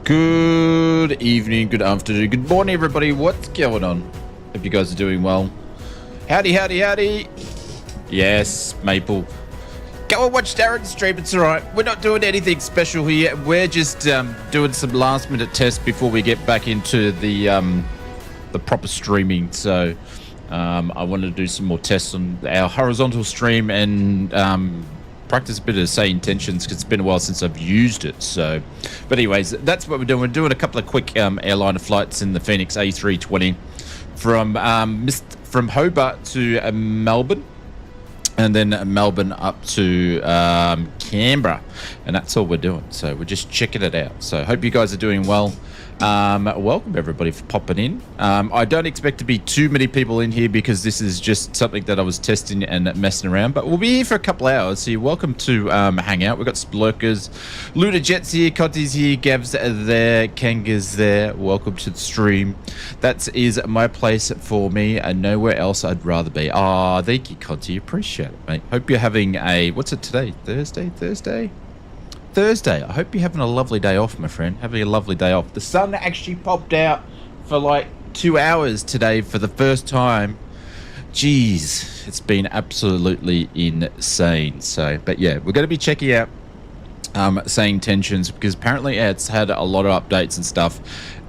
Good evening, good afternoon, good morning, everybody. What's going on? Hope you guys are doing well. Howdy, howdy, howdy. Yes, Maple. Go and watch Darren's stream. It's all right. We're not doing anything special here. We're just doing some last-minute tests before we get back into the proper streaming. So I wanted to do some more tests on our horizontal stream and practice a bit of SayIntentions because it's been a while since I've used it. So, but anyways, that's what we're doing. We're doing a couple of quick airliner flights in the Phoenix A320 from Hobart to Melbourne, and then Melbourne up to Canberra, and that's all we're doing. So we're just checking it out. So hope you guys are doing well. Welcome everybody for popping in. I don't expect to be too many people in here because this is just something that I was testing and messing around, but we'll be here for a couple hours, so you're welcome to hang out. We've got Splurkers, Luda Jet's here, Conti's here, Gav's there, Kanga's there. Welcome to the stream. That is my place for me and nowhere else I'd rather be. Ah, thank you, Conti. Appreciate it, mate. Hope you're having a, what's it today? Thursday. I hope you're having a lovely day off, my friend. Having a lovely day off. The sun actually popped out for like 2 hours today for the first time. Jeez, it's been absolutely insane. So, but yeah, we're going to be checking out SayIntentions because apparently it's had a lot of updates and stuff,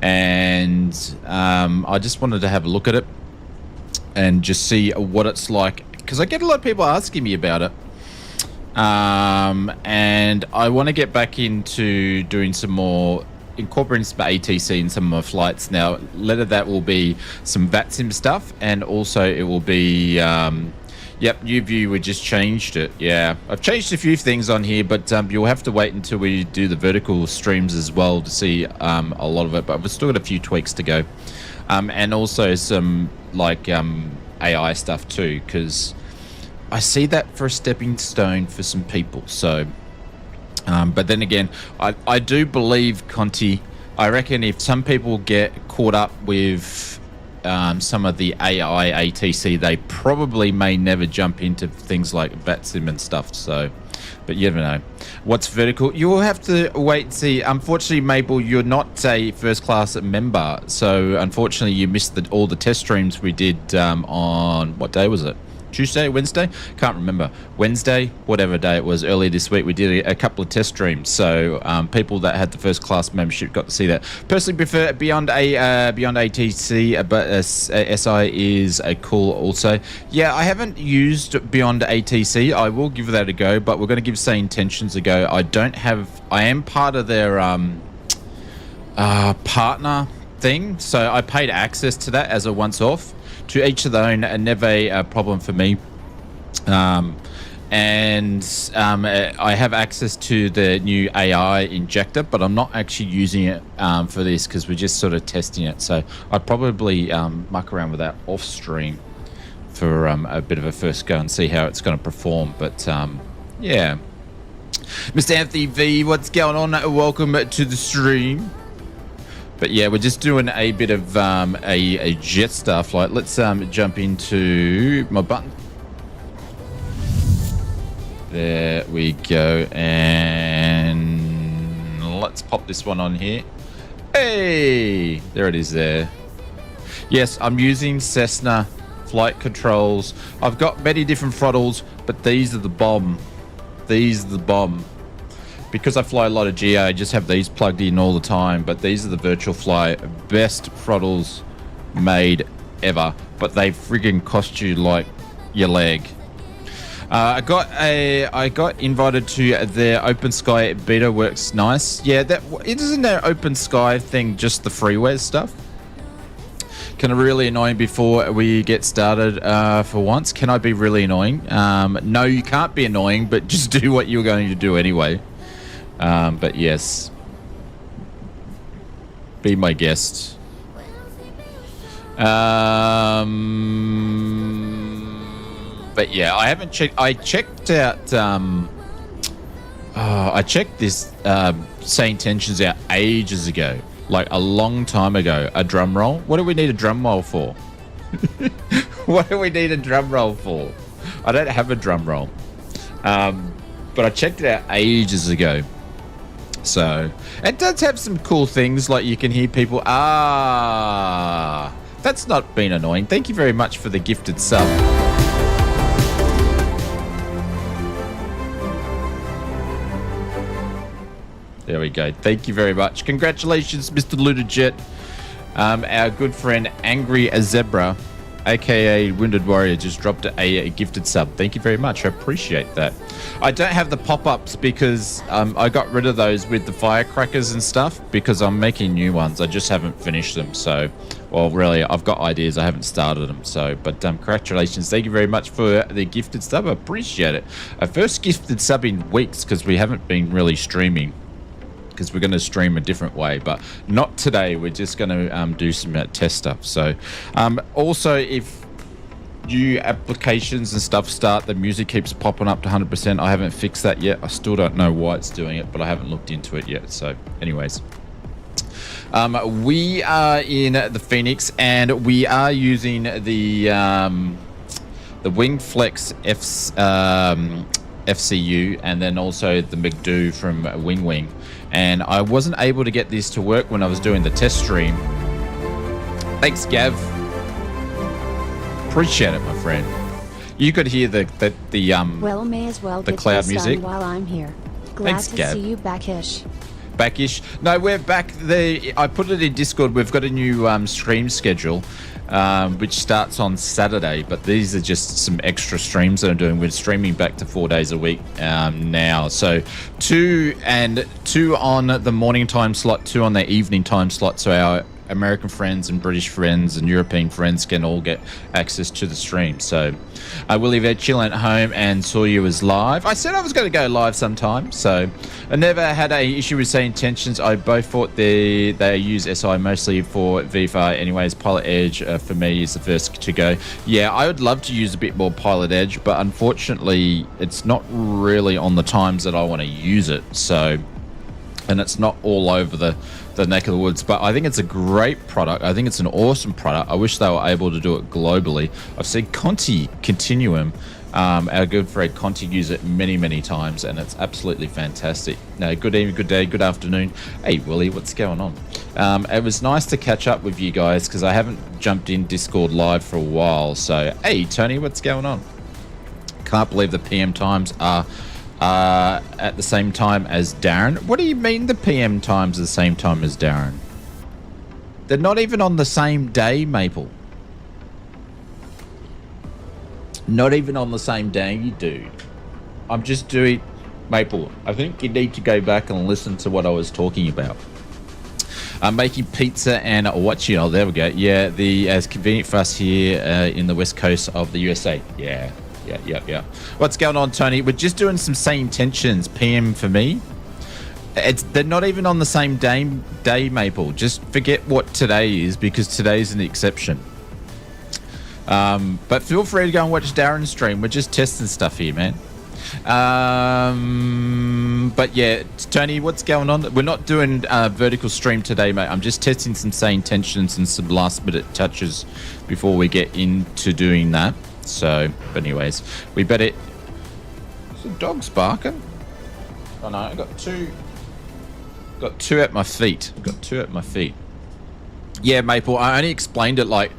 and I just wanted to have a look at it and just see what it's like because I get a lot of people asking me about it. And I want to get back into doing some more, incorporating some ATC in some of my flights. Now, later that will be some VATSIM stuff, and also it will be, yep, UView, we just changed it. Yeah, I've changed a few things on here, but you'll have to wait until we do the vertical streams as well to see a lot of it, but we've still got a few tweaks to go. And also some, like, AI stuff too, because I see that for a stepping stone for some people. So, but then again, I do believe, Conti, I reckon if some people get caught up with some of the AI ATC, they probably may never jump into things like VATSIM and stuff. So, but you never know. What's vertical? You'll have to wait and see. Unfortunately, Mabel, you're not a first class member. So unfortunately, you missed all the test streams we did on, what day was it? Tuesday, Wednesday? Can't remember. Wednesday, whatever day it was, earlier this week, we did a couple of test streams. So people that had the first class membership got to see that. Personally prefer Beyond ATC, but SI is a cool also. Yeah, I haven't used Beyond ATC. I will give that a go, but we're going to give SayIntentions a go. I am part of their partner thing, so I paid access to that as a once-off. To each of their own, never a problem for me. I have access to the new AI injector, but I'm not actually using it for this because we're just sort of testing it. So I'd probably muck around with that off stream for a bit of a first go and see how it's going to perform. But yeah, Mr. Anthony V, what's going on? Welcome to the stream. But yeah, we're just doing a bit of a Jetstar flight. Let's jump into my button. There we go. And let's pop this one on here. Hey, there it is there. Yes, I'm using Cessna flight controls. I've got many different throttles, but these are the bomb. These are the bomb. Because I fly a lot of GA, I just have these plugged in all the time, but these are the virtual fly best throttles made ever, but they friggin' cost you like your leg. I got invited to their Open Sky beta. Works nice. Yeah, isn't their Open Sky thing just the freeware stuff? Kind of really annoying before we get started for once. Can I be really annoying? No, you can't be annoying, but just do what you're going to do anyway. But yes, be my guest. But yeah, I haven't checked. I checked out. I checked this SayIntentions out ages ago, like a long time ago. A drum roll. What do we need a drum roll for? What do we need a drum roll for? I don't have a drum roll. But I checked it out ages ago. So it does have some cool things, like you can hear people. That's not been annoying. Thank you very much for the gifted sub. There we go. Thank you very much. Congratulations, Mr. Ludajet. Our good friend Angry Zebra, aka Wounded Warrior, just dropped a gifted sub. Thank you very much. I appreciate that. I don't have the pop-ups because I got rid of those with the firecrackers and stuff because I'm making new ones. I just haven't finished them. So, well, really, I've got ideas. I haven't started them. So, but congratulations. Thank you very much for the gifted sub. I appreciate it. Our first gifted sub in weeks because we haven't been really streaming, because we're going to stream a different way, but not today. We're just going to do some test stuff. So also, if new applications and stuff start, the music keeps popping up to 100%. I haven't fixed that yet. I still don't know why it's doing it, but I haven't looked into it yet. So anyways, we are in the Phoenix and we are using the Wingflex FCU and then also the McDo from Wing. And I wasn't able to get this to work when I was doing the test stream. Thanks, Gav. Appreciate it, my friend. You could hear the well, may as well the get cloud this music done while I'm here. Glad Thanks, to Gab. see you backish. Backish. No, we're back. I put it in Discord. We've got a new stream schedule, which starts on Saturday. But these are just some extra streams that I'm doing. We're streaming back to 4 days a week now. So two on the morning time slot, 2 on the evening time slot. So our American friends and British friends and European friends can all get access to the stream. So Willie Ved chilling at home and saw you as live. I said I was going to go live sometime, so I never had a issue with SayIntentions. I both thought they use SI mostly for VFR anyways. Pilot Edge for me is the first to go. Yeah, I would love to use a bit more Pilot Edge, but unfortunately it's not really on the times that I want to use it. So, and it's not all over the neck of the woods, but I think it's a great product. I think it's an awesome product. I wish they were able to do it globally. I've seen Conti Continuum, our good friend Conti, use it many times, and it's absolutely fantastic. No, good evening, good day, good afternoon. Hey Willie, what's going on? It was nice to catch up with you guys because I haven't jumped in Discord live for a while. So hey Tony, what's going on? Can't believe the PM times are at the same time as Darren. What do you mean the PM times are the same time as Darren? They're not even on the same day, Maple. Not even on the same day, you dude. I'm just doing... Maple, I think you need to go back and listen to what I was talking about. I'm making pizza and watching... Oh, there we go. Yeah, as convenient for us here in the west coast of the USA. Yeah. Yeah. What's going on, Tony? We're just doing some SayIntentions PM for me. They're not even on the same day, Maple. Just forget what today is because today's an exception. But feel free to go and watch Darren's stream. We're just testing stuff here, man. But yeah, Tony, what's going on? We're not doing vertical stream today, mate. I'm just testing some SayIntentions and some last minute touches before we get into doing that. So, but anyways, we better... Is the dog's barking? Oh no, I got two at my feet. Yeah, Maple, I only explained it like...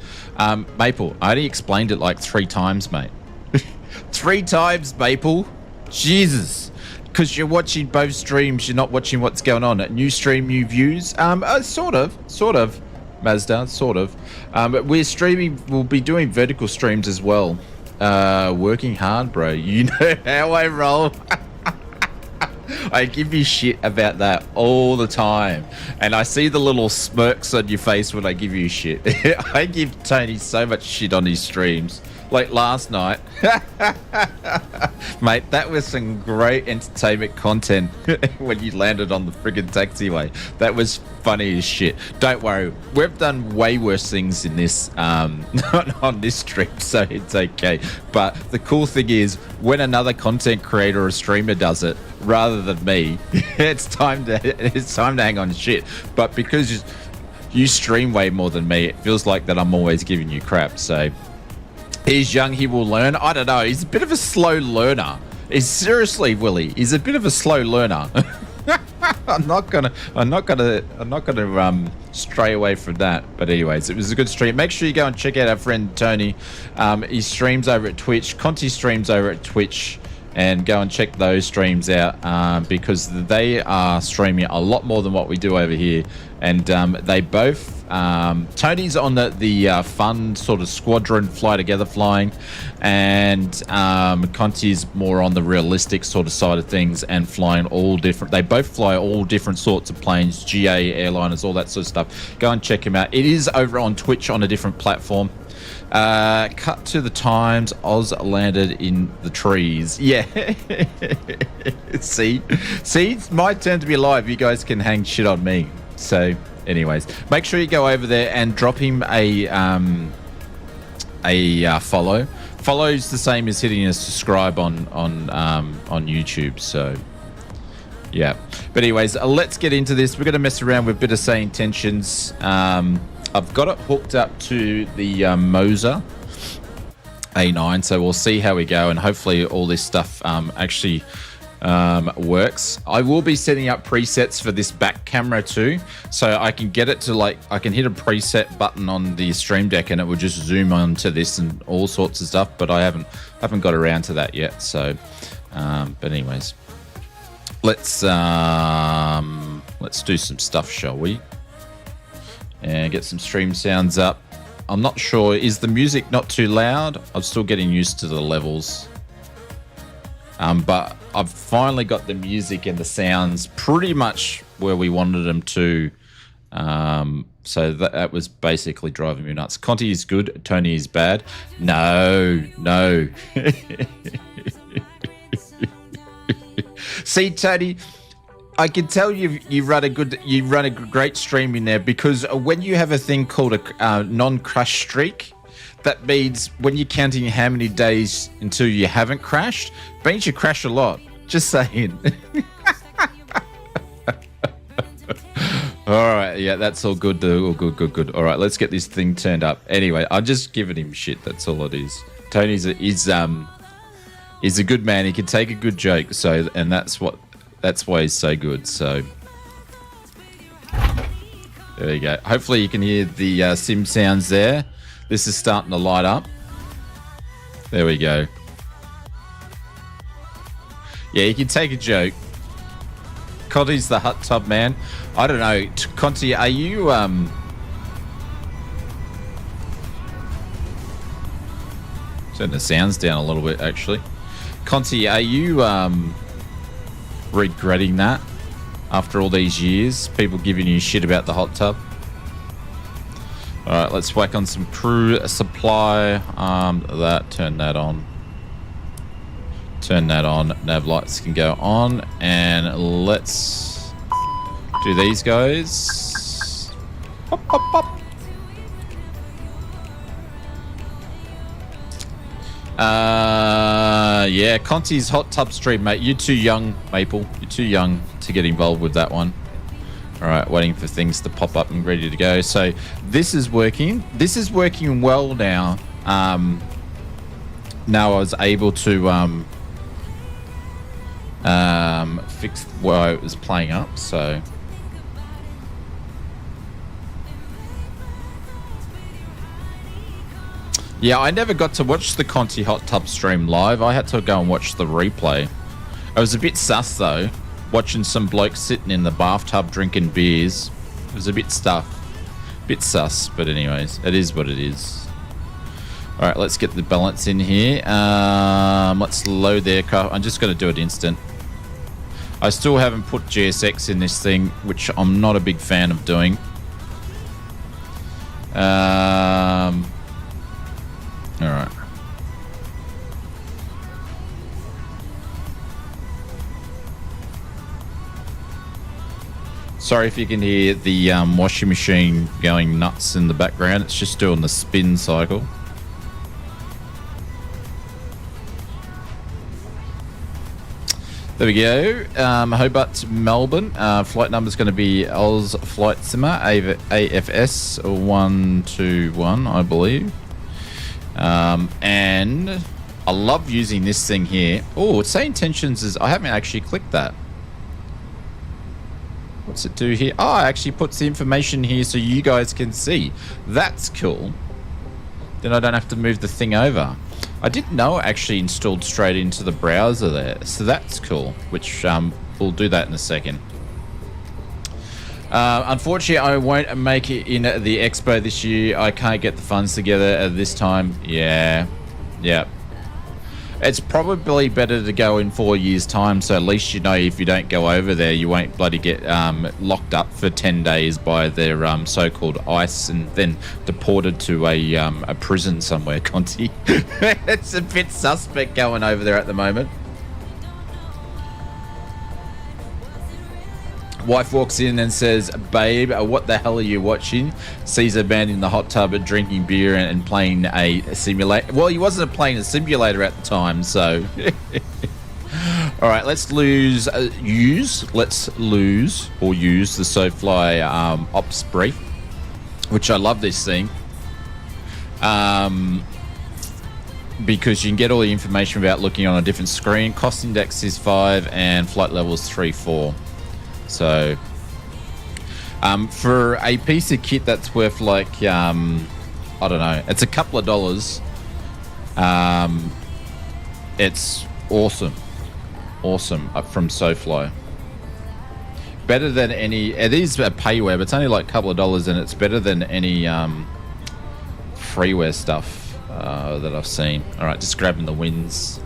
Maple, I only explained it like 3 times, mate. 3 times, Maple. Jesus. Because you're watching both streams, you're not watching what's going on. New stream, new views. Sort of. Mazda, sort of. But we're streaming, we'll be doing vertical streams as well. Working hard, bro. You know how I roll. I give you shit about that all the time. And I see the little smirks on your face when I give you shit. I give Tony so much shit on his streams. Like last night. Mate, that was some great entertainment content when you landed on the friggin' taxiway. That was funny as shit. Don't worry, we've done way worse things in this, not on this stream, so it's okay. But the cool thing is, when another content creator or streamer does it, rather than me, it's time to hang on shit. But because you stream way more than me, it feels like that I'm always giving you crap, so... He's young, he will learn. I don't know. He's a bit of a slow learner. Seriously, Willie, he's a bit of a slow learner. I'm not gonna stray away from that. But anyways, it was a good stream. Make sure you go and check out our friend Tony. He streams over at Twitch. Conti streams over at Twitch, and go and check those streams out because they are streaming a lot more than what we do over here. And they both. Tony's on the fun sort of squadron fly together flying, and Conti's more on the realistic sort of side of things and flying all different. They both fly all different sorts of planes, GA airliners, all that sort of stuff. Go and check him out. It is over on Twitch on a different platform. Cut to the times. Oz landed in the trees. Yeah. See, it's my turn to be alive. You guys can hang shit on me. So, anyways, make sure you go over there and drop him a follow. Follow's the same as hitting a subscribe on YouTube. So, yeah. But anyways, let's get into this. We're gonna mess around with a bit of SayIntentions. I've got it hooked up to the Moser A9, so we'll see how we go, and hopefully all this stuff actually works. I will be setting up presets for this back camera too, so I can get it to I can hit a preset button on the Stream Deck and it will just zoom onto this and all sorts of stuff, but I haven't got around to that yet. So but anyways, let's do some stuff, shall we? And get some stream sounds up. I'm not sure, is the music not too loud? I'm still getting used to the levels. But I've finally got the music and the sounds pretty much where we wanted them to. So that was basically driving me nuts. Conti is good, Tony is bad. No. See, Tony, I can tell you run a great stream in there, because when you have a thing called a non-crash streak, that means when you're counting how many days until you haven't crashed, means you crash a lot. Just saying. All right, yeah, that's all good. All good. All right, let's get this thing turned up. Anyway, I'm just giving him shit. That's all it is. Tony's is a good man. He can take a good joke. So, and that's why he's so good. So there you go. Hopefully you can hear the sim sounds there. This is starting to light up. There we go. Yeah, you can take a joke. Conti's the hot tub man. I don't know. Conti, are you turn the sounds down a little bit actually. Conti, are you regretting that after all these years? People giving you shit about the hot tub? Alright, let's whack on some crew supply. Turn that on. Turn that on. Nav lights can go on. And let's do these guys. Pop, pop, pop. Yeah, Conti's hot tub stream, mate. You're too young, Maple. You're too young to get involved with that one. All right, waiting for things to pop up and ready to go. So this is working. This is working well now. Now I was able to fix where it was playing up. So yeah, I never got to watch the Conti hot tub stream live. I had to go and watch the replay. It was a bit sus though, watching some bloke sitting in the bathtub drinking beers. It was a bit sus, but anyways, it is what it is. All right, let's get the balance in here. Let's load the aircraft. I'm just going to do it instant. I still haven't put GSX in this thing, which I'm not a big fan of doing. All right. Sorry if you can hear the washing machine going nuts in the background. It's just doing the spin cycle. There we go. Hobart to Melbourne. Flight number is going to be Oz Flight Simmer, AFS 121, I believe. And I love using this thing here. Oh, SayIntentions is... I haven't actually clicked that. What's it do here? Oh, it actually puts the information here so you guys can see. That's cool. Then I don't have to move the thing over. I didn't know it actually installed straight into the browser there. So that's cool, which we'll do that in a second. Unfortunately, I won't make it in the expo this year. I can't get the funds together at this time. Yeah. It's probably better to go in 4 years' time, so at least you know if you don't go over there, you won't bloody get locked up for 10 days by their so-called ICE and then deported to a prison somewhere, Conti. It's a bit suspect going over there at the moment. Wife walks in and says, "Babe, what the hell are you watching?" Sees a man in the hot tub drinking beer and playing a simulator. Well, he wasn't playing a simulator at the time, so. All right, let's use the SoFly ops brief, which I love this thing. Because you can get all the information without looking on a different screen. Cost index is 5 and flight level is 3-4. So, for a piece of kit that's worth like, I don't know, it's a couple of dollars. It's awesome from SoFly. Better than any. It is a payware, but it's only like a couple of dollars, and it's better than any freeware stuff that I've seen. All right, just grabbing the wins.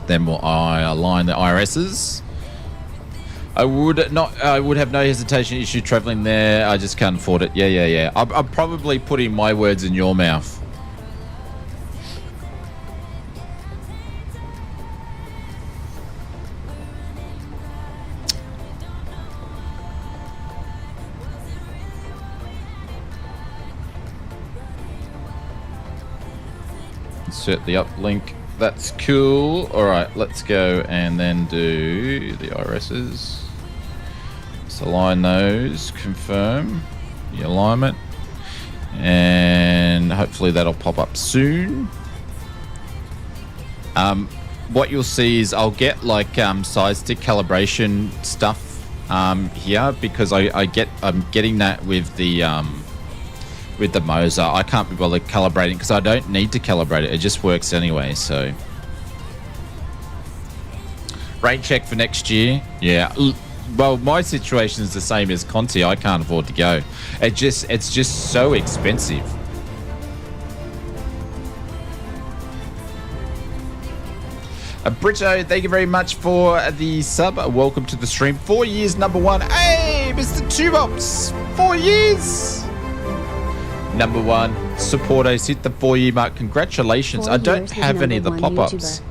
Then I align the IRSs. I would have no hesitation issue traveling there. I just can't afford it. Yeah. I'm probably putting my words in your mouth. Insert the uplink. That's cool. All right, let's go and then do the IRSs. Align those, confirm the alignment, and hopefully that'll pop up soon. What you'll see is I'll get like side stick calibration stuff here because I'm getting that with the Moser. I can't be bothered calibrating because I don't need to calibrate it. It just works anyway. So rate check for next year. Yeah. Well, my situation is the same as Conti. I can't afford to go. It's just so expensive. Brito, thank you very much for the sub. Welcome to the stream. 4 years, number one. Hey, Mr. Tubops, 4 years. Number one supporters hit the 4-year mark. Congratulations. I don't have any of the pop-ups.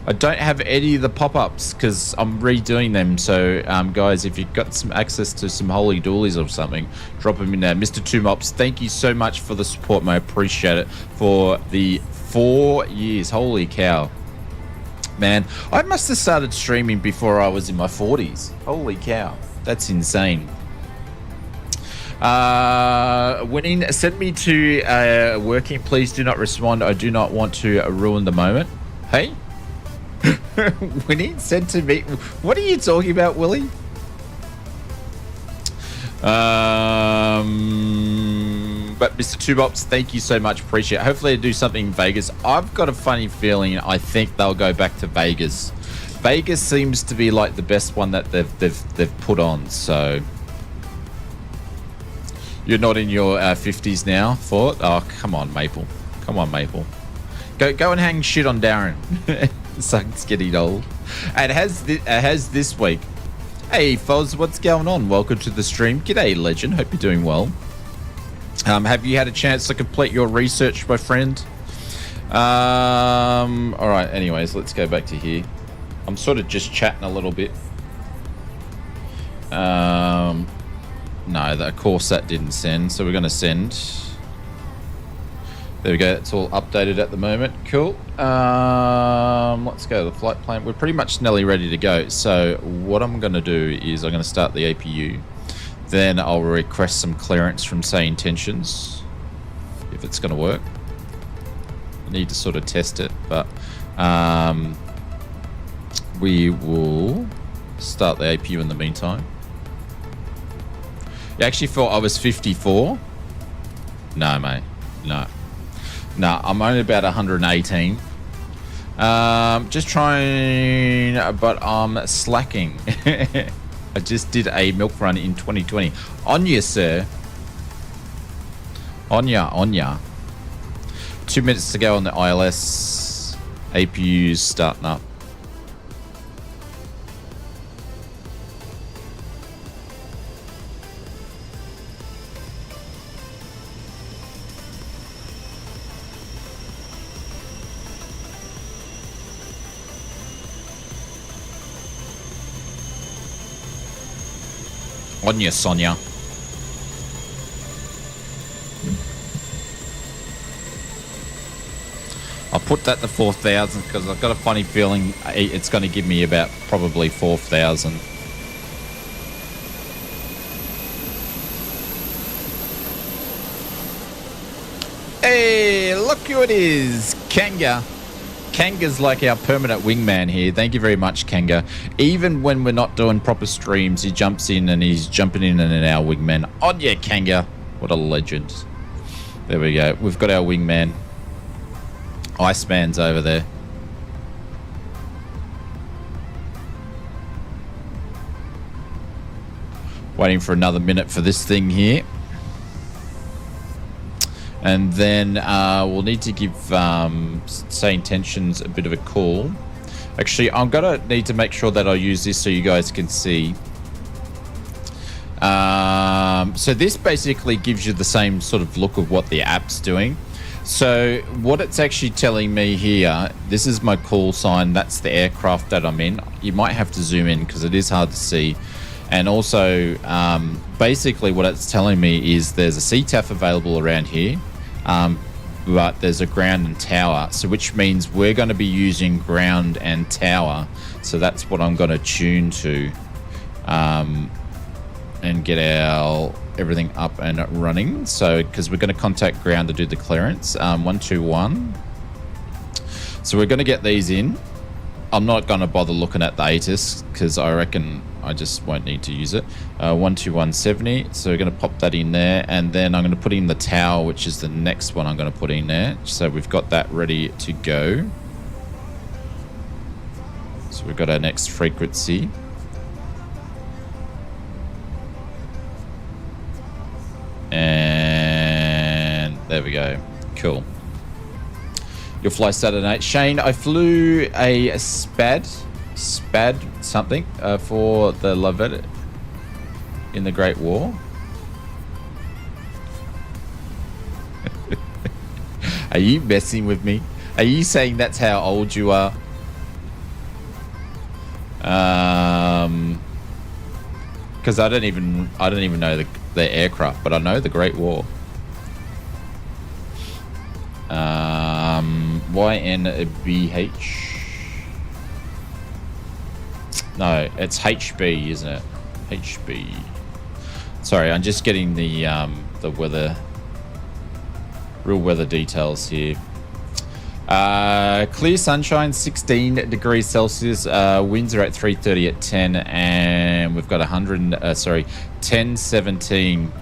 I don't have any of the pop-ups because I'm redoing them. So, guys, if you've got some access to some holy doolies or something, drop them in there. Mr. Tumops, thank you so much for the support, mate. Appreciate it for the 4 years. Holy cow. Man, I must have started streaming before I was in my 40s. Holy cow. That's insane. Winning, send me to working. Please do not respond. I do not want to ruin the moment. Hey? Winnie said to me, what are you talking about, Willie? But Mr. Tubops, thank you so much. Appreciate it. Hopefully they do something in Vegas. I've got a funny feeling I think they'll go back to Vegas. Vegas seems to be like the best one that they've put on. So you're not in your 50s now, Fort? Oh, come on, Maple. Come on, Maple. Go and hang shit on Darren. Sucks getting old. And it has this week. Hey, Foz, what's going on? Welcome to the stream. G'day, legend. Hope you're doing well. Have you had a chance to complete your research, my friend? All right. Anyways, let's go back to here. I'm sort of just chatting a little bit. No, of course that didn't send. So we're going to send. There we go. It's all updated at the moment. Cool. Let's go to the flight plan. We're pretty much nearly ready to go. So what I'm going to do is I'm going to start the APU. Then I'll request some clearance from SayIntentions, if it's going to work. I need to sort of test it, but we will start the APU in the meantime. You actually thought I was 54? No, mate. No. No, I'm only about 118. Just trying, but I'm slacking. I just did a milk run in 2020. On ya, sir. On ya. 2 minutes to go on the ILS. APU's starting up. On ya, Sonia. I'll put that to 4,000 because I've got a funny feeling it's going to give me about probably 4,000. Hey, look who it is, Kanga. Kanga's like our permanent wingman here. Thank you very much, Kanga. Even when we're not doing proper streams, he jumps in and he's jumping in and our wingman. On ya, Kanga. What a legend. There we go. We've got our wingman. Iceman's over there. Waiting for another minute for this thing here. And then we'll need to give SayIntentions a bit of a call. Actually, I'm going to need to make sure that I use this so you guys can see. So this basically gives you the same sort of look of what the app's doing. So what it's actually telling me here, this is my call sign. That's the aircraft that I'm in. You might have to zoom in because it is hard to see. And also, basically what it's telling me is there's a CTAF available around here, but there's a ground and tower. So which means we're going to be using ground and tower. So that's what I'm going to tune to and get our everything up and running. So because we're going to contact ground to do the clearance, 121. So we're going to get these in. I'm not going to bother looking at the ATIS because I reckon I just won't need to use it. 12170. So we're going to pop that in there, and then I'm going to put in the tower, which is the next one I'm going to put in there. So we've got that ready to go. So we've got our next frequency. And there we go. Cool. You'll fly Saturday night. Shane, I flew a SPAD something for the Lovett in the Great War. Are you messing with me? Are you saying that's how old you are? Because I don't even know the aircraft, but I know the Great War. YNBH. No, it's HB, isn't it? HB. Sorry, I'm just getting the weather, real weather details here. Clear sunshine, 16 degrees Celsius. Winds are at 3:30 at 10, and we've got 1017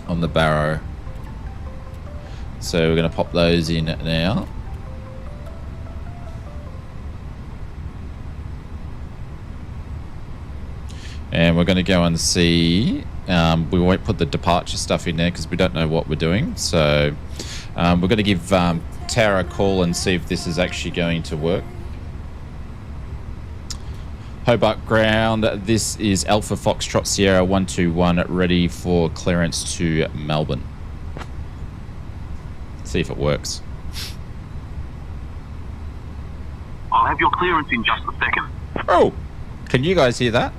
on the Barrow. So we're going to pop those in now. And we're going to go and see. We won't put the departure stuff in there because we don't know what we're doing. So we're going to give Tara a call and see if this is actually going to work. Hobart ground. This is Alpha Foxtrot Sierra 121 ready for clearance to Melbourne. See if it works. I'll have your clearance in just a second. Oh, can you guys hear that?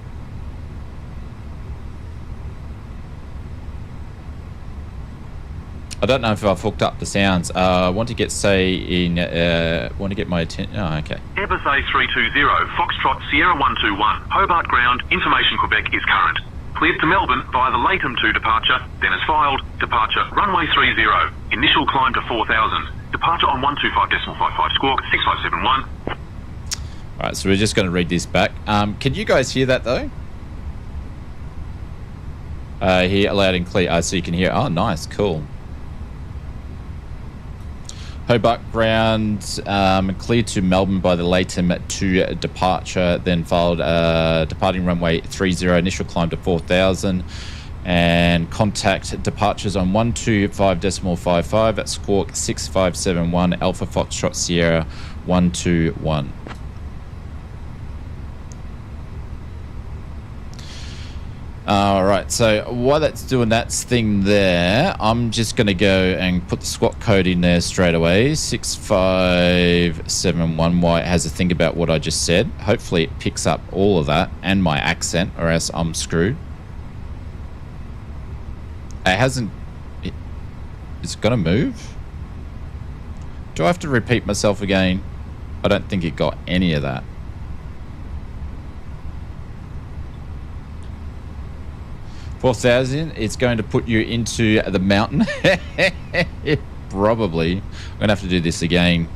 I don't know if I've hooked up the sounds. I want to get want to get my attention. Oh, okay. Airbus A320, Foxtrot Sierra 121, Hobart ground, information Quebec is current. Cleared to Melbourne via the Latham 2 departure, then as filed, departure runway 30, initial climb to 4,000, departure on 125.55 squawk 6571. All right, so we're just going to read this back. Can you guys hear that though? Here, loud and clear. So you can hear. Oh, nice, cool. Hobart ground, clear to Melbourne by the Latham to departure, then followed departing runway 30, initial climb to 4,000, and contact departures on 125.55 at Squawk 6571 Alpha Foxtrot Sierra 121. All right, so while that's doing that thing there, I'm just going to go and put the squawk code in there straight away, 6571, while it has a think about what I just said. Hopefully it picks up all of that and my accent, or else I'm screwed. It hasn't... Is it going to move? Do I have to repeat myself again? I don't think it got any of that. 4,000, it's going to put you into the mountain. Probably. I'm going to have to do this again.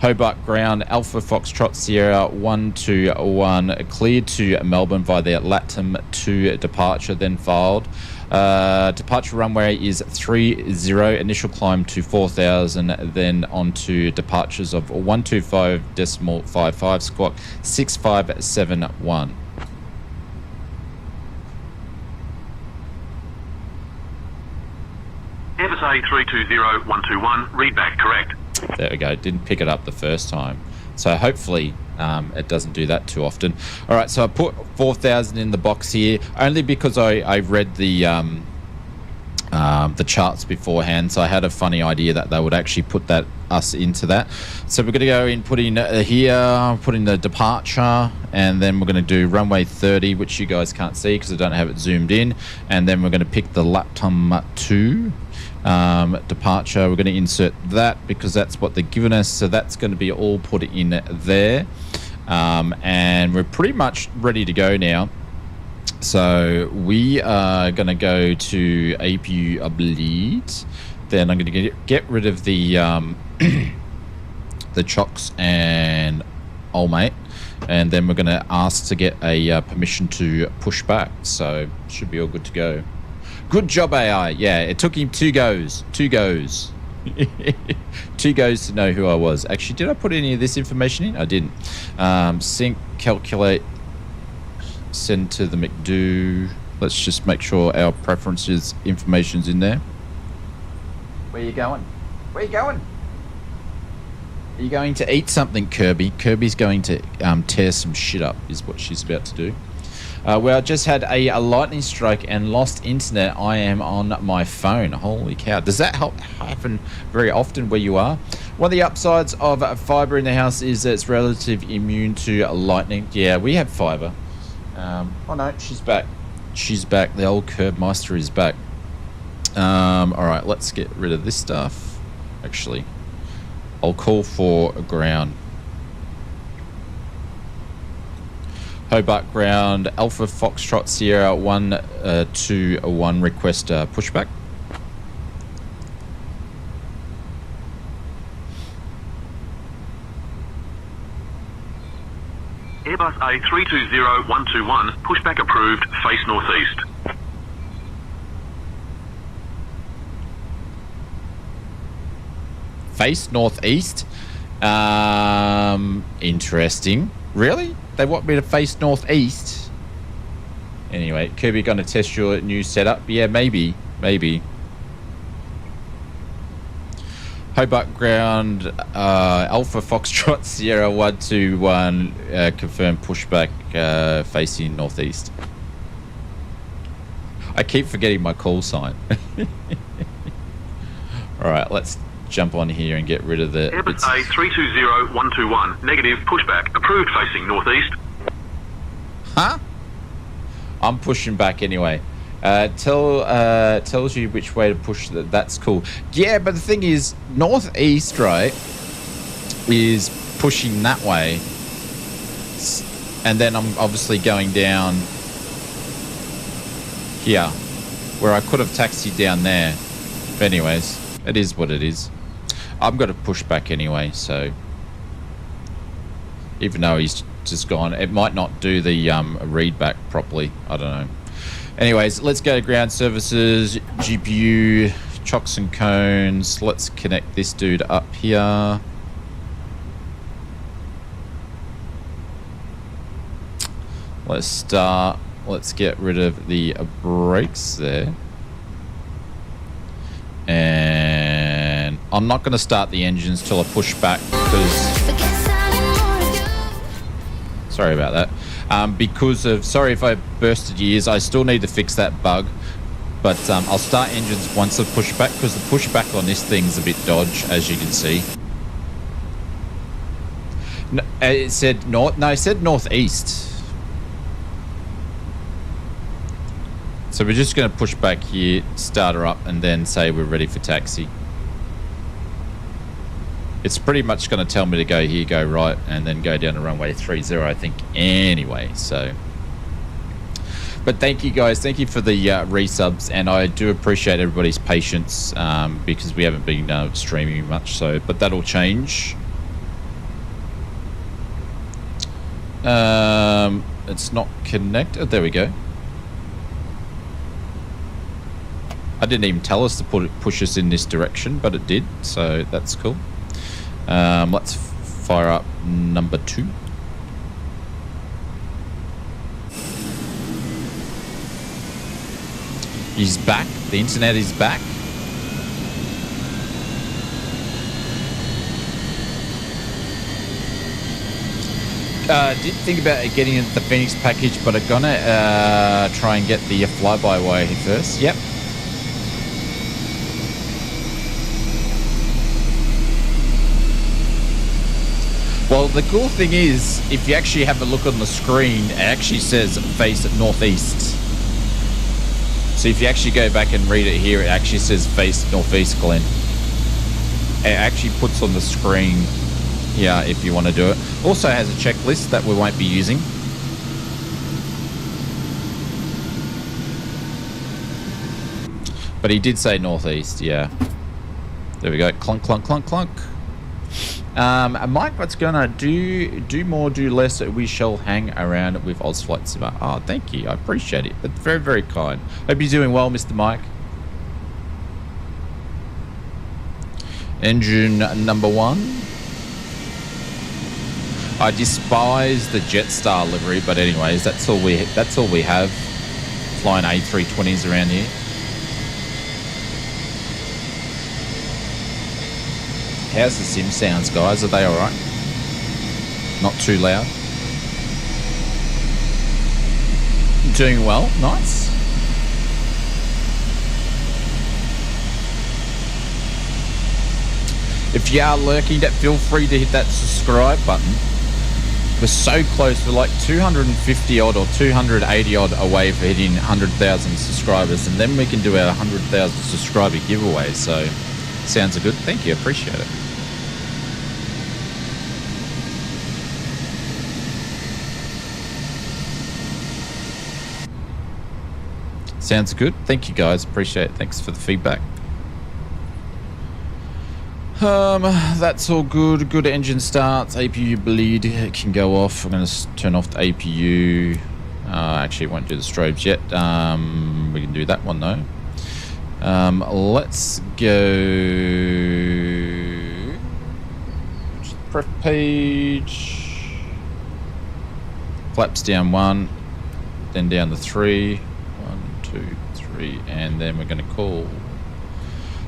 Hobart ground, Alpha Foxtrot Sierra 121, cleared to Melbourne via the Latham to departure, then filed. Departure runway is 30, initial climb to 4,000, then on to departures of 125.55, squawk 6571. Airbus A320-121, readback correct. There we go. Didn't pick it up the first time. So hopefully it doesn't do that too often. All right, so I put 4,000 in the box here, only because I read the charts beforehand, so I had a funny idea that they would actually put us into that. So we're going to go in, put in here, put in the departure, and then we're going to do runway 30, which you guys can't see because I don't have it zoomed in, and then we're going to pick the Latham 2 departure. We're going to insert that because that's what they're giving us, so that's going to be all put in there, and we're pretty much ready to go now. So we are going to go to APU bleed. Then I'm going to get rid of the the chocks and old mate, and then we're going to ask to get a permission to push back. So should be all good to go. Good job, AI. Yeah, it took him 2 goes. 2 goes. 2 goes to know who I was. Actually, did I put any of this information in? I didn't. Sync, calculate, send to the McDo. Let's just make sure our preferences information's in there. Where you going? Where you going? Are you going to eat something, Kirby? Kirby's going to tear some shit up, is what she's about to do. Well, I just had a lightning strike and lost internet. I am on my phone. Holy cow. Does that happen very often where you are? One of the upsides of fibre in the house is that it's relatively immune to lightning. Yeah, we have fibre. Oh no, she's back. She's back. The old Curbmeister is back. Alright, let's get rid of this stuff. Actually, I'll call for a ground. Hobart ground, Alpha Foxtrot Sierra 121, request pushback. Airbus A320-121, pushback approved, face northeast. Face northeast? Interesting. Really? They want me to face northeast? Anyway, Kirby, going to test your new setup? Yeah, maybe. Maybe. Hobart ground, Alpha Foxtrot Sierra 121, confirm pushback facing northeast. I keep forgetting my call sign. Alright, let's jump on here and get rid of the... Airbus A320-121, negative, pushback, approved facing northeast. Huh? I'm pushing back anyway. Tells you which way to push. That's cool. Yeah, but the thing is, northeast, right, is pushing that way, and then I'm obviously going down here, where I could have taxied down there. But anyways, it is what it is. I'm going to push back anyway, so even though he's just gone, it might not do the read back properly. I don't know. Anyways, let's go to ground services, GPU, chocks and cones. Let's connect this dude up here. Let's start. Let's get rid of the brakes there. And I'm not going to start the engines till I push back because... Sorry about that. Because of... Sorry if I bursted your ears. I still need to fix that bug. But I'll start engines once I push back because the pushback on this thing's a bit dodge, as you can see. No, it said north. No, it said northeast. So we're just going to push back here, start her up, and then say we're ready for taxi. It's pretty much going to tell me to go here, go right, and then go down to runway 30, I think, anyway. So, but thank you guys. Thank you for the resubs, and I do appreciate everybody's patience because we haven't been streaming much. So, but that'll change. It's not connected. There we go. I didn't even tell us to push us in this direction, but it did, so that's cool. Let's fire up number 2. He's back. The internet is back. Did think about getting the Phoenix package, but I'm gonna try and get the fly-by-wire first. Yep. Well, the cool thing is, if you actually have a look on the screen, it actually says face northeast. So if you actually go back and read it here, it actually says face northeast, Glenn. It actually puts on the screen, yeah, if you want to do it. Also has a checklist that we won't be using. But he did say northeast, yeah. There we go, clunk, clunk, clunk, clunk. Mike, what's gonna do more, do less? We shall hang around with Oz Flight Simmer. Oh, thank you. I appreciate it. That's very, very kind. Hope you're doing well, Mr. Mike. Engine number 1. I despise the Jetstar livery, but anyways, that's all we have. Flying A320s around here. How's the sim sounds, guys? Are they alright? Not too loud? Doing well. Nice. If you are lurking, feel free to hit that subscribe button. We're so close. We're like 250 odd or 280 odd away for hitting 100,000 subscribers, and then we can do our 100,000 subscriber giveaway. So, sounds good. Thank you. Appreciate it. Sounds good. Thank you, guys. Appreciate it. Thanks for the feedback. That's all good. Good engine starts. APU bleed can go off. I'm going to turn off the APU. Actually, won't do the strobes yet. We can do that one though. Let's go. Prep page. Flaps down 1, then down to 3. 1, 2, 3, and then we're going to call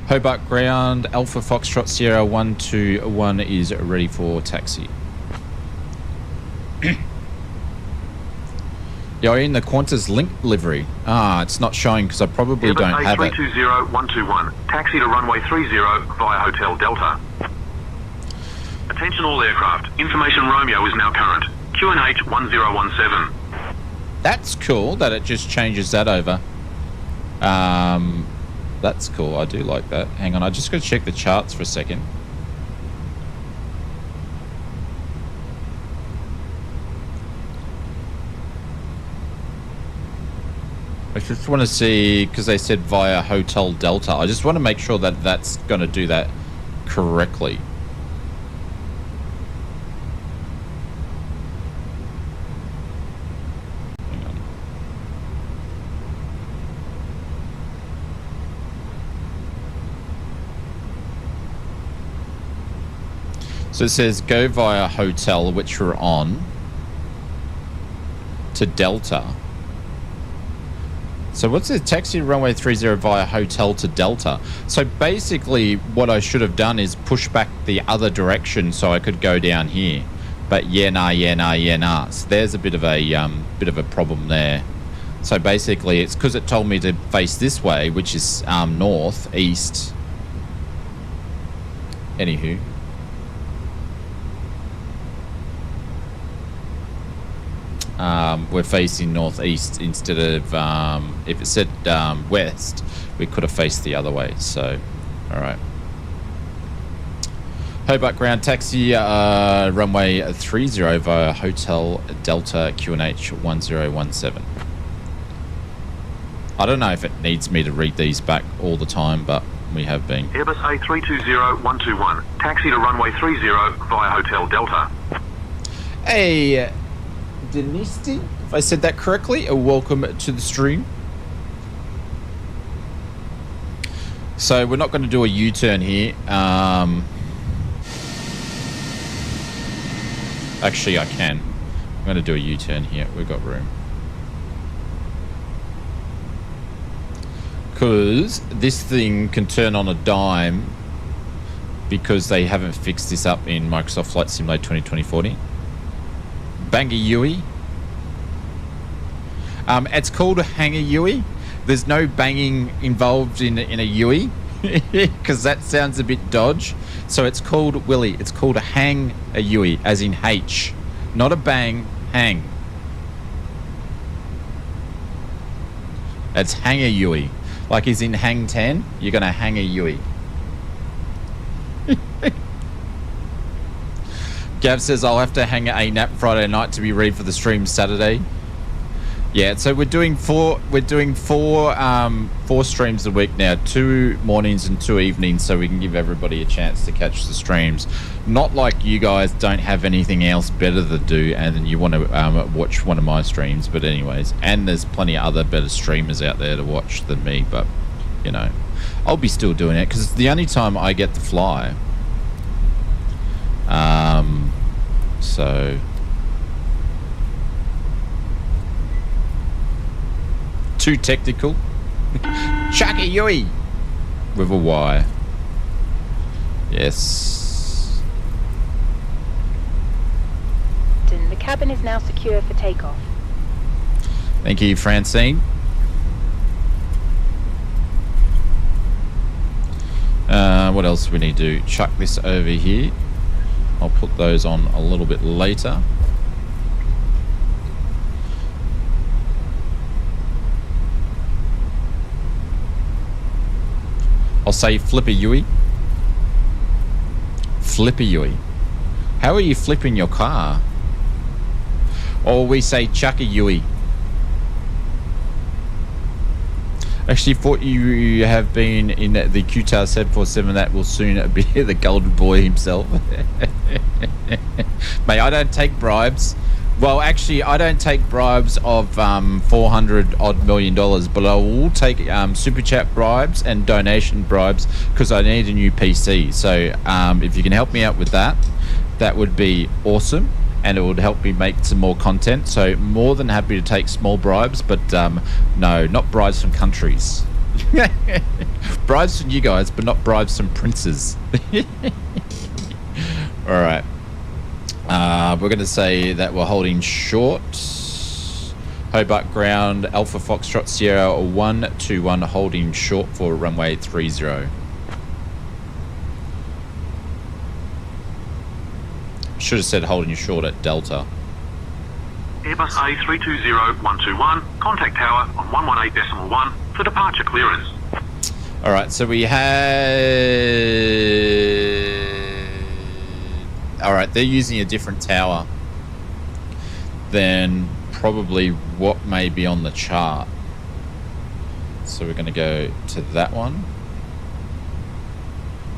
Hobart ground. Alpha Foxtrot Sierra 121 is ready for taxi. You're in the Qantas Link livery. It's not showing because I probably don't have it. A320-121, taxi to runway 30 via Hotel Delta. Attention all aircraft. Information Romeo is now current. QNH 1017. That's cool that it just changes that over. That's cool. I do like that. Hang on, I just got to check the charts for a second. I just want to see, because they said via Hotel Delta. I just want to make sure that that's going to do that correctly. So it says go via hotel, which we're on, to Delta. So what's it? Taxi runway 30 via hotel to Delta. So basically what I should have done is push back the other direction so I could go down here. But nah. So there's a bit of a problem there. So basically it's because it told me to face this way, which is north, east. Anywho. We're facing northeast instead of if it said west, we could have faced the other way. So all right, Hobart ground taxi runway 30 via hotel Delta QNH 1017. I don't know if it needs me to read these back all the time, but we have been. Airbus A320 121 taxi to runway 30 via hotel Delta. Hey Denisti, if I said that correctly, welcome to the stream. So we're not going to do a U-turn here. Actually, I can. I'm going to do a U-turn here. We've got room. Because this thing can turn on a dime because they haven't fixed this up in Microsoft Flight Simulator 2020. Banga Yui. It's called a hanger Yui. There's no banging involved in a Yui because that sounds a bit dodge. So it's called Willy. It's called a hang a Yui, as in H, not a bang, hang. It's hang a Yui, like is in hang 10. You're gonna hang a Yui. Gav says I'll have to hang a nap Friday night to be ready for the stream Saturday. Yeah, so we're doing four streams a week now, 2 mornings and 2 evenings, so we can give everybody a chance to catch the streams. Not like you guys don't have anything else better to do and then you want to watch one of my streams, but anyways, and there's plenty of other better streamers out there to watch than me, but you know, I'll be still doing it because it's the only time I get to fly. So too technical. Chaka Yui with a Y. Yes. The cabin is now secure for takeoff. Thank you, Francine. What else do we need to do? Chuck this over here. I'll put those on a little bit later. I'll say flipper Yui. Flipper Yui. How are you flipping your car? Or we say Chaka Yui. Actually, thought you have been in the QTAR 747. That will soon be the golden boy himself. Mate, I don't take bribes. Well, actually, I don't take bribes of $400 odd million, but I will take super chat bribes and donation bribes because I need a new PC. So if you can help me out with that, that would be awesome. And it would help me make some more content. So more than happy to take small bribes, but no, not bribes from countries. Bribes from you guys, but not bribes from princes. All right. We're going to say that we're holding short. Hobart ground, Alpha Foxtrot Sierra 121 holding short for runway 30. Should have said holding short at Delta. Airbus A320-121, contact tower on 118.1 for departure clearance. All right, so we had... All right, they're using a different tower than probably what may be on the chart. So we're going to go to that one.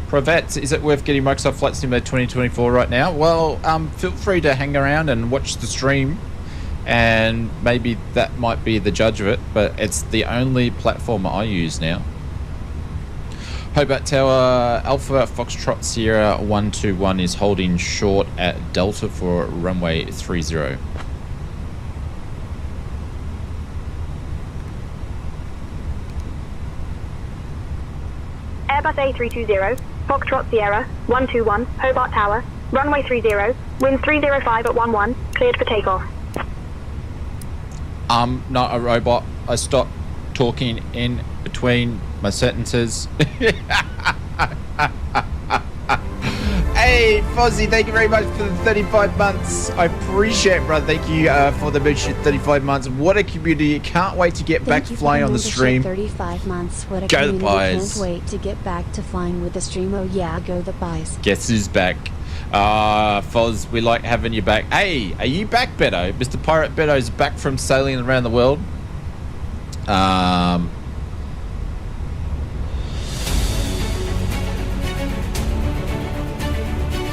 Provette, is it worth getting Microsoft Flight Simulator 2024 right now? Well, feel free to hang around and watch the stream, and maybe that might be the judge of it, but it's the only platform I use now. Hobart Tower, Alpha Foxtrot Sierra 121 is holding short at Delta for runway 30. Airbus A320, Foxtrot Sierra 121, Hobart Tower, runway 30, wind 305 at 11, cleared for takeoff. I'm not a robot. I stopped talking in between my sentences. Hey, Fozzie, thank you very much for the 35 months. I appreciate it, brother. Thank you for the membership, 35 months. What a community. Can't wait to get back flying on the stream. 35 months. What a go community. the Pies. Can't wait to get back to flying with the stream. Oh yeah, go the Pies. Guess who's back? Foz, we like having you back. Hey, are you back, Beto? Mr. Pirate Beto's back from sailing around the world.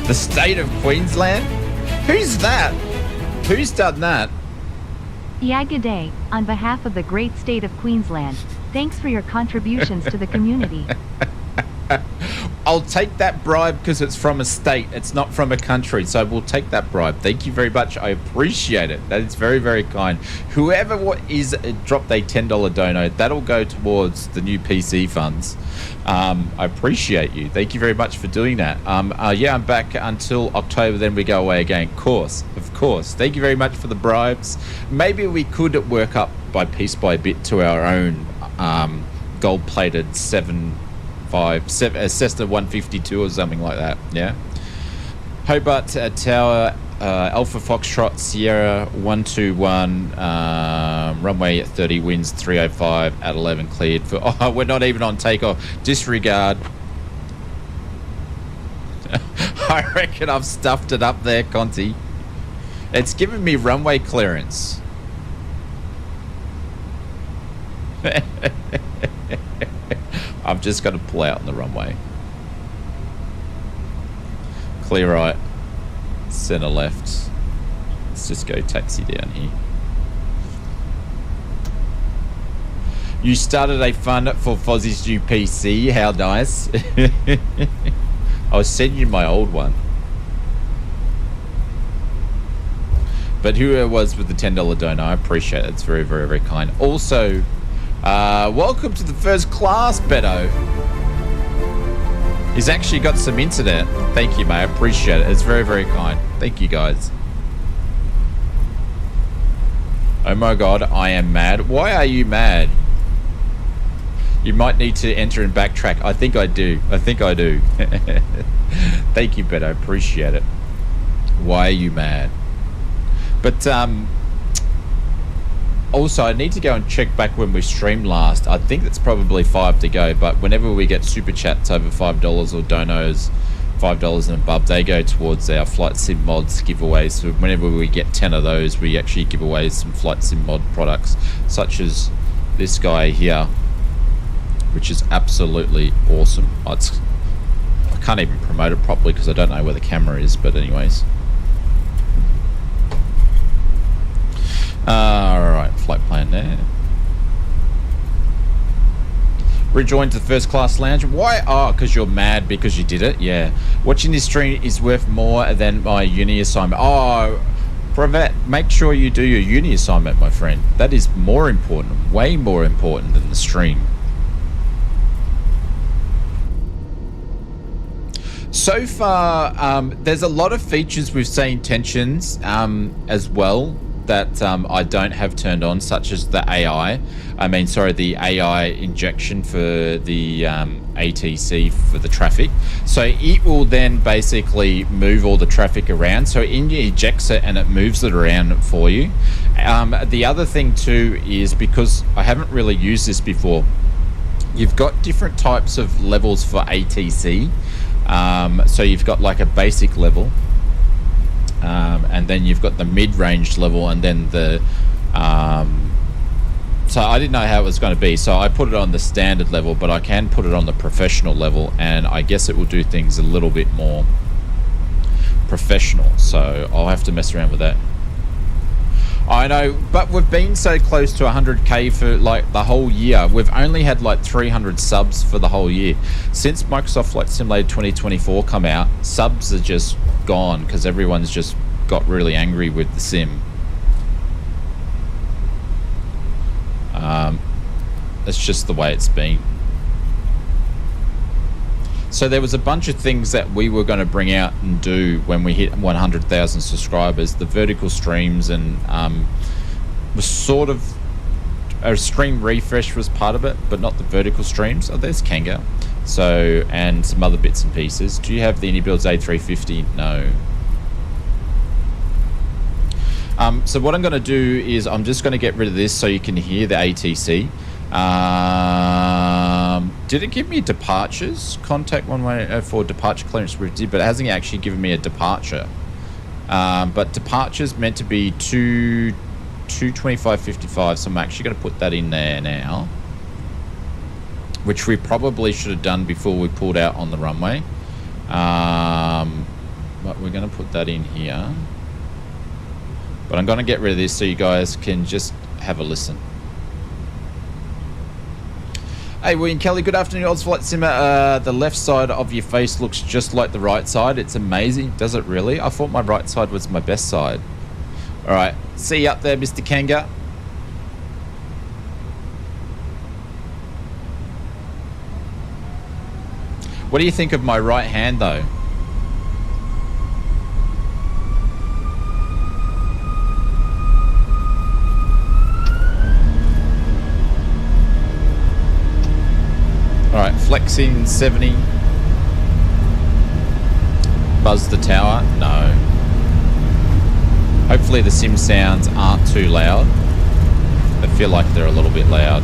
The state of Queensland? Who's that? Who's done that? Yeah, good day. On behalf of the great state of Queensland, thanks for your contributions to the community. I'll take that bribe because it's from a state. It's not from a country. So we'll take that bribe. Thank you very much. I appreciate it. That is very, very kind. Whoever dropped a $10 dono, that'll go towards the new PC funds. I appreciate you. Thank you very much for doing that. Yeah, I'm back until October. Then we go away again. Of course. Thank you very much for the bribes. Maybe we could work up by bit to our own gold-plated Cessna 152 or something like that. Yeah. Hobart Tower, Alpha Foxtrot Sierra 121, runway at 30, winds 305 at 11, cleared for. Oh, we're not even on takeoff. Disregard. I reckon I've stuffed it up there, Conti. It's given me runway clearance. I've just got to pull out on the runway. Clear right, center left. Let's just go taxi down here. You started a fund for Fozzie's new PC. How nice. I'll send you my old one. But who it was with the $10 donor, I appreciate it. It's very, very, very kind. Also, welcome to the first class, Beto. He's actually got some internet. Thank you, mate. I appreciate it. It's very, very kind. Thank you, guys. Oh my god, I am mad. Why are you mad? You might need to enter and backtrack. I think I do. Thank you, Beto. I appreciate it. Why are you mad? But, also, I need to go and check back when we streamed last. I think it's probably 5 to go, but whenever we get super chats over $5 or donos, $5 and above, they go towards our Flight Sim Mods giveaways. So whenever we get 10 of those, we actually give away some Flight Sim Mod products, such as this guy here, which is absolutely awesome. I can't even promote it properly because I don't know where the camera is, but anyways. Alright, flight plan there. Rejoin to the first class lounge. Why? Oh, because you're mad because you did it? Yeah. Watching this stream is worth more than my uni assignment. Oh, Pravet, make sure you do your uni assignment, my friend. That is more important, way more important than the stream. So far, there's a lot of features with SayIntentions as well that I don't have turned on, such as the AI. The AI injection for the ATC for the traffic. So it will then basically move all the traffic around. So it ejects it and it moves it around for you. The other thing too is, because I haven't really used this before, you've got different types of levels for ATC. So you've got like a basic level, and then you've got the mid-range level, and then the so I didn't know how it was going to be, so I put it on the standard level, but I can put it on the professional level, and I guess it will do things a little bit more professional, so I'll have to mess around with that. I know, but we've been so close to 100k for like the whole year. We've only had like 300 subs for the whole year. Since Microsoft Flight Simulator 2024 come out, subs are just gone because everyone's just got really angry with the sim. It's just the way it's been. So there was a bunch of things that we were going to bring out and do when we hit 100,000 subscribers. The vertical streams and was sort of a stream refresh was part of it, but not the vertical streams. Oh, there's Kanga. So, and some other bits and pieces. Do you have the AnyBuilds A350? No. So what I'm going to do is I'm just going to get rid of this so you can hear the ATC. Did it give me departures? Contact one way for departure clearance we did, but it hasn't actually given me a departure. But departure's meant to be 225.55, so I'm actually going to put that in there now, which we probably should have done before we pulled out on the runway. But we're going to put that in here. But I'm going to get rid of this so you guys can just have a listen. Hey, William Kelly, good afternoon, Odds Flight Simmer. The left side of your face looks just like the right side. It's amazing. Does it really? I thought my right side was my best side. All right. See you up there, Mr. Kanga. What do you think of my right hand, though? Alright, flexing 70. Buzz the tower? No. Hopefully the sim sounds aren't too loud. I feel like they're a little bit loud.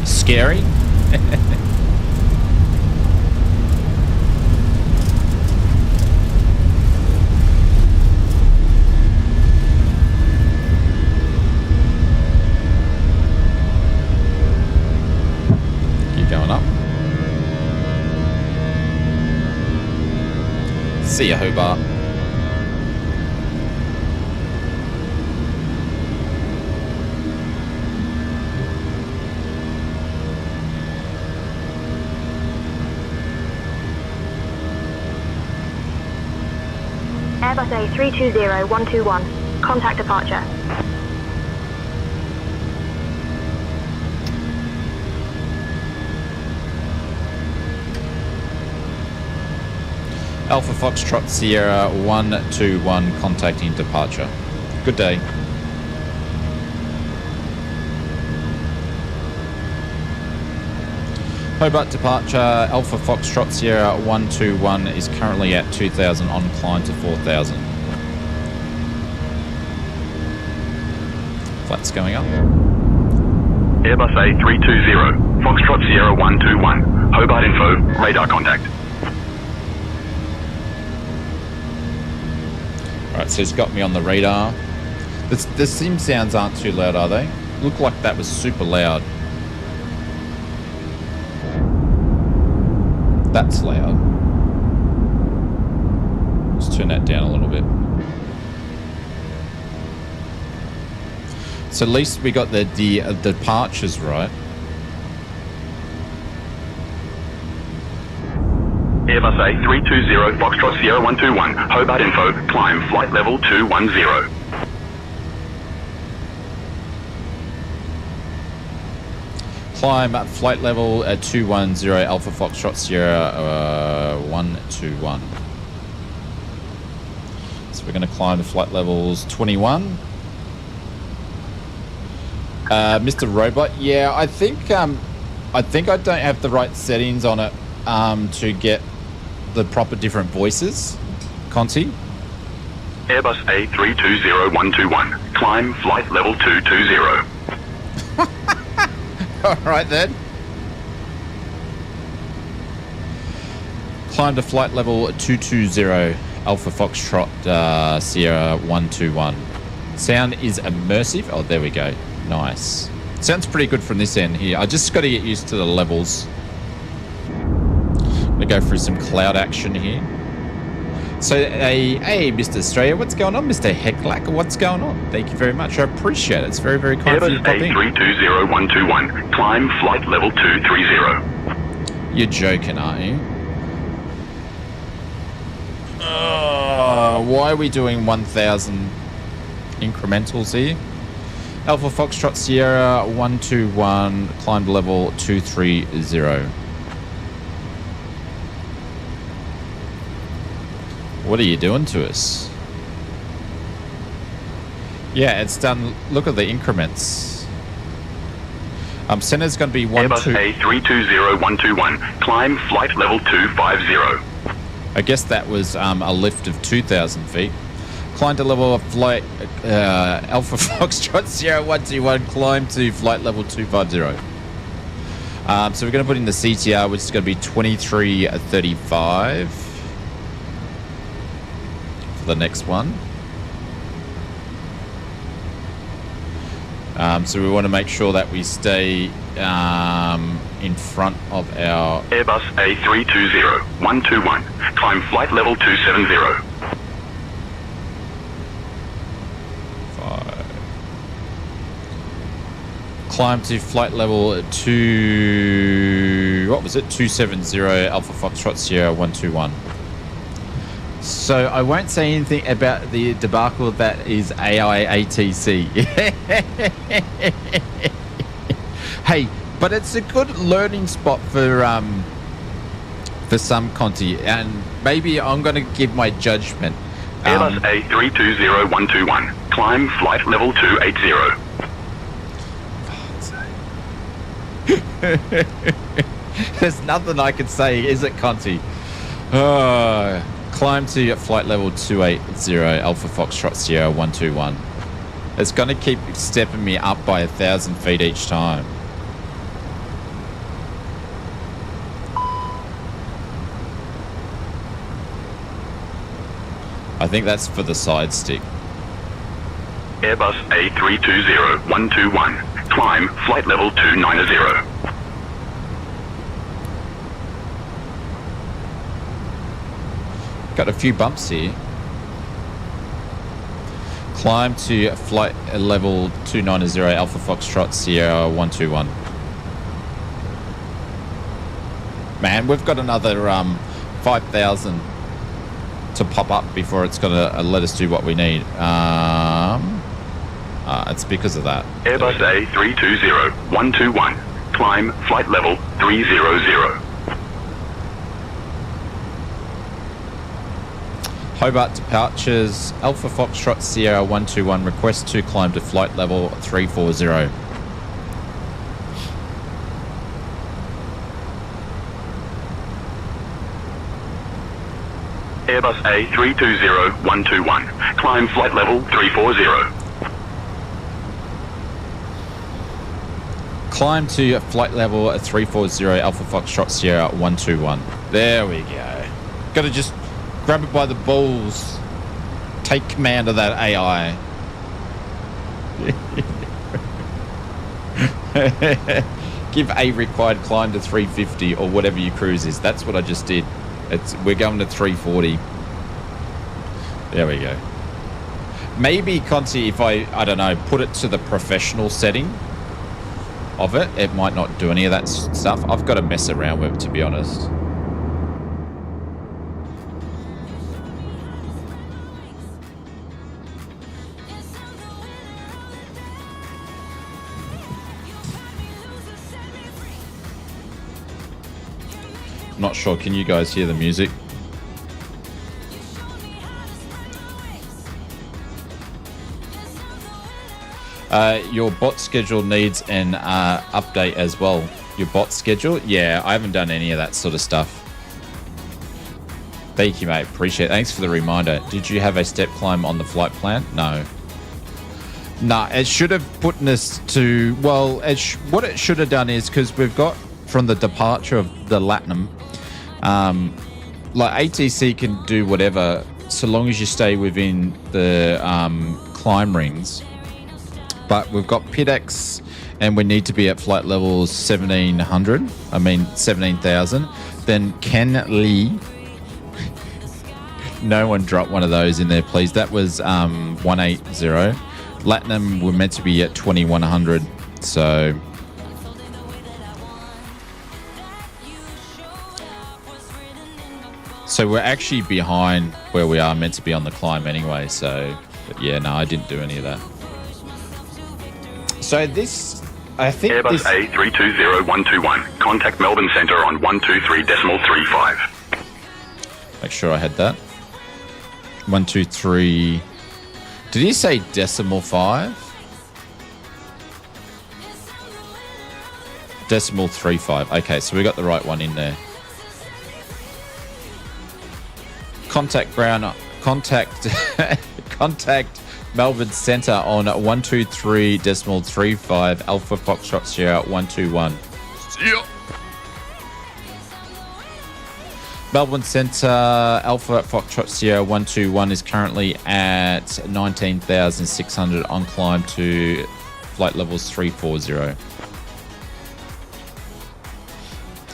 Scary? Going up. See ya, Hobart. Airbus A320-121. Contact departure. Alpha Foxtrot Sierra 121 contacting departure. Good day. Hobart departure, Alpha Foxtrot Sierra 121 is currently at 2,000 on climb to 4,000. Flaps going up. Airbus A320, Foxtrot Sierra 121. Hobart info, radar contact. Alright, so it's got me on the radar. The sim sounds aren't too loud, are they? Look like that was super loud. That's loud. Let's turn that down a little bit. So at least we got the departures right. Airbus A320, Foxtrot Sierra 121. Hobart info, climb flight level 210. Climb at flight level at 210 Alpha Foxtrot Sierra 121. So we're going to climb to flight levels 21. Mr. Robot, yeah, I think I don't have the right settings on it to get the proper different voices. Conti? Airbus A320-121. Climb flight level 220. All right then. Climb to flight level 220 Alpha Foxtrot Sierra 121. Sound is immersive. Oh, there we go. Nice. Sounds pretty good from this end here. I just got to get used to the levels. Gonna go through some cloud action here. So, hey, Mr. Australia, what's going on? Mr. Hecklack, what's going on? Thank you very much. I appreciate it. It's very, very kind of you to pop in. A320 121, climb flight level 230. You're joking, aren't you? Why are we doing 1,000 incrementals here? Alpha Foxtrot Sierra 121, climb level 230. What are you doing to us? Yeah, it's done. Look at the increments. Center's going to be Airbus A320 121, climb flight level 250. I guess that was a lift of 2,000 feet. Climb to level of flight Alpha Foxtrot Sierra 121, climb to flight level 250. So we're going to put in the CTR, which is going to be 2335 for the next one. So we want to make sure that we stay in front of our Airbus A320 121, climb flight level 270. Climb to flight level 270 Alpha Foxtrot Sierra 121. So I won't say anything about the debacle that is AI ATC. Hey, but it's a good learning spot for some Conti, and maybe I'm going to give my judgment. Airbus A320 121, climb flight level 280. There's nothing I can say, is it, Conti? Climb to flight level 280 Alpha Foxtrot Sierra 121. It's going to keep stepping me up by 1,000 feet each time. I think that's for the side stick. Airbus A320 121, climb flight level 290. Got a few bumps here. Climb to flight level 290 Alpha Foxtrot Sierra 121. Man, we've got another 5,000 to pop up before it's going to let us do what we need. It's because of that. Airbus A320 121, climb flight level 300. Hobart departures, Alpha Foxtrot Sierra 121, request to climb to flight level 340. Airbus A320 121, climb flight level 340. Climb to flight level 340 Alpha Foxtrot Sierra 121. There we go. Got to just grab it by the balls. Take command of that AI. Give a required climb to 350 or whatever your cruise is. That's what I just did. We're going to 340. There we go. Maybe, Conti, if I don't know, put it to the professional setting of it, it might not do any of that stuff. I've got to mess around with it, to be honest. Not sure. Can you guys hear the music? Your bot schedule needs an update as well. Your bot schedule? Yeah, I haven't done any of that sort of stuff. Thank you, mate. Appreciate it. Thanks for the reminder. Did you have a step climb on the flight plan? No. Nah, it should have put us to... Well, what it should have done is, because we've got from the departure of the Latinum, like ATC can do whatever so long as you stay within the climb rings. But we've got PIDX and we need to be at flight level 17,000, then Ken Lee, no one drop one of those in there, please. That was 180. Platinum, we're meant to be at 2100, so we're actually behind where we are meant to be on the climb anyway. So, but yeah, no, I didn't do any of that. So this, I think Airbus this... A320-121. Contact Melbourne Centre on 123.35. Make sure I had that. 123. Did he say 5? 35. Okay, so we got the right one in there. Contact Melbourne Centre on 123.35 Alpha Foxtrot Sierra 121. Yeah. Melbourne Centre Alpha Foxtrot Sierra 121 is currently at 19,600 on climb to flight levels 340.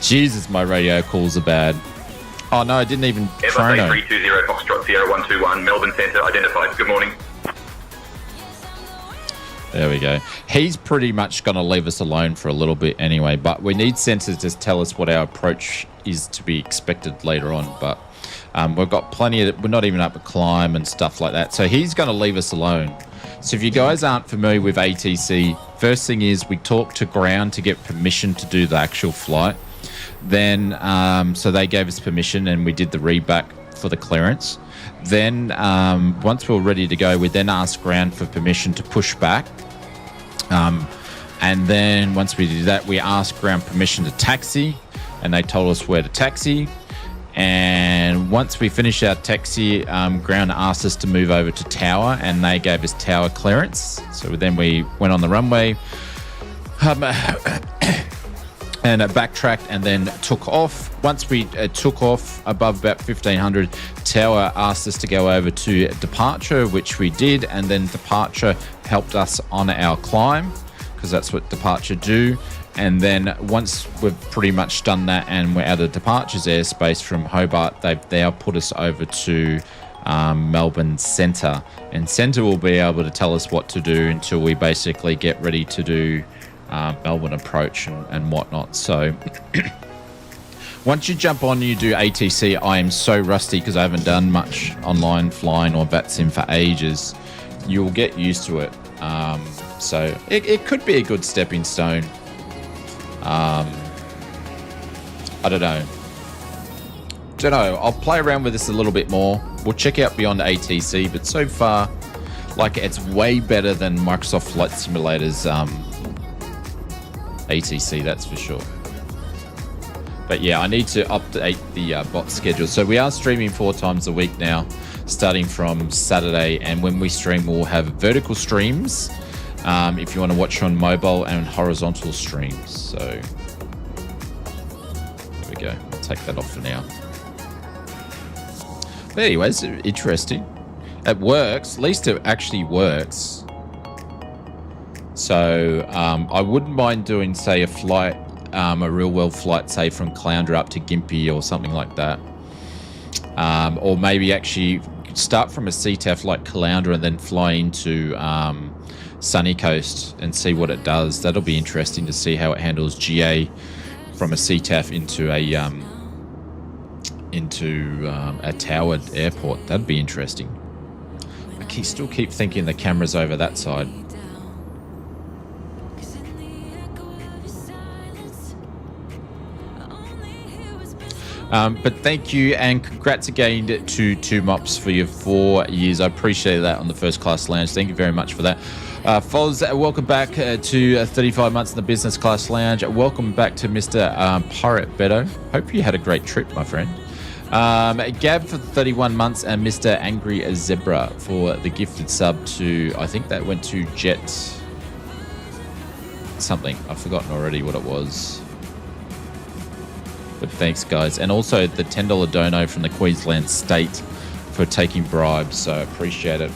Jesus, my radio calls are bad. Oh no, I didn't even chrono. Airbus A320 Foxtrot Sierra 121, Melbourne Centre identified. Good morning. There we go. He's pretty much going to leave us alone for a little bit anyway, but we need sensors to tell us what our approach is to be expected later on. But we've got plenty of, we're not even up a climb and stuff like that. So he's going to leave us alone. So if you guys aren't familiar with ATC, first thing is we talk to ground to get permission to do the actual flight. Then, so they gave us permission and we did the reback for the clearance. Then, once we were ready to go, we then asked ground for permission to push back. And then once we did that, we asked ground permission to taxi, and they told us where to taxi. And once we finished our taxi, ground asked us to move over to tower, and they gave us tower clearance. So then we went on the runway. And backtracked and then took off. Once we took off above about 1500, tower asked us to go over to departure, which we did, and then departure helped us on our climb because that's what departure do. And then once we've pretty much done that and we're out of departure's airspace from Hobart, they've now put us over to Melbourne Centre, and Centre will be able to tell us what to do until we basically get ready to do Melbourne approach and whatnot. So once you jump on, you do ATC. I am so rusty because I haven't done much online flying or VATSIM for ages. You'll get used to it. So it could be a good stepping stone. I don't know. I'll play around with this a little bit more. We'll check out beyond ATC, but so far, like, it's way better than Microsoft Flight Simulator's ATC, that's for sure. But yeah, I need to update the bot schedule. So we are streaming 4 times a week now, starting from Saturday. And when we stream, we'll have vertical streams if you want to watch on mobile, and horizontal streams. So there we go. I'll take that off for now. But anyways, interesting. It works. At least it actually works. So I wouldn't mind doing, say, a flight, a real-world flight, say, from Caloundra up to Gympie or something like that. Or maybe actually start from a CTAF like Caloundra and then fly into Sunny Coast and see what it does. That'll be interesting to see how it handles GA from a CTAF into a towered airport. That'd be interesting. I still keep thinking the camera's over that side. But thank you and congrats again to 2 Mops for your 4 years. I appreciate that on the First Class Lounge. Thank you very much for that. Foz, welcome back to 35 months in the Business Class Lounge. Welcome back to Mr. Pirate Beto. Hope you had a great trip, my friend. Gab for 31 months and Mr. Angry Zebra for the gifted sub to, I think that went to Jet something. I've forgotten already what it was. But thanks, guys. And also the $10 dono from the Queensland State for taking bribes. So appreciate it.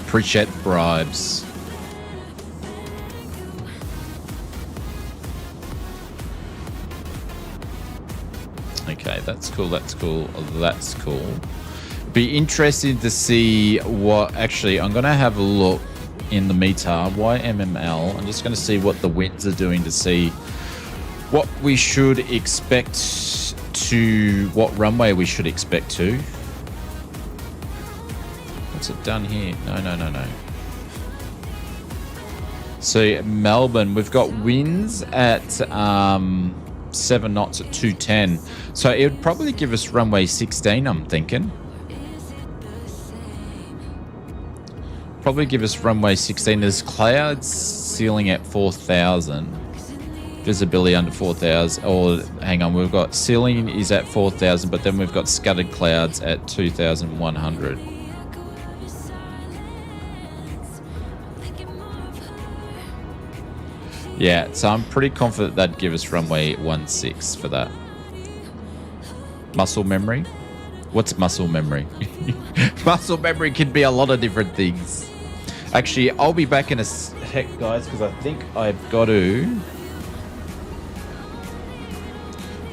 Appreciate bribes. Okay, that's cool. That's cool. That's cool. Be interested to see what. Actually, I'm gonna have a look in the METAR YMML. I'm just gonna see what the winds are doing to see what we should expect to, what runway we should expect to. What's it done here? No. So Melbourne, we've got winds at 7 knots at 210. So it would probably give us runway 16, I'm thinking. Probably give us runway 16. There's clouds ceiling at 4,000. Visibility under 4,000. Or hang on, we've got ceiling is at 4,000, but then we've got scattered clouds at 2,100. Yeah, so I'm pretty confident that'd give us runway 16 for that. Muscle memory? What's muscle memory? Muscle memory can be a lot of different things. Actually, I'll be back in a sec, guys, because I think I've got to...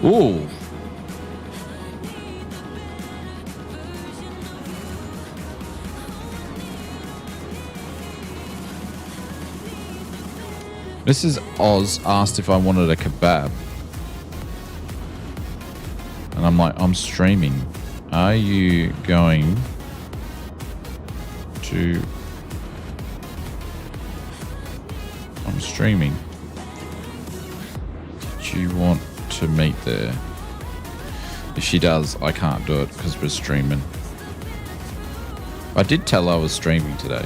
Ooh. Mrs. Oz asked if I wanted a kebab. And I'm like, I'm streaming. Are you going to... I'm streaming. Do you want to meet there? If she does, I can't do it because we're streaming. I did tell her I was streaming today.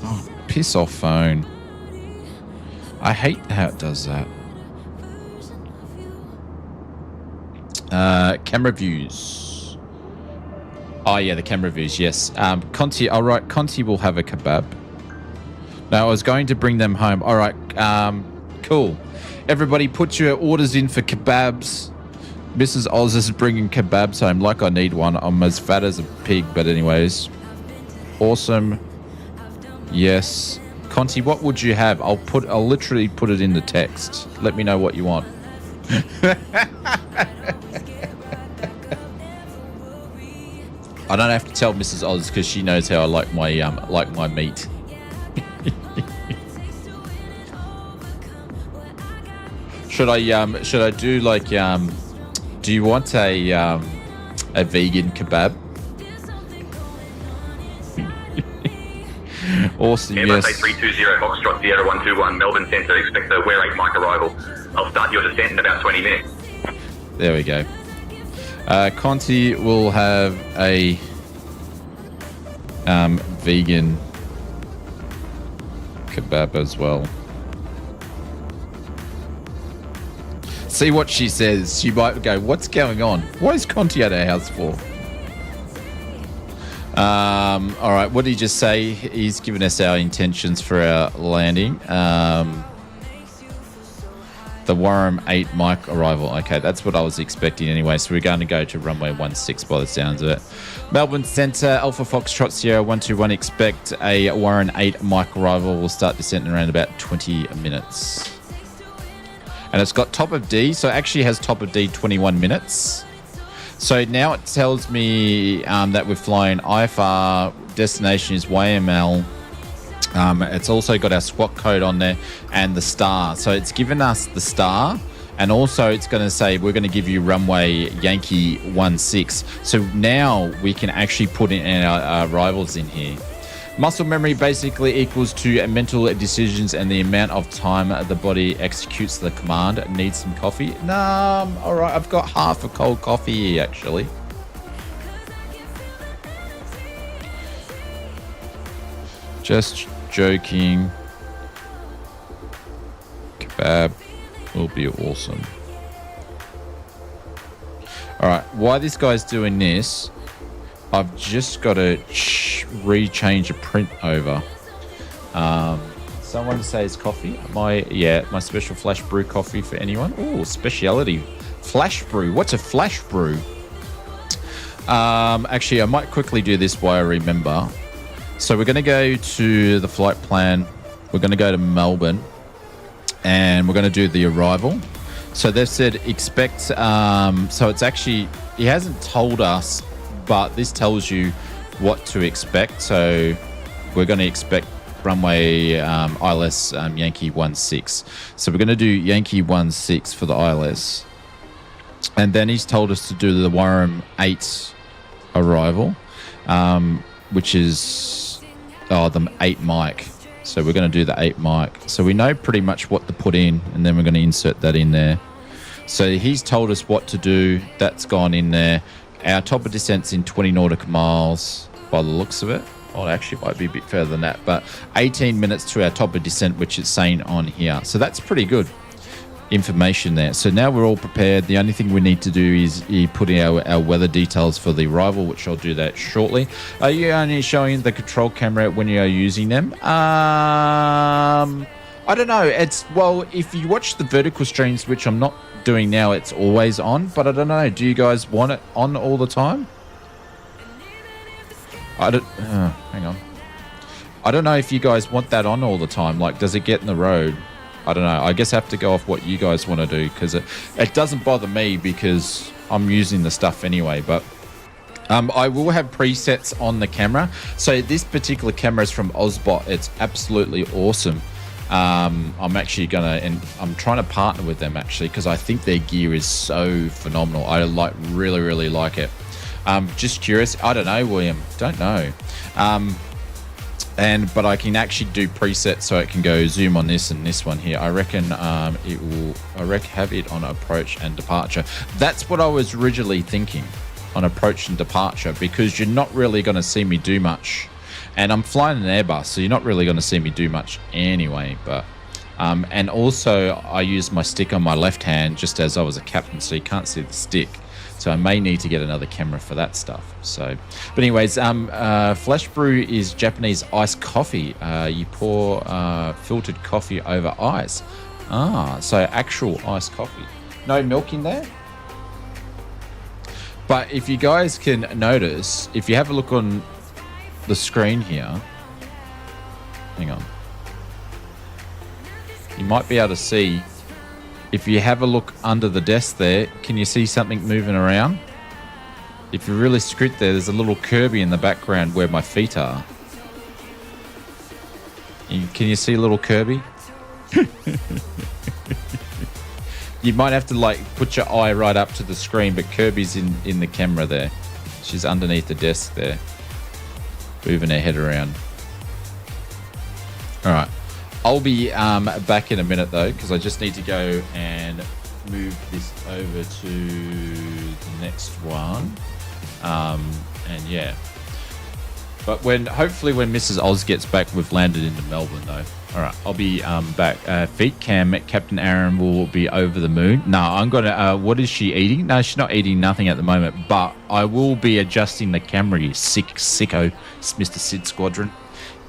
Oh, piss off phone. I hate how it does that. Camera views. Oh yeah, the camera views, yes. Conti, all right, Conti will have a kebab. No, I was going to bring them home. All right, cool. Everybody put your orders in for kebabs. Mrs. Oz is bringing kebabs home like I need one. I'm as fat as a pig, but anyways. Awesome. Yes. Conti, what would you have? I'll literally put it in the text. Let me know what you want. I don't have to tell Mrs. Oz because she knows how I like my meat. Should I do like do you want a vegan kebab? Awesome, yes. A320 Foxtrot Sierra 121 Melbourne Centre, expect the YMHB Mike arrival. I'll start your descent in about 20 minutes. There we go. Conti will have a vegan kebab as well. See what she says. She might go, what's going on? What is Conti at our house for? All right, what did he just say? He's given us our intentions for our landing. The YMHB Mike arrival. Okay, that's what I was expecting anyway. So we're going to go to runway 16 by the sounds of it. Melbourne Centre, Alpha Foxtrot Sierra 121. Expect a YMHB Mike arrival. We'll start descent in around about 20 minutes. And it's got top of D, so it actually has top of D 21 minutes. So now it tells me that we've flown IFR, destination is YML. It's also got our squawk code on there and the star. So it's given us the star, and also it's going to say we're going to give you runway Yankee 16. So now we can actually put in our arrivals in here. Muscle memory basically equals to mental decisions and the amount of time the body executes the command. Need some coffee? No, all right. I've got half a cold coffee here, actually. Just joking. Kebab will be awesome. All right. While this guy's doing this, I've just got to rechange a print over. Someone says coffee. My special flash brew coffee for anyone. Oh, speciality flash brew. What's a flash brew? Actually, I might quickly do this while I remember. So we're going to go to the flight plan. We're going to go to Melbourne, and we're going to do the arrival. So they've said expect, so it's actually, he hasn't told us, but this tells you what to expect. So we're going to expect runway ILS Yankee 16. So we're going to do Yankee 16 for the ILS. And then he's told us to do the YM 8 arrival, which is the 8 mic. So we're going to do the 8 mic. So we know pretty much what to put in, and then we're going to insert that in there. So he's told us what to do. That's gone in there. Our top of descent's in 20 nautical miles by the looks of it. Well, actually, it might be a bit further than that, but 18 minutes to our top of descent, which it's saying on here. So that's pretty good information there. So now we're all prepared. The only thing we need to do is put in our weather details for the arrival, which I'll do that shortly. Are you only showing the control camera when you are using them? I don't know. If you watch the vertical streams, which I'm not doing now, it's always on, but I don't know. Do you guys want it on all the time? Hang on. I don't know if you guys want that on all the time. Like, does it get in the road? I don't know. I guess I have to go off what you guys want to do, because it doesn't bother me because I'm using the stuff anyway. But I will have presets on the camera. So this particular camera is from Ozbot. It's absolutely awesome. I'm actually and I'm trying to partner with them actually, because I think their gear is so phenomenal. I really like it. Just curious. I don't know, William. Don't know. But I can actually do presets, so it can go zoom on this and this one here. I reckon it will. Have it on approach and departure. That's what I was originally thinking, on approach and departure, because you're not really going to see me do much, and I'm flying an Airbus, so you're not really going to see me do much anyway. But and also I use my stick on my left hand, just as I was a captain, so you can't see the stick. So I may need to get another camera for that stuff. So, but anyways, Flash Brew is Japanese iced coffee. You pour filtered coffee over ice. So actual iced coffee. No milk in there. But if you guys can notice, if you have a look on the screen here, hang on. You might be able to see. If you have a look under the desk there, can you see something moving around? If you really squint there's a little Kirby in the background where my feet are. Can you see a little Kirby? You might have to put your eye right up to the screen, but Kirby's in the camera there. She's underneath the desk there, moving her head around. All right. I'll be back in a minute though, because I just need to go and move this over to the next one. And yeah, but hopefully when Mrs. Oz gets back, we've landed into Melbourne though. All right, I'll be back. Feet cam, Captain Aaron will be over the moon. No, I'm gonna. What is she eating? No, she's not eating nothing at the moment. But I will be adjusting the camera. You sicko, Mr. Sid Squadron.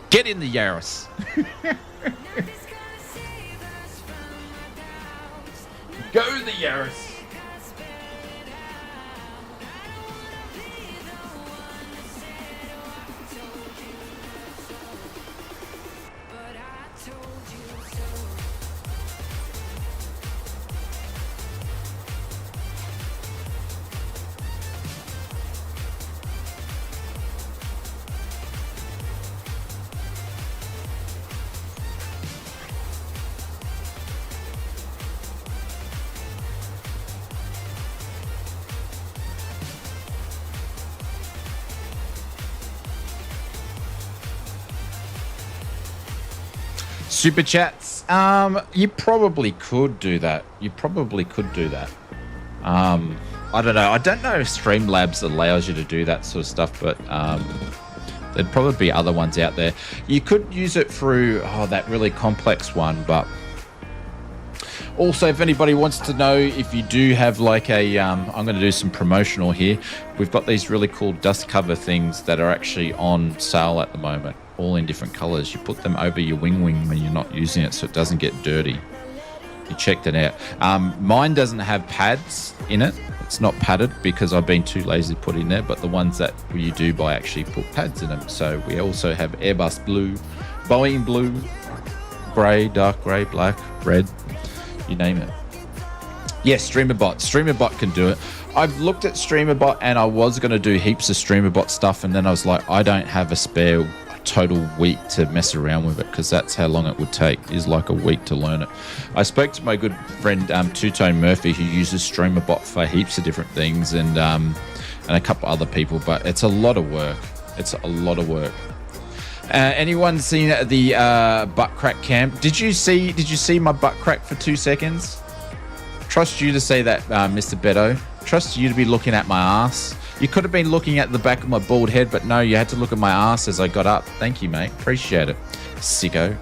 Get in the Yaris. Go the Yaris. Super chats. You probably could do that. I don't know. I don't know if Streamlabs allows you to do that sort of stuff, but there'd probably be other ones out there. You could use it through that really complex one, but also if anybody wants to know, if you do have I'm going to do some promotional here. We've got these really cool dust cover things that are actually on sale at the moment, all in different colors. You put them over your wing when you're not using it, so it doesn't get dirty. You checked it out. Mine doesn't have pads in it. It's not padded because I've been too lazy to put in there, but the ones that you do buy actually put pads in them. So we also have Airbus blue, Boeing blue, grey, dark grey, black, red, you name it. Yes, StreamerBot. StreamerBot can do it. I've looked at StreamerBot and I was going to do heaps of StreamerBot stuff, and then I was like, I don't have a spare total week to mess around with it, because that's how long it would take, is like a week to learn it. I spoke to my good friend Two-Tone Murphy, who uses StreamerBot for heaps of different things, and a couple other people, but it's a lot of work. It's a lot of work. Anyone seen the butt crack cam? Did you see my butt crack for 2 seconds? Trust you to say that, Mr. Beto. Trust you to be looking at my ass. You could have been looking at the back of my bald head, but no, you had to look at my ass as I got up. Thank you, mate. Appreciate it. Sicko.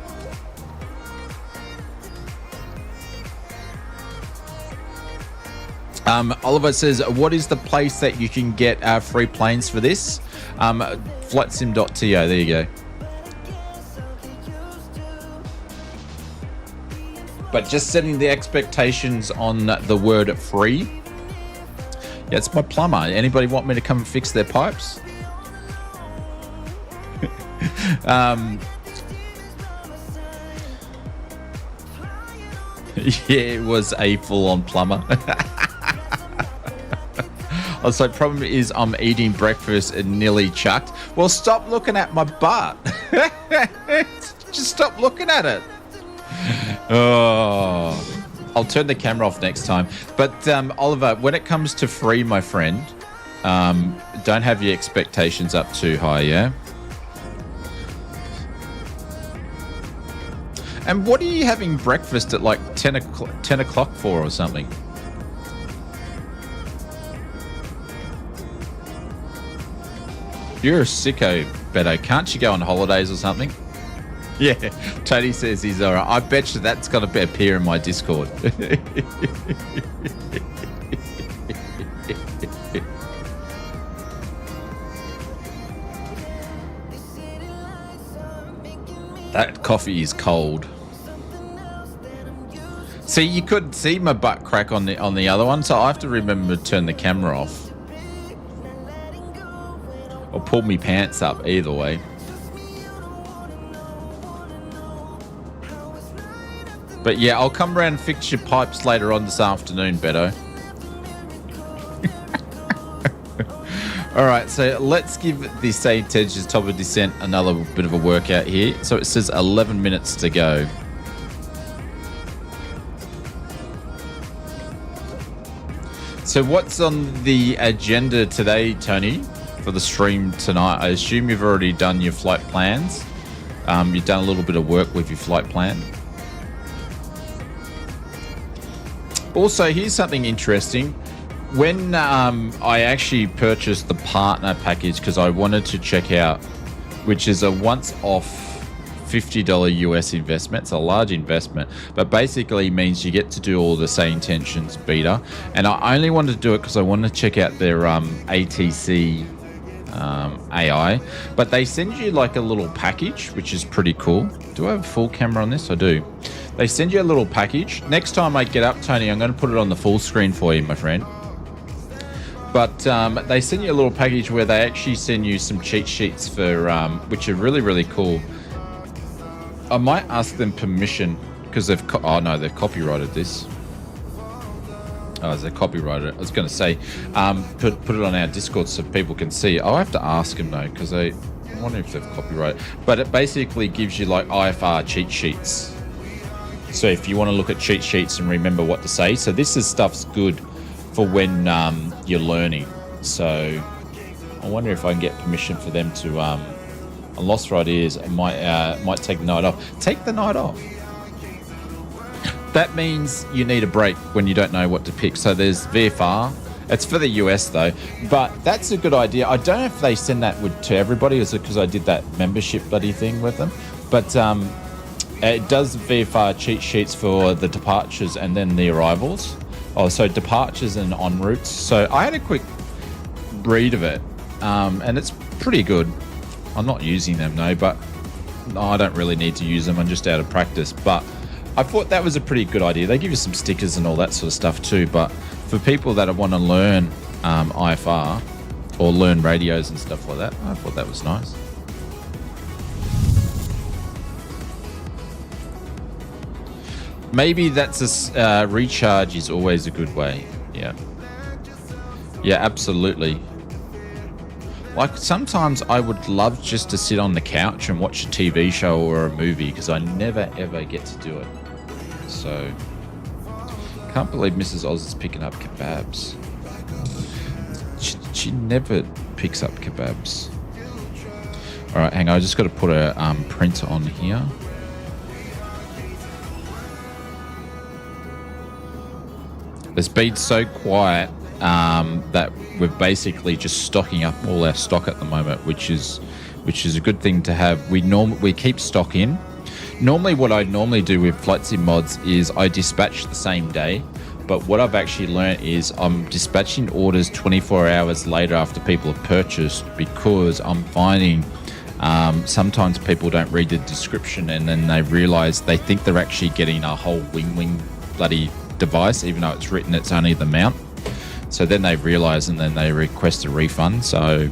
Oliver says, what is the place that you can get free planes for this? Flightsim.to. There you go. But just setting the expectations on the word free. Yeah, it's my plumber. Anybody want me to come and fix their pipes? Yeah, it was a full-on plumber. Also, problem is I'm eating breakfast and nearly chucked. Well, stop looking at my butt. Just stop looking at it. Oh, I'll turn the camera off next time. But Oliver, when it comes to free, my friend, don't have your expectations up too high, yeah? And what are you having breakfast at like 10 o'clock for or something? You're a sicko, Beto. Can't you go on holidays or something? Yeah, Tony says he's all right. I bet you that's going to appear in my Discord. That coffee is cold. See, you could see my butt crack on the other one, so I have to remember to turn the camera off. Or pull me pants up, either way. But yeah, I'll come around and fix your pipes later on this afternoon, Beto. All right, so let's give the SayIntention top of descent another bit of a workout here. So it says 11 minutes to go. So what's on the agenda today, Tony, for the stream tonight? I assume you've already done your flight plans. You've done a little bit of work with your flight plan. Also, here's something interesting. When I actually purchased the partner package, because I wanted to check out, which is a once-off $50 US investment. It's a large investment, but basically means you get to do all the SayIntentions beta. And I only wanted to do it because I wanted to check out their ATC AI. But they send you like a little package, which is pretty cool. Do I have a full camera on this? I do. They send you a little package. Next time I get up, Tony, I'm going to put it on the full screen for you, my friend. But they send you a little package where they actually send you some cheat sheets for, which are really, really cool. I might ask them permission because they've they've copyrighted this. Oh, they copyrighted it. I was going to say, put it on our Discord so people can see. I'll have to ask them though, because I wonder if they've copyrighted. But it basically gives you like IFR cheat sheets. So if you want to look at cheat sheets and remember what to say. So this is stuff's good for when you're learning. So I wonder if I can get permission for them to, on Lost for Ideas, I might take the night off. Take the night off. That means you need a break when you don't know what to pick. So there's VFR. It's for the US though, but that's a good idea. I don't know if they send that to everybody, or is it because I did that membership buddy thing with them? But it does VFR cheat sheets for the departures and then the arrivals. Oh, so departures and en routes. So I had a quick read of it, and it's pretty good. I'm not using them, no, but no, I don't really need to use them. I'm just out of practice. But I thought that was a pretty good idea. They give you some stickers and all that sort of stuff too. But for people that want to learn IFR or learn radios and stuff like that, I thought that was nice. Maybe that's a recharge is always a good way. Yeah. Yeah, absolutely. Like sometimes I would love just to sit on the couch and watch a TV show or a movie because I never ever get to do it. So can't believe Mrs. Oz is picking up kebabs. She never picks up kebabs. All right, hang on. I just got to put a print on here. It's been so quiet that we're basically just stocking up all our stock at the moment, which is a good thing to have. We keep stock in. Normally, what I normally do with flight sim mods is I dispatch the same day, but what I've actually learned is I'm dispatching orders 24 hours later after people have purchased, because I'm finding sometimes people don't read the description and then they realize they think they're actually getting a whole wing bloody device, even though it's written it's only the mount. So then they realize and then they request a refund. So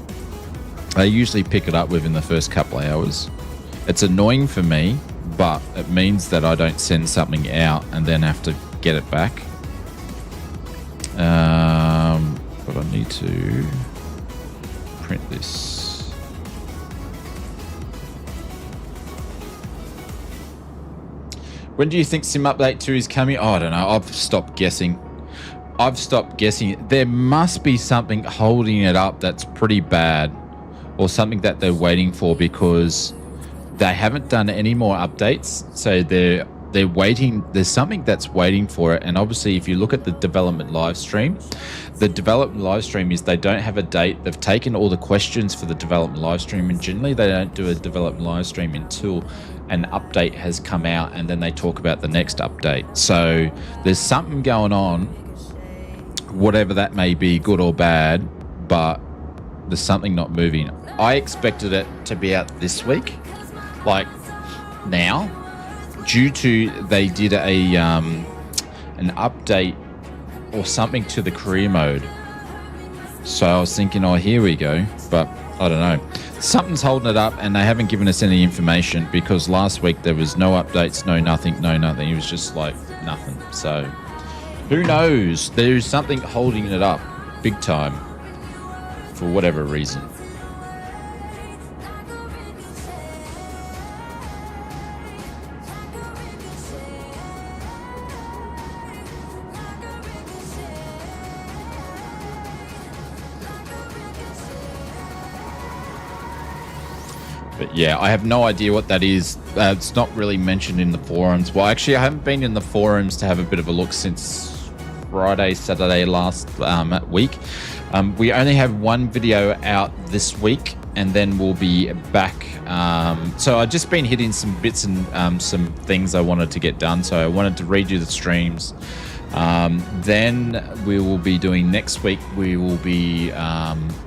I usually pick it up within the first couple of hours. It's annoying for me, but it means that I don't send something out and then have to get it back. But I need to print this. When do you think Sim Update 2 is coming? Oh, I don't know. I've stopped guessing. There must be something holding it up that's pretty bad, or something that they're waiting for, because they haven't done any more updates. So they're waiting. There's something that's waiting for it. And obviously, if you look at the development live stream, the development live stream is they don't have a date. They've taken all the questions for the development live stream, and generally they don't do a development live stream until an update has come out, and then they talk about the next update. So there's something going on, whatever that may be, good or bad, but there's something not moving. I expected it to be out this week, like now, due to they did an update or something to the career mode. So I was thinking, oh, here we go, but I don't know. Something's holding it up, and they haven't given us any information, because last week there was no updates, no nothing. It was just like nothing. So who knows? There's something holding it up big time for whatever reason. But yeah, I have no idea what that is. It's not really mentioned in the forums. Well, actually, I haven't been in the forums to have a bit of a look since Friday, Saturday last week. We only have one video out this week, and then we'll be back. So I've just been hitting some bits and some things I wanted to get done. So I wanted to redo the streams. Then we will be doing next week. We will be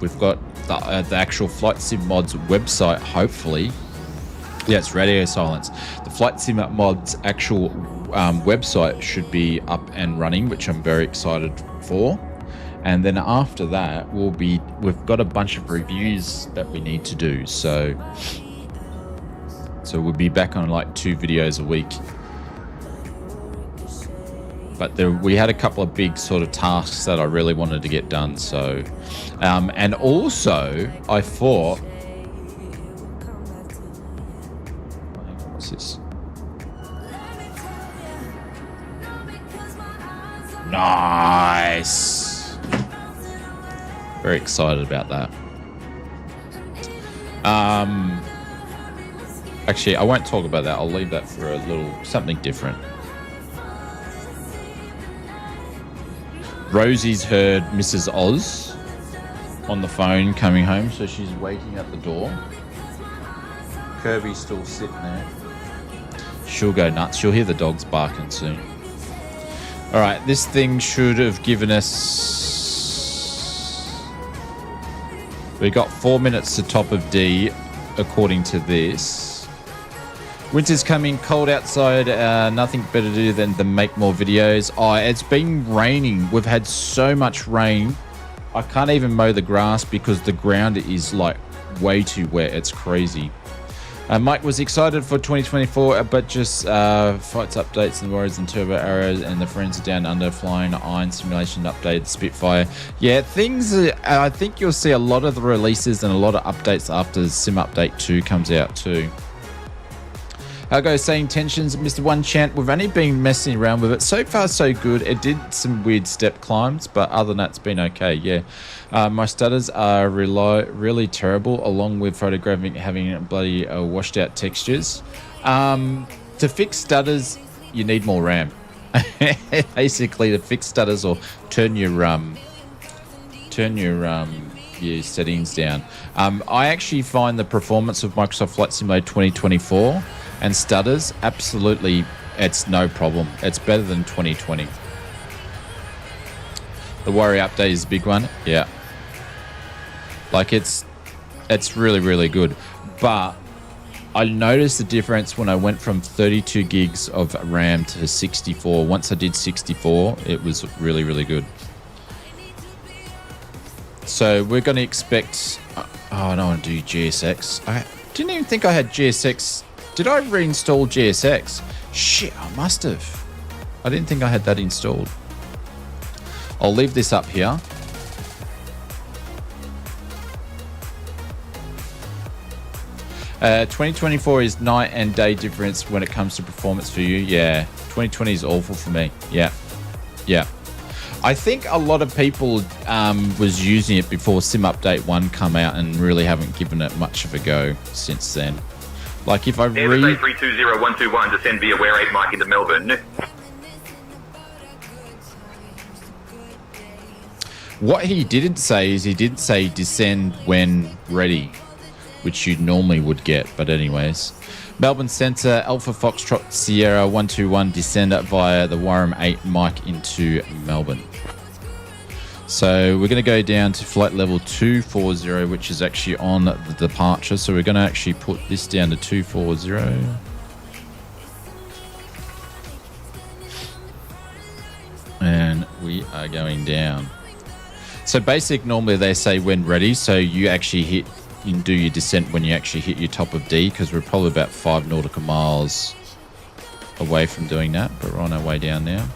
we've got the actual Flight Sim Mods website, hopefully. Yeah, it's radio silence. The Flight Sim Mods actual website should be up and running, which I'm very excited for. And then after that, we've got a bunch of reviews that we need to do. So we'll be back on like 2 videos a week. But we had a couple of big sort of tasks that I really wanted to get done. So, and also I thought, what's this? Nice. Very excited about that. Actually, I won't talk about that. I'll leave that for a little something different. Rosie's heard Mrs. Oz on the phone coming home, so she's waiting at the door. Kirby's still sitting there. She'll go nuts. She'll hear the dogs barking soon. All right, this thing should have given us... We got 4 minutes to top of D, according to this. Winter's coming, cold outside, nothing better to do than to make more videos. Oh, it's been raining. We've had so much rain. I can't even mow the grass because the ground is like way too wet. It's crazy. Mike was excited for 2024, but just fights updates and Warriors and Turbo Arrows and the Friends are Down Under flying iron simulation update Spitfire. Yeah, things. I think you'll see a lot of the releases and a lot of updates after Sim Update 2 comes out too. I'll go SayIntentions, Mr. One Chant. We've only been messing around with it. So far, so good. It did some weird step climbs, but other than that, it's been okay. Yeah. My stutters are really terrible, along with photographing having bloody washed out textures. To fix stutters, you need more RAM. Basically, to fix stutters or turn your settings down. I actually find the performance of Microsoft Flight Simulator 2024 and stutters, absolutely, it's no problem. It's better than 2020. The Warrior update is a big one. Yeah. Like it's really, really good. But I noticed the difference when I went from 32 gigs of RAM to 64. Once I did 64, it was really, really good. So we're going to expect... Oh, I don't want to do GSX. I didn't even think I had GSX. Did I reinstall GSX? Shit, I must have. I didn't think I had that installed. I'll leave this up here. Uh, 2024 is night and day difference when it comes to performance for you. Yeah, 2020 is awful for me. Yeah. I think a lot of people was using it before Sim Update 1 come out and really haven't given it much of a go since then. Like if I read... A320-121 descend via Ware 8 Mike into Melbourne. What he didn't say is he didn't say descend when ready, which you normally would get, but anyways. Melbourne Centre, Alpha Foxtrot Sierra 121 descend via the YMHB 8 Mike into Melbourne. So we're going to go down to flight level 240, which is actually on the departure. So we're going to actually put this down to 240. And we are going down. So basic, normally they say when ready. So you actually hit, you can do your descent when you actually hit your top of D, because we're probably about 5 nautical miles away from doing that, but we're on our way down now.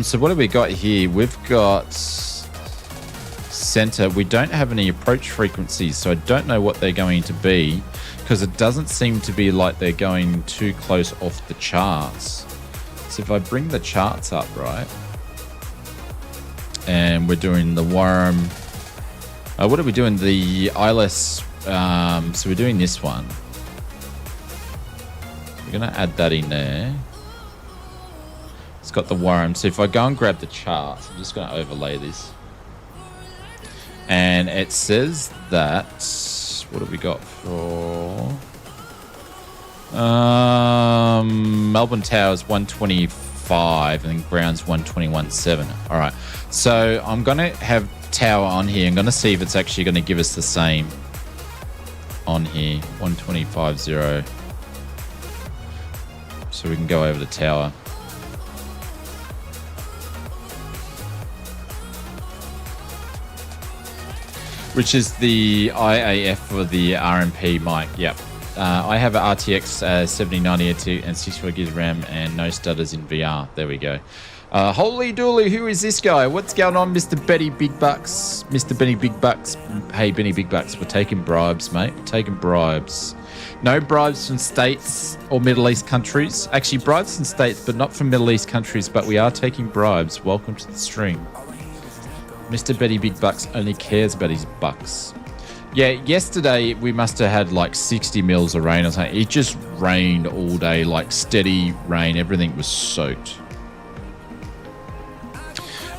So what have we got here? We've got center. We don't have any approach frequencies, so I don't know what they're going to be, because it doesn't seem to be like they're going too close off the charts. So if I bring the charts up, right, and we're doing the worm, what are we doing? The ILS, so we're doing this one. We're going to add that in there. It's got the worm. So if I go and grab the charts, I'm just going to overlay this. And it says that, what have we got for... Melbourne Towers 125 and grounds 121.7. All right. So I'm going to have tower on here. I'm going to see if it's actually going to give us the same on here. 125.0. So we can go over the tower. Which is the IAF for the RMP mic. Yep. I have an RTX 7090 and 64 gigs RAM and no stutters in VR. There we go. Holy dooly, who is this guy? What's going on, Mr. Benny Big Bucks? Mr. Benny Big Bucks. Hey, Benny Big Bucks, we're taking bribes, mate. We're taking bribes. No bribes from states or Middle East countries. Actually, bribes from states, but not from Middle East countries, but we are taking bribes. Welcome to the stream. Mr. Benny Big Bucks only cares about his bucks. Yeah, yesterday we must have had like 60 mils of rain or something. It just rained all day, like steady rain. Everything was soaked.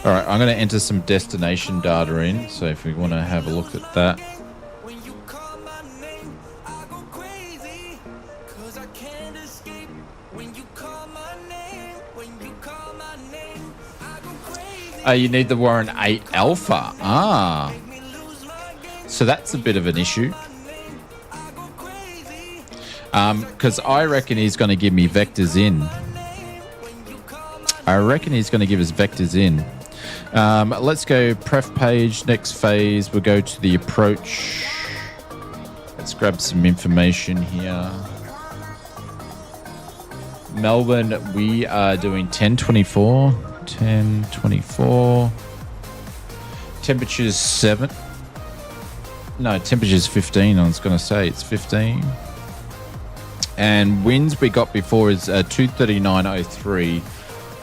All right, I'm going to enter some destination data in. So if we want to have a look at that. You need the Warren 8 Alpha. Ah. So that's a bit of an issue. Because I reckon he's going to give me vectors in. I reckon he's going to give us vectors in. Let's go pref page, next phase. We'll go to the approach. Let's grab some information here. Melbourne, we are doing 10:24. 10:24. Temperature's 7. No, temperature's 15. I was going to say it's 15. And winds we got before is 239.03,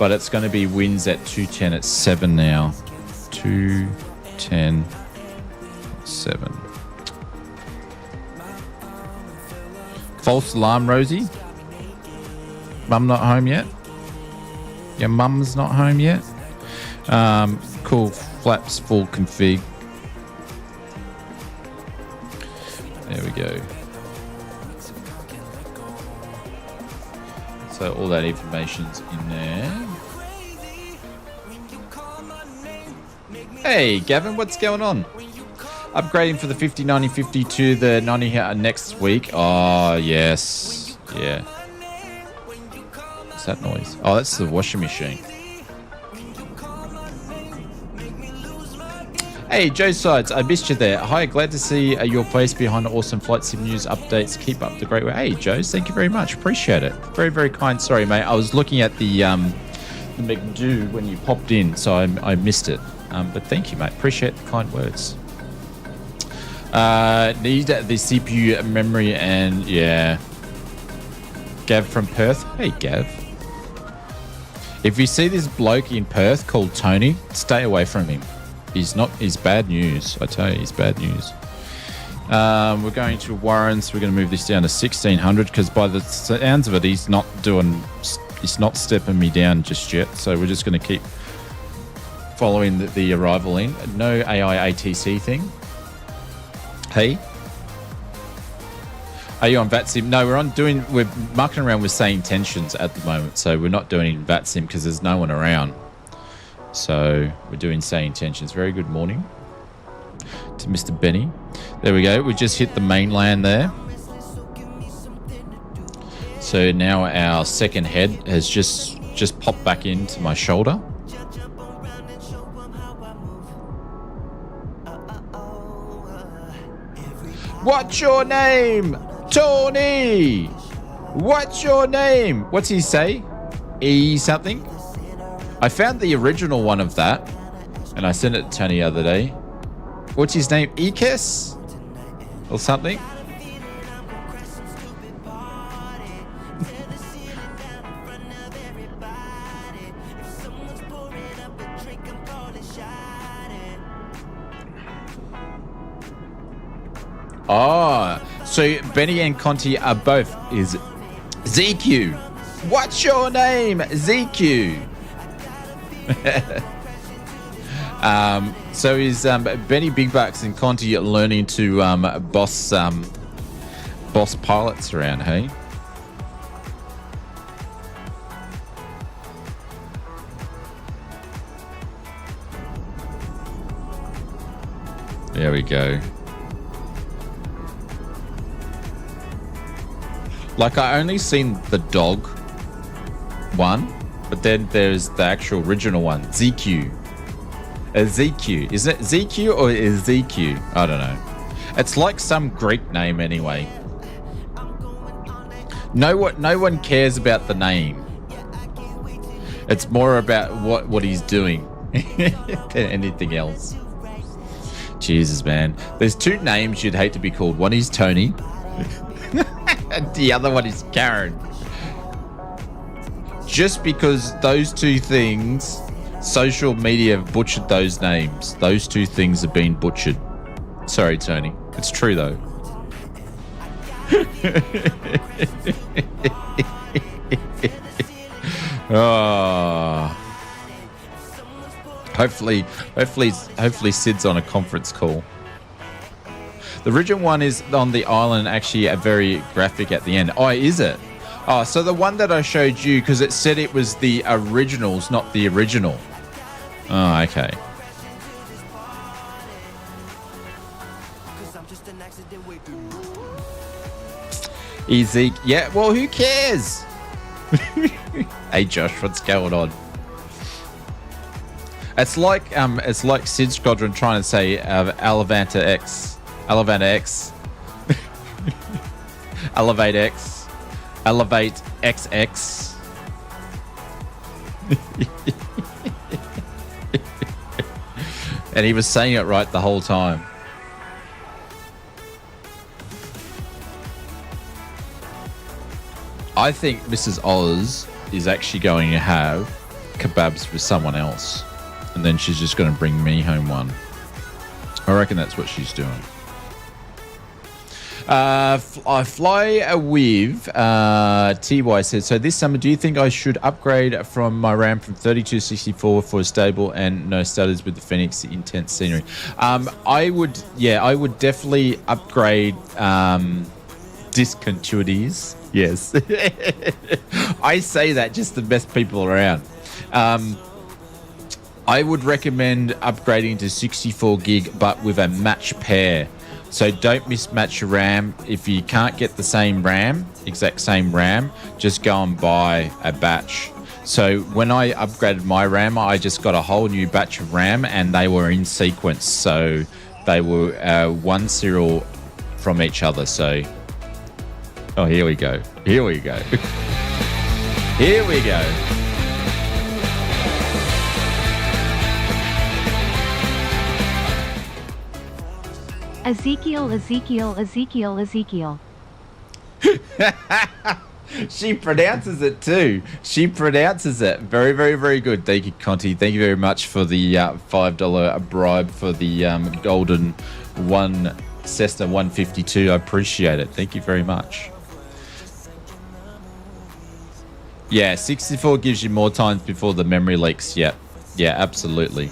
but it's going to be winds at 210 at 7 now. 210.7. False alarm, Rosie. Mum not home yet? Your mum's not home yet? Cool. Flaps full config. There we go. So all that information's in there. Hey, Gavin, what's going on? Upgrading for the 50, 90, 50 to the 90 here next week. Oh, yes. Yeah. What's that noise? Oh, that's the washing machine. Hey, Joe Sides, I missed you there. Hi, glad to see your place behind awesome flight sim news updates. Keep up the great work. Hey, Joe, thank you very much. Appreciate it. Very, very kind. Sorry, mate. I was looking at the McDo when you popped in, so I missed it. But thank you, mate. Appreciate the kind words. Need the CPU memory and, yeah. Gav from Perth. Hey, Gav. If you see this bloke in Perth called Tony, stay away from him. He's bad news. I tell you, he's bad news. We're going to Warren's. We're going to move this down to 1600 because by the sounds of it, he's not stepping me down just yet. So we're just going to keep following the arrival in. No AI ATC thing. Hey, are you on VATSIM? No, we're mucking around with SayIntentions at the moment. So we're not doing VATSIM because there's no one around. So we're doing SayIntentions. Very good morning to Mr. Benny. There we go. We just hit the mainland there. So now our second head has just popped back into my shoulder. What's your name? Tony! What's your name? What's he say? E something? I found the original one of that, and I sent it to Tony the other day. What's his name? Ekes? Or something? Oh, so Benny and Conti are both is ZQ. What's your name? ZQ. So is Benny Big Bucks and Conti learning to boss pilots around, hey? There we go. Like, I only seen the dog one, but then there's the actual original one, ZQ. ZQ. Is it ZQ or is ZQ? I don't know. It's like some Greek name anyway. No one cares about the name. It's more about what he's doing than anything else. Jesus, man. There's two names you'd hate to be called. One is Tony. And the other one is Karen. Just because those two things, social media have butchered those names. Those two things have been butchered. Sorry, Tony. It's true, though. Oh. Hopefully Sid's on a conference call. The original one is on the island, actually a very graphic at the end. Oh, is it? Oh, so the one that I showed you, because it said it was the originals, not the original. Oh, okay. Easy. Yeah, well, who cares? Hey, Josh, what's going on? It's like Sid Squadron trying to say Alavanta X. Elevate X. Elevate XX. And he was saying it right the whole time. I think Mrs. Oz is actually going to have kebabs with someone else. And then she's just going to bring me home one. I reckon that's what she's doing. I fly with TY said, so this summer, do you think I should upgrade from my RAM from 3264 for stable and no stutters with the Phoenix intense scenery? I would definitely upgrade discontinuities. Yes. I say that just the best people around. I would recommend upgrading to 64 gig, but with a match pair. So don't mismatch your RAM. If you can't get the same RAM, exact same RAM, just go and buy a batch. So when I upgraded my RAM, I just got a whole new batch of RAM and they were in sequence. So they were one serial from each other. So, oh, here we go. Here we go. Here we go. Ezekiel. She pronounces it too. She pronounces it. Very, very, very good. Thank you, Conti. Thank you very much for the $5 bribe for the golden one Cessna 152. I appreciate it. Thank you very much. Yeah, 64 gives you more times before the memory leaks. Yep. Yeah, absolutely.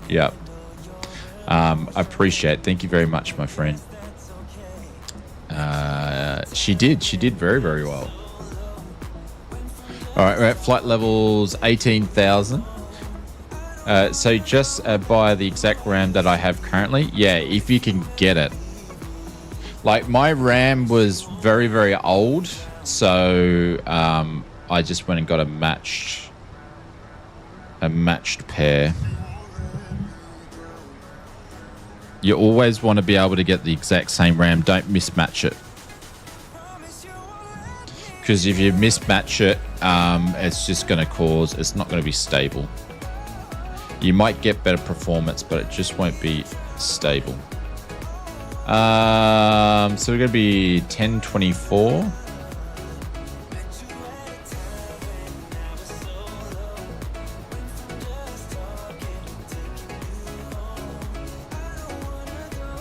Yep. I appreciate it. Thank you very much, my friend. She did very, very well. All right, we're at flight levels 18,000. So just buy the exact RAM that I have currently. Yeah, if you can get it. Like my RAM was very, very old, so I just went and got a matched pair. You always want to be able to get the exact same RAM. Don't mismatch it. Because if you mismatch it, it's just going to cause... It's not going to be stable. You might get better performance, but it just won't be stable. So we're going to be 1024.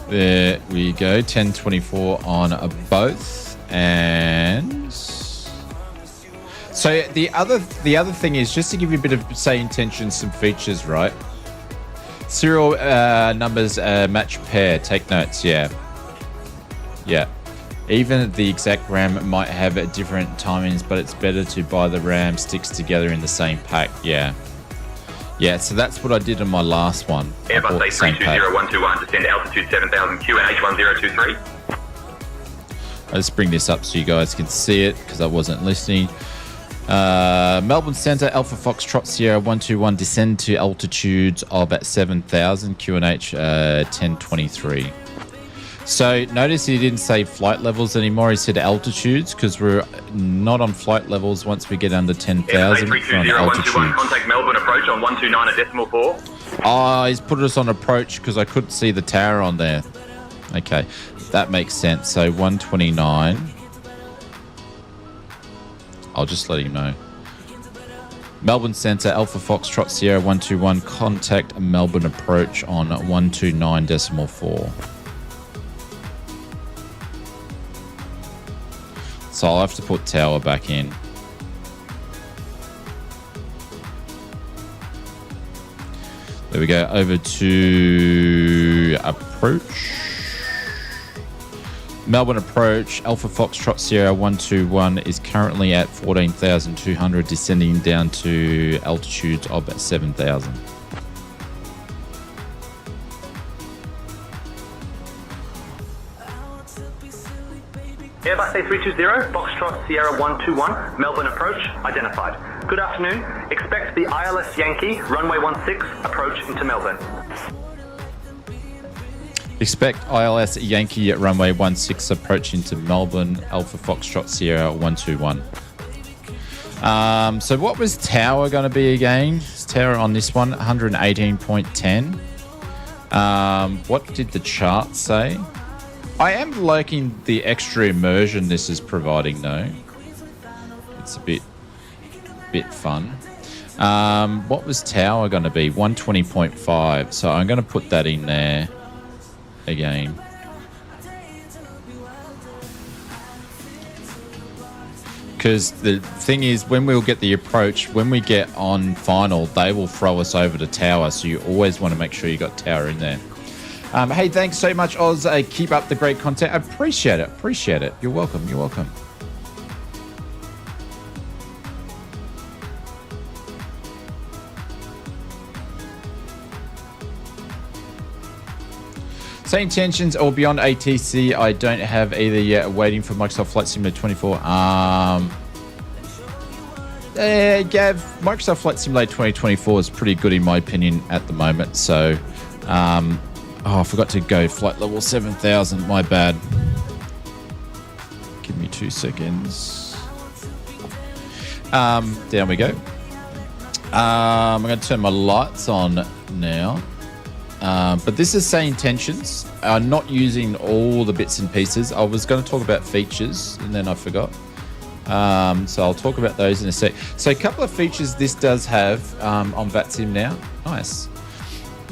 There we go, 1024 on both, and so the other thing is just to give you a bit of SayIntension, some features, right? Serial numbers match pair. Take notes, yeah. Even the exact RAM might have different timings, but it's better to buy the RAM sticks together in the same pack. Yeah, so that's what I did on my last one. Airbus A320-121, descend altitude 7000, QNH 1023. I'll just bring this up so you guys can see it because I wasn't listening. Melbourne Centre, Alpha Foxtrot Sierra 121, descend to altitudes of at 7000, QNH 1023. So notice he didn't say flight levels anymore. He said altitudes because we're not on flight levels once we get under 10,000. We're on altitude. Contact Melbourne approach on 129.4. Oh, he's put us on approach because I couldn't see the tower on there. Okay, that makes sense. So 129. I'll just let him know. Melbourne Centre, Alpha Foxtrot Sierra 121. Contact Melbourne approach on 129.4. So I'll have to put tower back in. There we go. Over to approach. Melbourne approach. Alpha Foxtrot Sierra 121 is currently at 14,200, descending down to altitudes of 7,000. Airbus A320, Foxtrot Sierra 121, Melbourne approach, identified. Good afternoon. Expect the ILS Yankee, runway 16, approach into Melbourne. Expect ILS Yankee at runway 16 approach into Melbourne, Alpha Foxtrot Sierra 121. So what was tower going to be again? Tower on this one, 118.10. What did the chart say? I am liking the extra immersion this is providing though. It's a bit fun. What was tower going to be? 120.5. So I'm going to put that in there again. Because the thing is, when we'll get the approach, when we get on final, they will throw us over to tower. So you always want to make sure you got tower in there. Hey, thanks so much, Oz. Keep up the great content. I appreciate it. Appreciate it. You're welcome. You're welcome. SayIntentions or beyond ATC, I don't have either yet. Waiting for Microsoft Flight Simulator 24. Gav, Microsoft Flight Simulator 2024 is pretty good in my opinion at the moment. So, I forgot to go flight level 7000. My bad. Give me 2 seconds. Down we go. I'm going to turn my lights on now. But this is SayIntentions. I'm not using all the bits and pieces. I was going to talk about features and then I forgot. So I'll talk about those in a sec. So a couple of features this does have on VATSIM now, nice,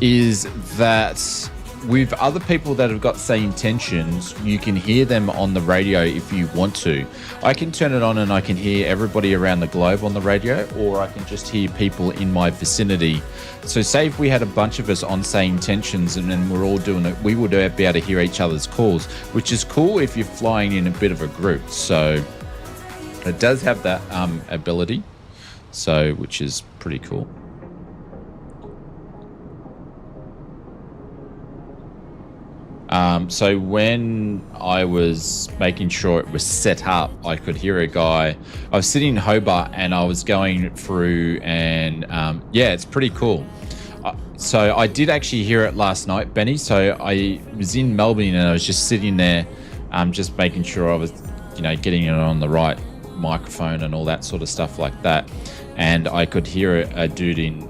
is that with other people that have got SayIntentions, you can hear them on the radio if you want to. I can turn it on and I can hear everybody around the globe on the radio, or I can just hear people in my vicinity. So say if we had a bunch of us on SayIntentions and then we're all doing it, we would be able to hear each other's calls, which is cool if you're flying in a bit of a group. So it does have that ability, so which is pretty cool. So when I was making sure it was set up, I could hear a guy. I was sitting in Hobart and I was going through and yeah, it's pretty cool. So I did actually hear it last night, Benny. So I was in Melbourne and I was just sitting there, just making sure I was, getting it on the right microphone and all that sort of stuff like that. And I could hear a dude in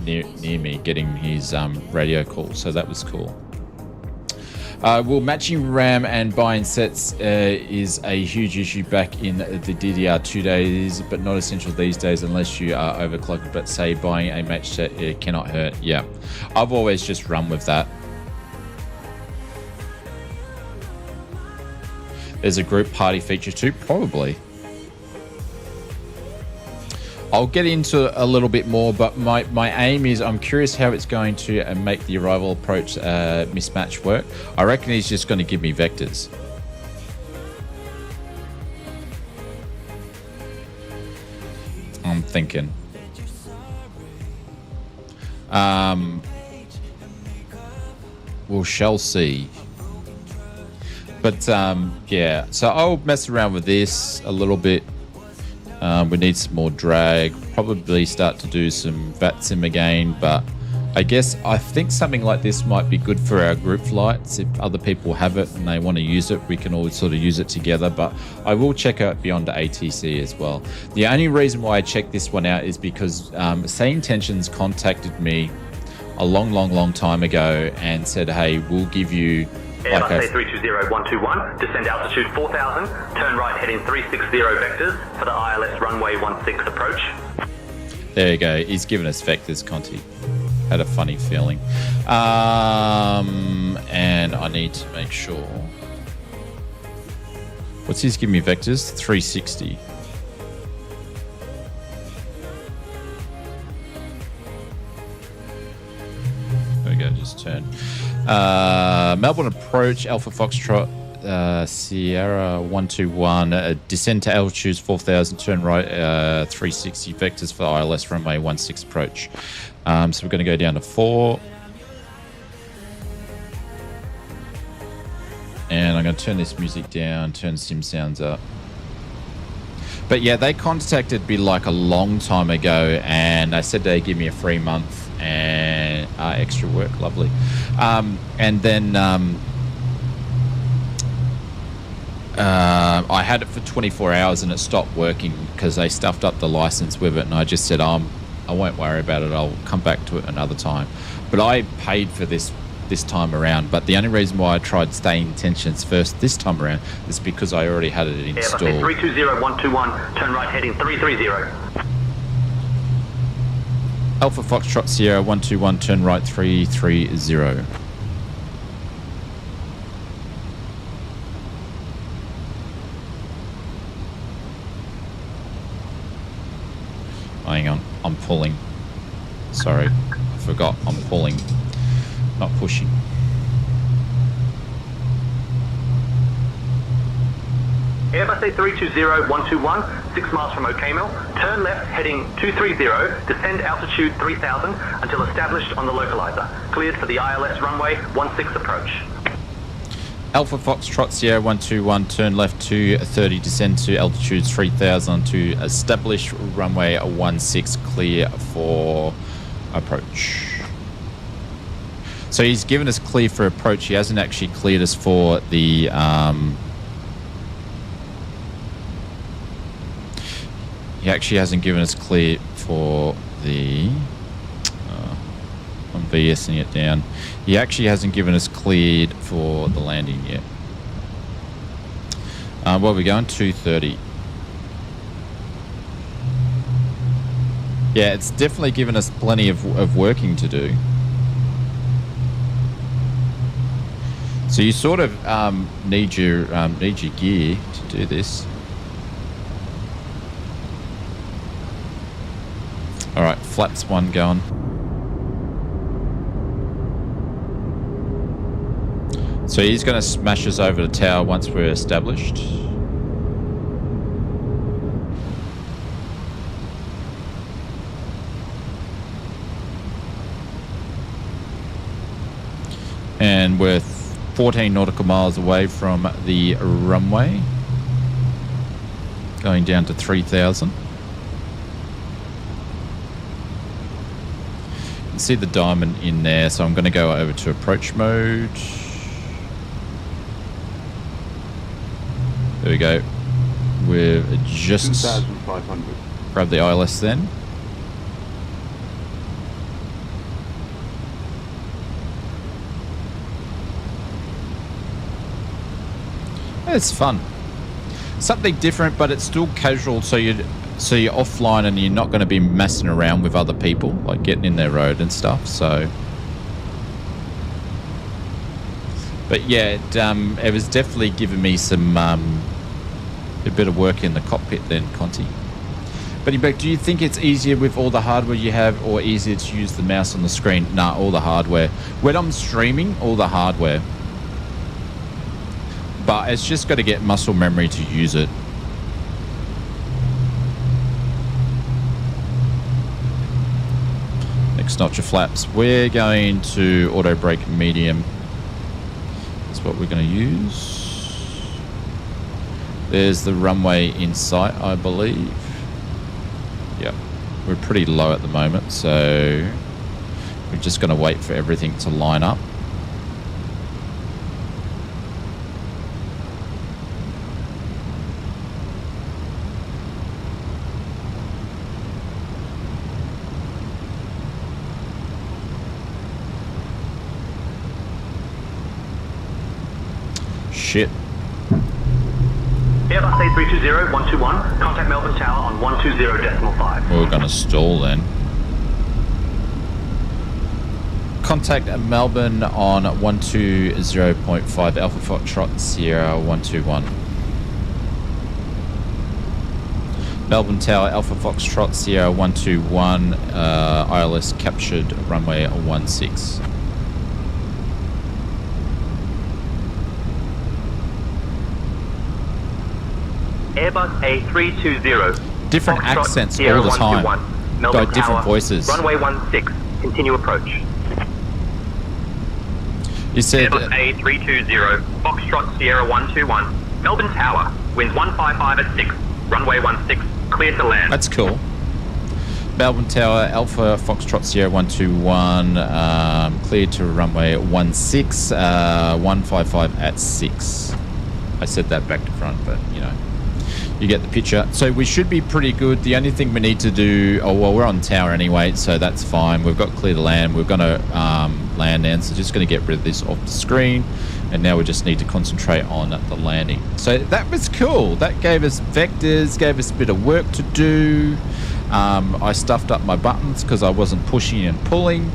near me getting his radio call. So that was cool. Well, matching RAM and buying sets is a huge issue back in the DDR2 days, but not essential these days unless you are overclocked. But say buying a match set, it cannot hurt. Yeah, I've always just run with that. There's a group party feature too, probably. I'll get into a little bit more, but my aim is I'm curious how it's going to make the arrival approach mismatch work. I reckon he's just going to give me vectors. I'm thinking. We shall see. But yeah, so I'll mess around with this a little bit. We need some more drag, probably start to do some VATSIM again, but I think something like this might be good for our group flights. If other people have it and they want to use it, we can all sort of use it together, but I will check out beyond ATC as well. The only reason why I checked this one out is because SayIntentions contacted me a long time ago and said, hey, we'll give you Airbus A320-121, descend altitude 4,000, turn right heading 360 vectors for the ILS runway 16 approach. There you go, he's given us vectors, Conti. Had a funny feeling. And I need to make sure. What's his give me vectors? 360. There we go, just turn. Melbourne approach, Alpha Foxtrot, Sierra 121, descend to altitude 4,000, turn right, 360 vectors for ILS runway 16 approach. So we're going to go down to 4. And I'm going to turn this music down, turn sim sounds up. But yeah, they contacted me like a long time ago and they said they'd give me a free month and extra work. Lovely. And then I had it for 24 hours and it stopped working because they stuffed up the license with it, and I just said, I won't worry about it, I'll come back to it another time. But I paid for this time around, but the only reason why I tried SayIntentions first this time around is because I already had it installed. Yeah, 320121, turn right heading 330. Alpha Foxtrot Sierra 121, turn right 330. Hang on, I'm pulling. Sorry, I forgot, I'm pulling, not pushing. Airbus A320-121, 6 miles from O'Camel. Turn left heading 230, descend altitude 3000 until established on the localizer. Cleared for the ILS runway 16 approach. Alpha Foxtrot Sierra 121, turn left 230, descend to altitude 3000 to establish runway 16, clear for approach. So he's given us clear for approach. He hasn't actually cleared us for the he actually hasn't given us clear for the I'm VSing it down. He actually hasn't given us cleared for the landing yet. Where are we going? 230. Yeah, it's definitely given us plenty of working to do. So you sort of need your gear to do this. All right, flaps 1 going. So he's going to smash us over the tower once we're established. And we're 14 nautical miles away from the runway. Going down to 3000. You can see the diamond in there, so I'm going to go over to approach mode. There we go. We're just 2,500. Grab the ILS then. It's fun. Something different, but it's still casual. So you're offline and you're not going to be messing around with other people, like getting in their road and stuff. So. But yeah, it was definitely giving me some a bit of work in the cockpit then, Conti. But do you think it's easier with all the hardware you have, or easier to use the mouse on the screen? Nah, all the hardware. When I'm streaming, all the hardware. But it's just got to get muscle memory to use it. Next notch of flaps. We're going to auto brake medium. What we're going to use. There's the runway in sight, I believe. Yep, we're pretty low at the moment, so we're just going to wait for everything to line up. Shit. Airbus A320-121, contact Melbourne Tower on 120.5. We're going to stall then. Contact Melbourne on 120.5, Alpha Foxtrot Sierra 121. Melbourne Tower, Alpha Foxtrot Sierra 121, ILS captured runway 16. Airbus A320. Different Foxtrot accents Sierra all the time. 121. Melbourne Got different Tower, voices. Runway 16. Continue approach. You said Airbus A320. Foxtrot Sierra 121. Melbourne Tower. Winds 155 at 6. Runway 16. Clear to land. that's cool. Melbourne Tower, Alpha Foxtrot Sierra 121, cleared to runway 16, 155 at 6. I said that back to front, but you know, you get the picture. So we should be pretty good. The only thing we need to do, oh well, we're on tower anyway, so that's fine. We've got clear to land. We're going to land now, so just going to get rid of this off the screen. And now we just need to concentrate on the landing. So that was cool. That gave us vectors, gave us a bit of work to do. I stuffed up my buttons because I wasn't pushing and pulling.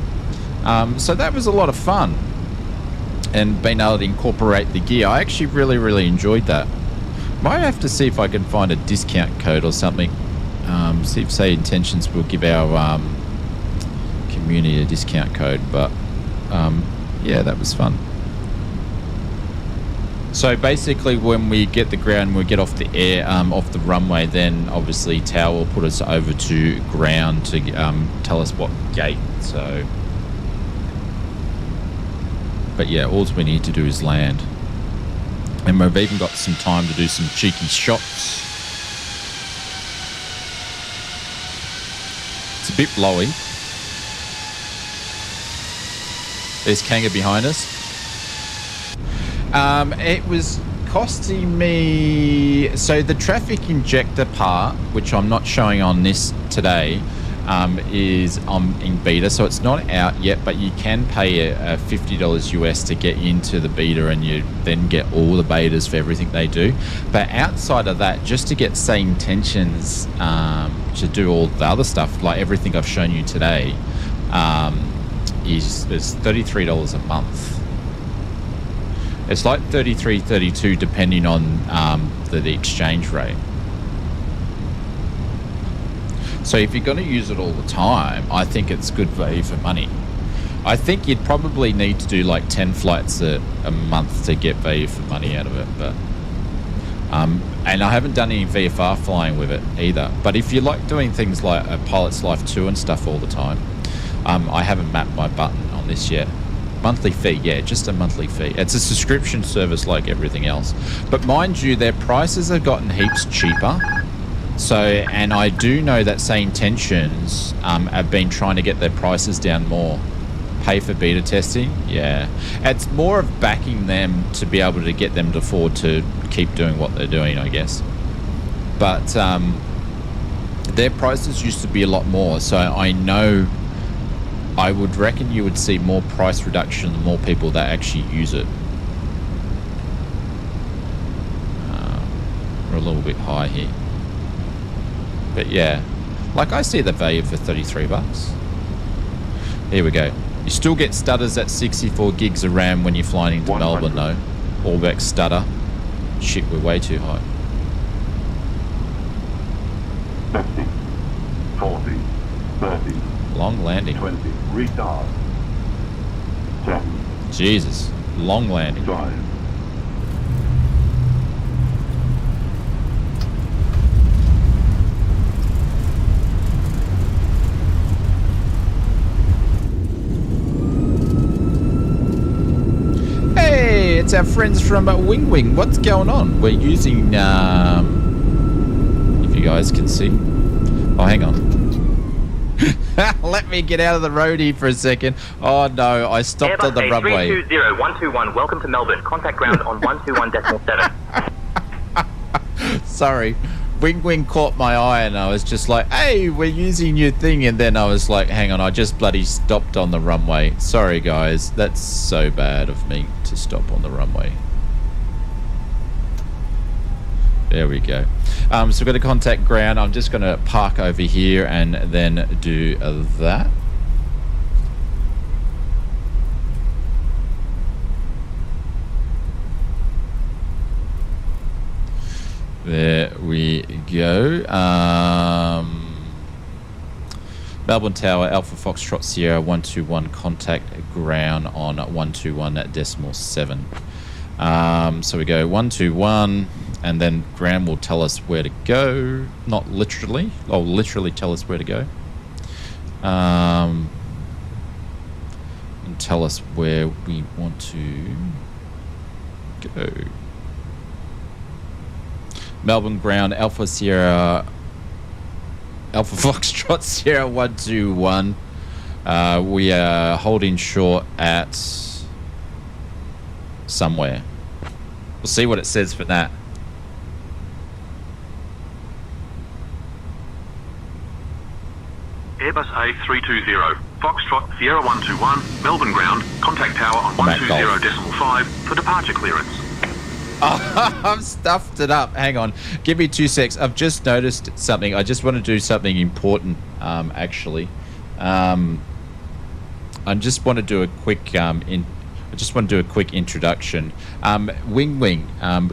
So that was a lot of fun. And being able to incorporate the gear, I actually really enjoyed that. Might have to see if I can find a discount code or something. See if SayIntentions will give our community a discount code. But yeah, that was fun. So basically, when we get the ground, we get off the air, off the runway, then obviously tower will put us over to ground to tell us what gate. So, but yeah, all we need to do is land, and we've even got some time to do some cheeky shots. It's a bit blowy. There's Kanga behind us. It was costing me, so the traffic injector part, which I'm not showing on this today, is in beta, so it's not out yet, but you can pay a $50 US to get into the beta, and you then get all the betas for everything they do. But outside of that, just to get SayIntentions to do all the other stuff, like everything I've shown you today, is $33 a month. It's like 33, 32, depending on the exchange rate. So if you're going to use it all the time, I think it's good value for money. I think you'd probably need to do like 10 flights a month to get value for money out of it. But and I haven't done any VFR flying with it either. But if you like doing things like a Pilot's Life 2 and stuff all the time, I haven't mapped my button on this yet. Monthly fee, yeah, just a monthly fee. It's a subscription service like everything else. But mind you, their prices have gotten heaps cheaper. So, and I do know that SayIntentions have been trying to get their prices down more. Pay for beta testing, yeah. It's more of backing them to be able to get them to afford to keep doing what they're doing, I guess. But their prices used to be a lot more, so I know, I would reckon you would see more price reduction, the more people that actually use it. We're a little bit high here. But yeah, like I see the value for 33 bucks. Here we go. You still get stutters at 64 gigs of RAM when you're flying into Melbourne though. Allback stutter. Shit, we're way too high. 50, 40, 30. Long landing. 20. Retard. 10. Jesus. Long landing. 5. Hey, it's our friends from Wing Wing. What's going on? We're using, if you guys can see. Oh, hang on. Let me get out of the roadie for a second. Oh no, I stopped on the runway. Airbus A320-121, welcome to Melbourne. Contact ground on 121.7. Sorry. Wing Wing caught my eye and I was just like, hey, we're using your thing. And then I was like, hang on, I just bloody stopped on the runway. Sorry guys, that's so bad of me to stop on the runway. There we go. So we're going to contact ground. I'm just going to park over here and then do that. There we go. Melbourne Tower, Alpha Foxtrot Sierra 121, contact ground on 121.7. So we go 121, and then ground will tell us where to go. Not literally, or literally tell us where to go. And tell us where we want to go. Melbourne ground, Alpha Sierra Alpha Foxtrot Sierra 121. We are holding short at somewhere. We'll see what it says for that. Airbus A320, Foxtrot Sierra 121, Melbourne ground, contact tower on 120.5 for departure clearance. Oh, I've stuffed it up. Hang on. Give me 2 secs. I've just noticed something. I just want to do something important, actually. I just want to do a quick introduction. Wing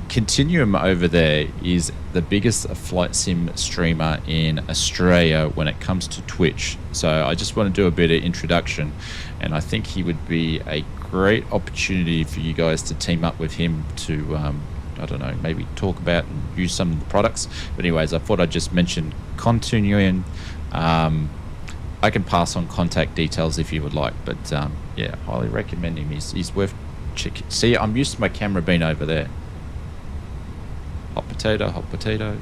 Continuum over there is the biggest flight sim streamer in Australia when it comes to Twitch. So I just want to do a bit of introduction, and I think he would be a great opportunity for you guys to team up with him to I don't know, maybe talk about and use some of the products. But anyways, I thought I'd just mention Continuum. I can pass on contact details if you would like, but yeah, highly recommend him. He's worth checking. See, I'm used to my camera being over there. Hot potato, hot potato.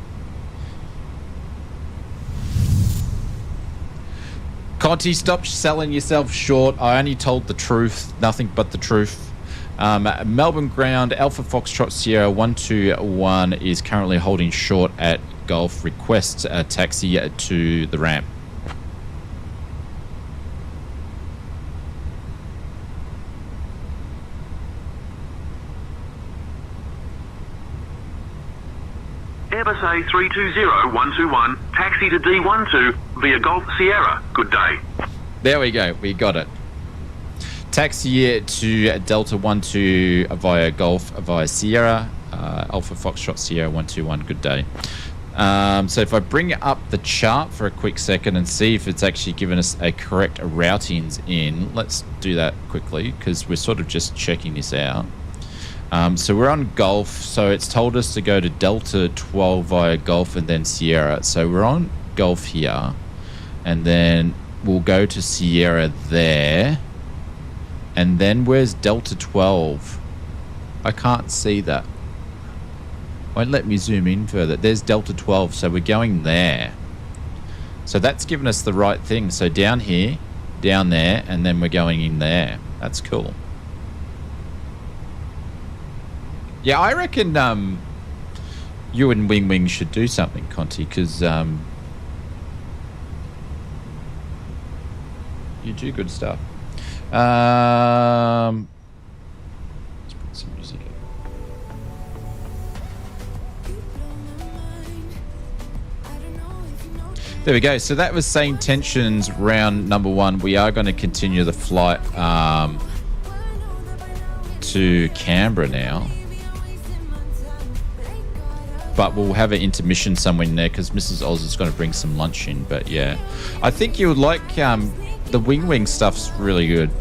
Conti, stop selling yourself short. I only told the truth, nothing but the truth. Melbourne ground, Alpha Foxtrot Sierra 121 is currently holding short at Golf. Requests a taxi to the ramp. Airbus A320-121, taxi to D12 via Golf Sierra. Good day. There we go. We got it. Taxi to Delta 12 via Golf via Sierra. Alpha Foxtrot Sierra 121. Good day. So if I bring up the chart for a quick second and see if it's actually given us a correct routings in. Let's do that quickly because we're sort of just checking this out. So we're on Golf, so it's told us to go to Delta 12 via Golf and then Sierra. So we're on Golf here, and then we'll go to Sierra there, and then where's Delta 12? I can't see that. Won't let me zoom in further. There's Delta 12, so we're going there. So that's given us the right thing. So down here, down there, and then we're going in there. That's cool. Yeah, I reckon you and Wing should do something, Conti, because you do good stuff. Let's put some music in. There we go. So that was SayIntention's round number 1. We are going to continue the flight to Canberra now. But we'll have an intermission somewhere in there because Mrs. Oz is going to bring some lunch in. But yeah, I think you would like the Wing stuff's really good.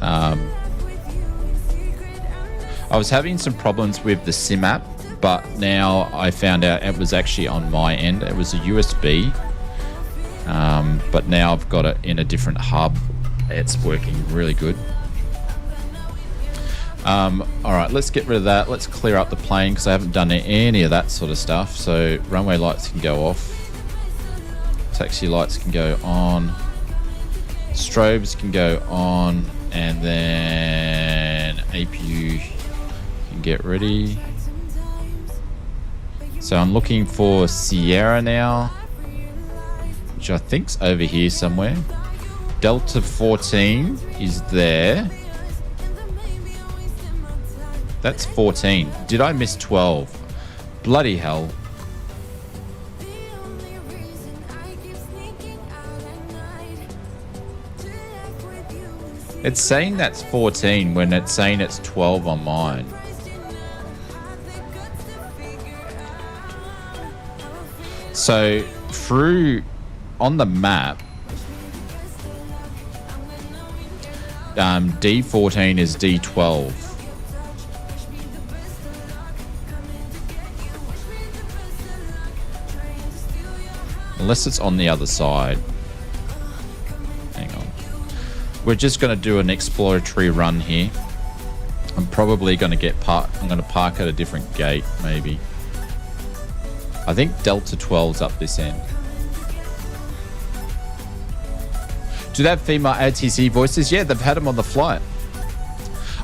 I was having some problems with the SIM app, but now I found out it was actually on my end. It was a USB, but now I've got it in a different hub. It's working really good. All right, let's get rid of that. Let's clear up the plane because I haven't done any of that sort of stuff. So runway lights can go off. Taxi lights can go on. Strobes can go on. And then APU can get ready. So I'm looking for Sierra now, which I think's over here somewhere. Delta 14 is there. That's 14. Did I miss 12? Bloody hell. It's saying that's 14 when it's saying it's 12 on mine. So through on the map, D14 is D12. Unless it's on the other side. Hang on. We're just going to do an exploratory run here. I'm probably going to get I'm going to park at a different gate, maybe. I think Delta 12's up this end. Do they have female ATC voices? Yeah, they've had them on the flight.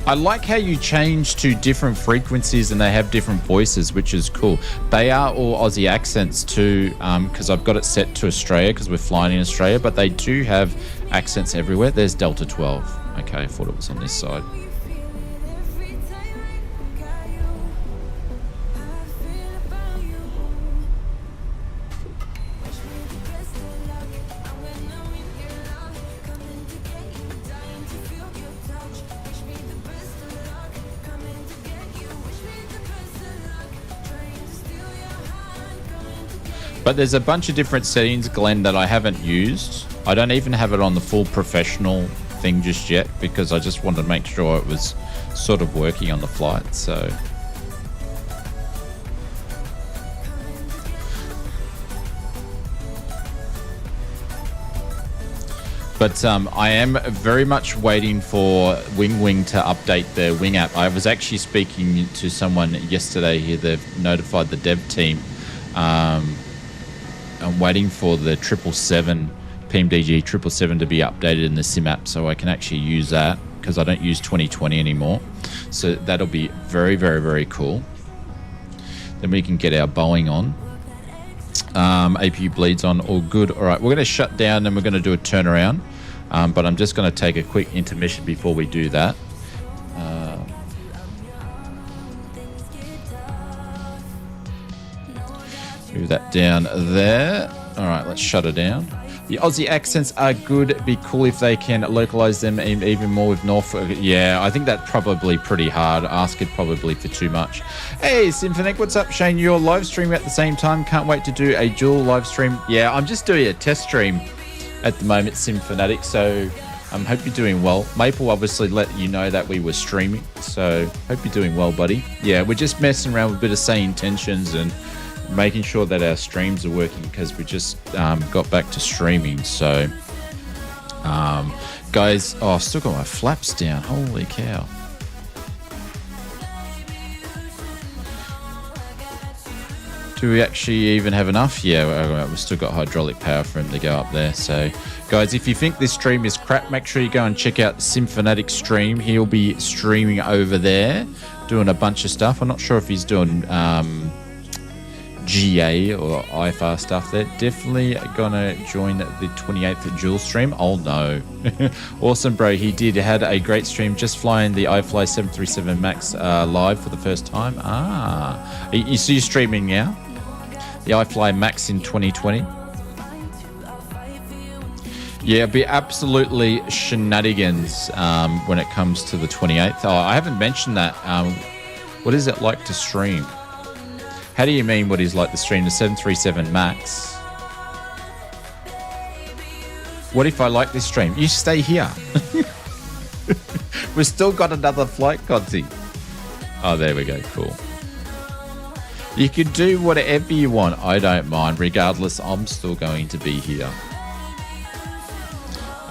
I like how you change to different frequencies and they have different voices, which is cool. They are all Aussie accents too, because I've got it set to Australia because we're flying in Australia, but they do have accents everywhere. There's Delta 12. Okay, I thought it was on this side. But there's a bunch of different settings, Glenn, that I haven't used. I don't even have it on the full professional thing just yet because I just wanted to make sure it was sort of working on the flight. So, but I am very much waiting for Wing to update their Wing app. I was actually speaking to someone yesterday here. They've notified the dev team. I'm waiting for the 777 PMDG 777 to be updated in the SIM app so I can actually use that because I don't use 2020 anymore. So that'll be very, very, very cool. Then we can get our Boeing on. APU bleeds on, all good. All right, we're going to shut down and we're going to do a turnaround. But I'm just going to take a quick intermission before we do that. Move that down there. All right, let's shut it down. The Aussie accents are good. It'd be cool if they can localize them even more with Norfolk. Yeah, I think that's probably pretty hard. Ask it probably for too much. Hey, Symphonic, what's up, Shane? You're live streaming at the same time. Can't wait to do a dual live stream. Yeah, I'm just doing a test stream at the moment, Symphonic. So I hope you're doing well. Maple obviously let you know that we were streaming. So hope you're doing well, buddy. Yeah, we're just messing around with a bit of SayIntentions and making sure that our streams are working because we just got back to streaming. So guys, oh, I've still got my flaps down. Holy cow. Do we actually even have enough? Yeah, we've still got hydraulic power for him to go up there. So guys, if you think this stream is crap, make sure you go and check out the Symphonic stream. He'll be streaming over there doing a bunch of stuff. I'm not sure if he's doing GA or IFR stuff. They're definitely gonna join the 28th dual stream. Oh no. Awesome, bro. He had a great stream just flying the iFly 737 Max live for the first time. You see you streaming now the iFly Max in 2020. Yeah, it'll be absolutely shenanigans when it comes to the 28th. I haven't mentioned that. What is it like to stream? How do you mean what is like the stream? The 737 Max? What if I like this stream? You stay here. We've still got another flight, Codsy. Oh, there we go. Cool. You can do whatever you want. I don't mind. Regardless, I'm still going to be here.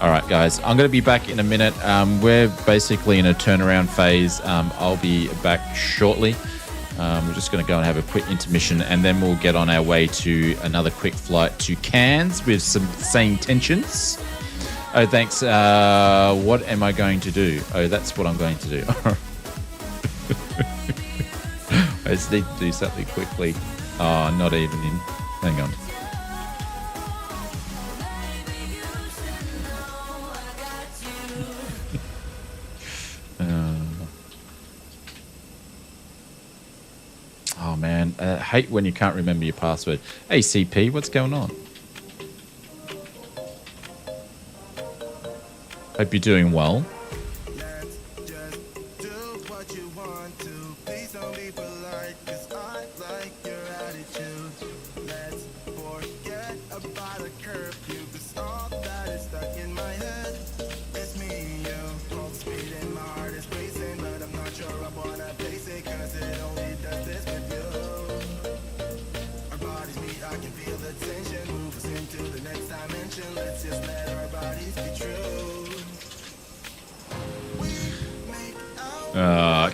All right, guys. I'm going to be back in a minute. We're basically in a turnaround phase. I'll be back shortly. We're just going to go and have a quick intermission and then we'll get on our way to another quick flight to Cairns with some SayIntentions. Oh, thanks. What am I going to do? Oh, that's what I'm going to do. I just need to do something quickly. Oh, not even in. Hang on. Oh man, I hate when you can't remember your password. Hey CP, what's going on? Hope you're doing well.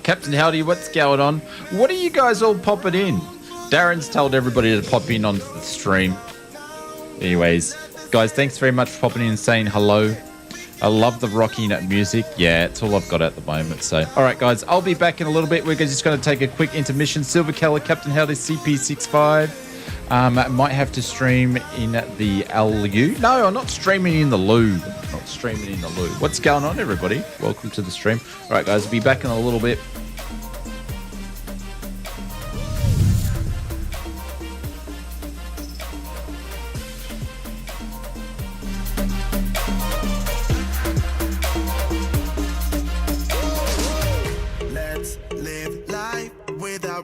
Captain Howdy, what's going on? What are you guys all popping in? Darren's told everybody to pop in on the stream. Anyways, guys, thanks very much for popping in and saying hello. I love the rocking music. Yeah, it's all I've got at the moment. So, all right, guys, I'll be back in a little bit. We're just going to take a quick intermission. Silver Keller, Captain Howdy, CP65. Might have to stream in the LU. No, I'm not streaming in the loo. Not streaming in the loo. What's going on, everybody? Welcome to the stream. All right, guys, I'll be back in a little bit.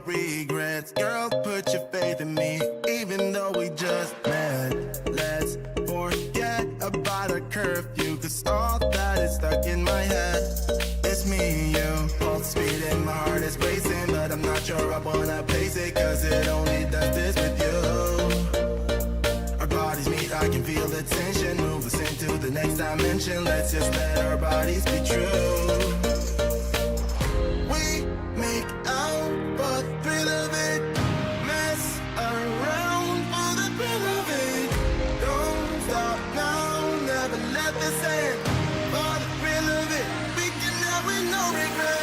Regrets, girl, put your faith in me, even though we just met. Let's forget about a curfew, cause all that is stuck in my head. It's me and you, both speed and my heart is racing, but I'm not sure I wanna pace it, cause it only does this with you. Our bodies meet, I can feel the tension, move us into the next dimension. Let's just let our bodies be true. We make out for the thrill of it, mess around for the thrill of it. Don't stop now, never let this end. For the thrill of it, we can have with no regret.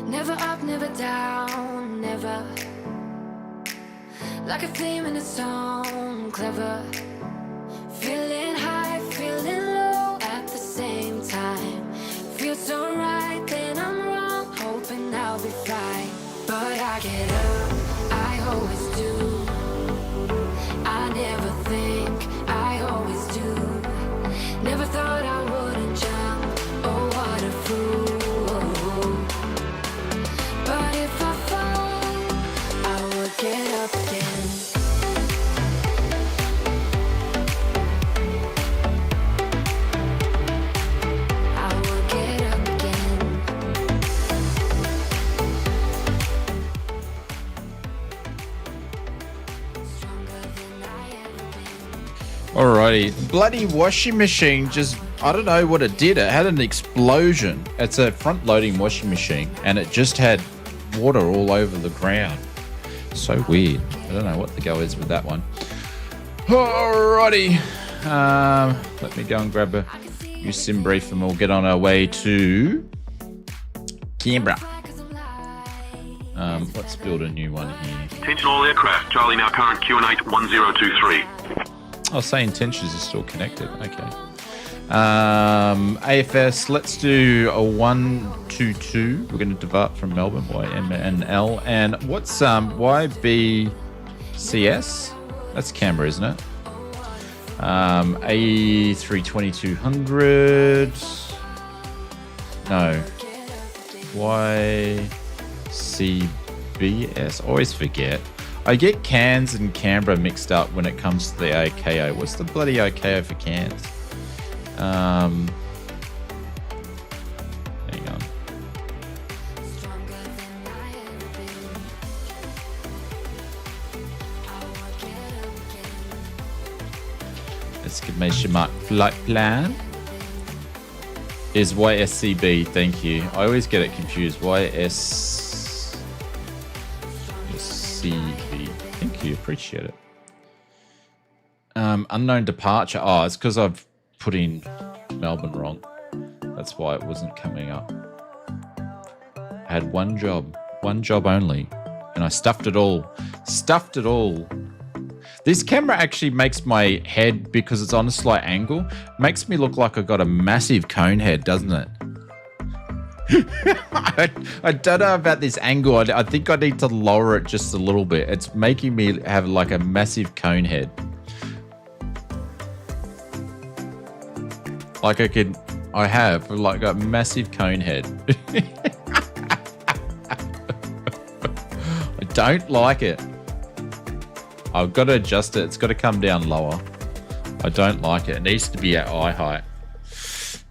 Never up, never down, never. Like a theme in a song, clever. Feeling high, feeling low at the same time. Feels so right, then I'm wrong, hoping I'll be fine. But I get up, I always do. I never think, I always do. Never thought I wouldn't jump, oh what a fool. But if I fall, I will get up again. I will get up again. Stronger than I ever been. Alrighty, bloody washing machine just, I don't know what it did. It had an explosion. It's a front-loading washing machine, and it just had water all over the ground. So weird. I don't know what the go is with that one. Alrighty. Let me go and grab a new sim brief, and we'll get on our way to Canberra. Let's build a new one here. Attention all aircraft. Charlie now current QNH 1023. Oh, SayIntentions is still connected. Okay. AFS, let's do a 122. We're going to depart from Melbourne, YMML. And what's YBCS? That's Canberra, isn't it? A320 200. No. YCBS. Always forget. I get Cairns and Canberra mixed up when it comes to the AKO. What's the bloody AKO for Cairns? Hang on. Exclamation mark flight plan is YSCB. Thank you. I always get it confused. YSCB. Thank you. Appreciate it. Unknown departure. Oh, it's because I've put in Melbourne wrong. That's why it wasn't coming up. I had one job only, and I stuffed it all. This camera actually makes my head, because it's on a slight angle, makes me look like I got a massive cone head, doesn't it? I don't know about this angle. I think I need to lower it just a little bit. It's making me have like a massive cone head. Like I have like a massive cone head. I don't like it. I've got to adjust it. It's got to come down lower. I don't like it. It needs to be at eye height.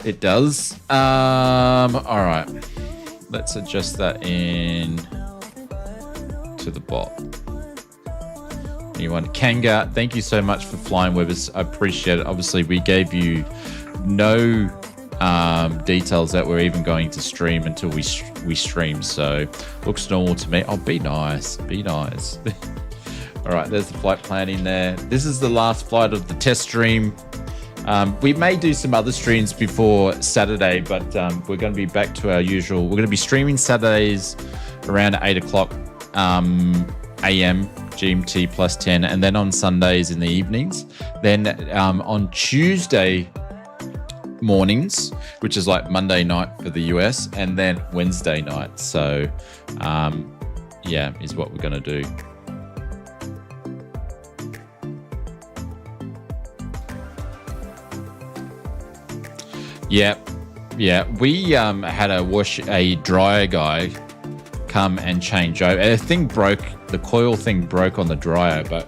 It does. All right. Let's adjust that in to the bot. Anyone? Kanga, thank you so much for flying with us. I appreciate it. Obviously, we gave you no details that we're even going to stream until we stream. So looks normal to me. Oh, be nice. Be nice. All right, there's the flight plan in there. This is the last flight of the test stream. We may do some other streams before Saturday, but we're going to be back to our usual. We're going to be streaming Saturdays around 8 o'clock a.m. GMT plus 10, and then on Sundays in the evenings. Then on Tuesday mornings, which is like Monday night for the US, and then Wednesday night. So, yeah, is what we're going to do. Yeah. We had a dryer guy come and change over. The coil thing broke on the dryer, but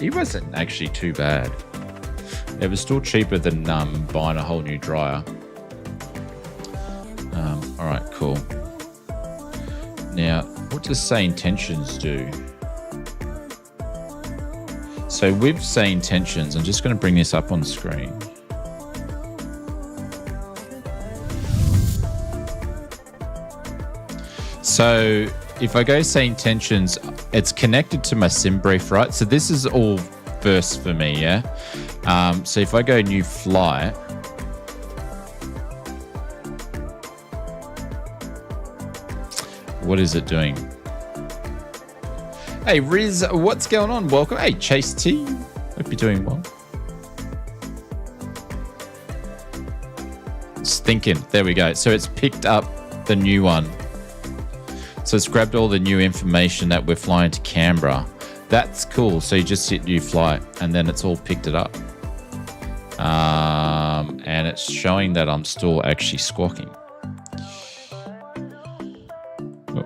he wasn't actually too bad. It was still cheaper than buying a whole new dryer. All right, cool. Now, what does SayIntentions do? So with SayIntentions, I'm just going to bring this up on screen. So if I go SayIntentions, it's connected to my sim brief, right? So this is all first for me, yeah? So if I go new flight, what is it doing? Hey, Riz, what's going on? Welcome. Hey, Chase T. Hope you're doing well. It's thinking. There we go. So it's picked up the new one. So it's grabbed all the new information that we're flying to Canberra. That's cool. So you just hit new flight and then it's all picked it up. And it's showing that I'm still actually squawking. Oh.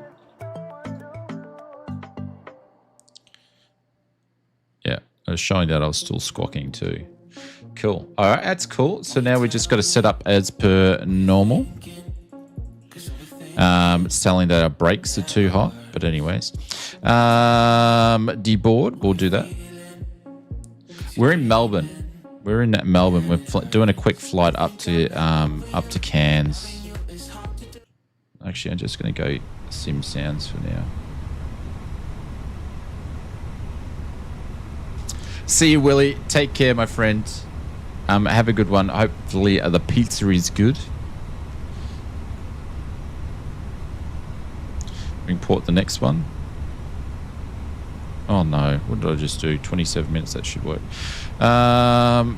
Yeah, it's showing that I was still squawking too. Cool. All right, that's cool. So now we just got to set up as per normal. It's telling that our brakes are too hot, but anyways, deboard. We'll do that. We're in Melbourne. We're in Melbourne. We're doing a quick flight up to Cairns. Actually, I'm just going to go sim sounds for now. See you, Willie. Take care, my friend. Have a good one. Hopefully, the pizza is good. Import the next one. Oh no, what did I just do? 27 minutes, that should work. Alright,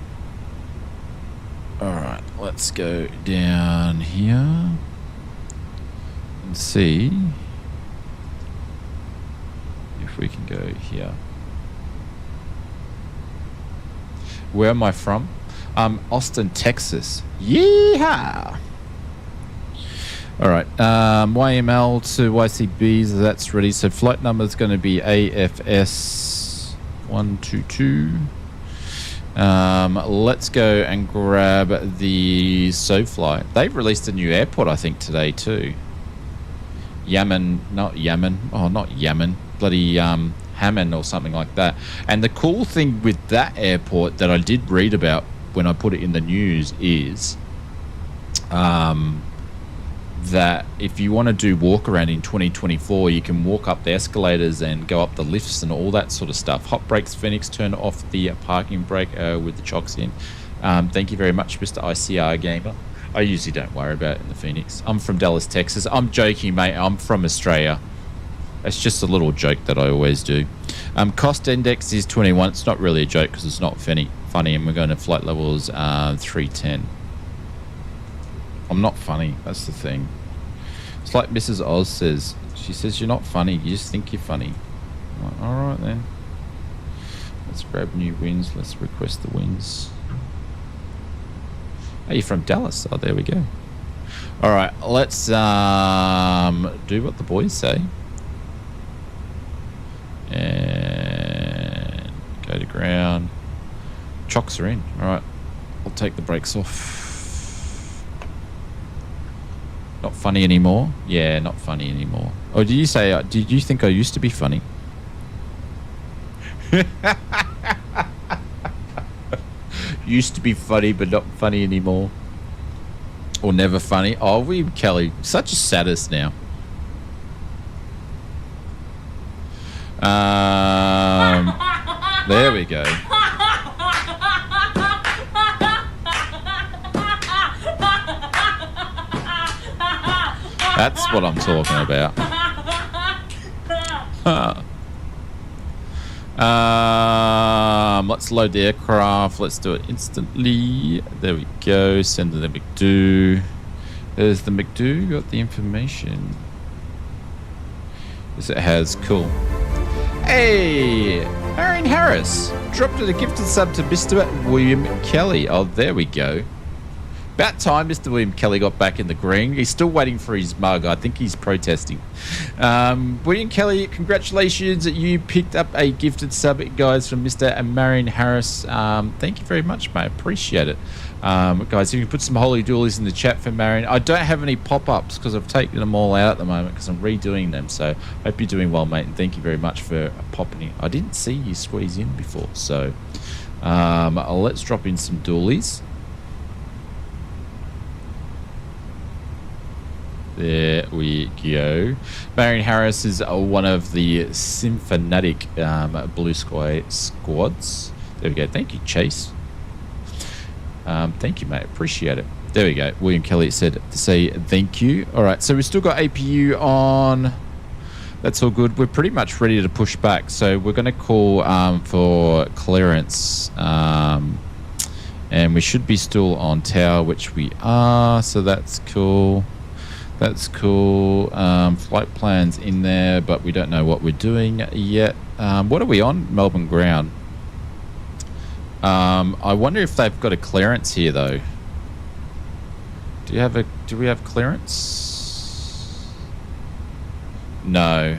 let's go down here and see if we can go here. Where am I from? Austin, Texas. Yeehaw! All right, YML to YCB, so that's ready. So flight number is going to be AFS 122. Let's go and grab the SoFly. They've released a new airport, I think, today too. Yemen, not Yemen. Oh, not Yemen. Bloody Hammond or something like that. And the cool thing with that airport that I did read about when I put it in the news is that if you want to do walk around in 2024, you can walk up the escalators and go up the lifts and all that sort of stuff. Hot brakes, Phoenix, turn off the parking brake with the chocks in. Thank you very much, Mr. ICR Gamer. I usually don't worry about it in the Phoenix. I'm from Dallas, Texas. I'm joking, mate. I'm from Australia. It's just a little joke that I always do. Cost index is 21. It's not really a joke because it's not funny, and we're going to flight levels 310. I'm not funny. That's the thing. It's like Mrs. Oz says. She says, you're not funny. You just think you're funny. I'm like, all right, then. Let's grab new wins. Let's request the wins. Are you from Dallas? Oh, there we go. All right, let's do what the boys say. And go to ground. Chocks are in. All right, I'll take the brakes off. Not funny anymore? Yeah, not funny anymore. Oh, did you say, did you think I used to be funny? Used to be funny, but not funny anymore. Or never funny. Oh, William Kelly, such a sadist now. There we go. That's what I'm talking about. Let's load the aircraft. Let's do it instantly. There we go. Send to the McDo. There's the McDo. Got the information. Yes, it has. Cool. Hey, Marion Harris dropped a gifted sub to Mr. William Kelly. Oh, there we go. About time Mr. William Kelly got back in the green. He's still waiting for his mug. I think he's protesting. William Kelly, congratulations. You picked up a gifted sub, guys, from Mr. Marion Harris. Thank you very much, mate. Appreciate it. Guys, if you can put some holy doolies in the chat for Marion. I don't have any pop-ups because I've taken them all out at the moment because I'm redoing them. So hope you're doing well, mate. And thank you very much for popping in. I didn't see you squeeze in before. So let's drop in some doolies. There we go. Marion Harris is one of the symphonetic Blue Sky squads. There we go. Thank you, Chase. Thank you, mate. Appreciate it. There we go. William Kelly said to say thank you. All right, so we've still got APU on. That's all good. We're pretty much ready to push back. So we're going to call for clearance. And we should be still on tower, which we are. So that's cool. That's cool. Flight plans in there, but we don't know what we're doing yet. What are we on? Melbourne ground. I wonder if they've got a clearance here, though. Do we have clearance? No.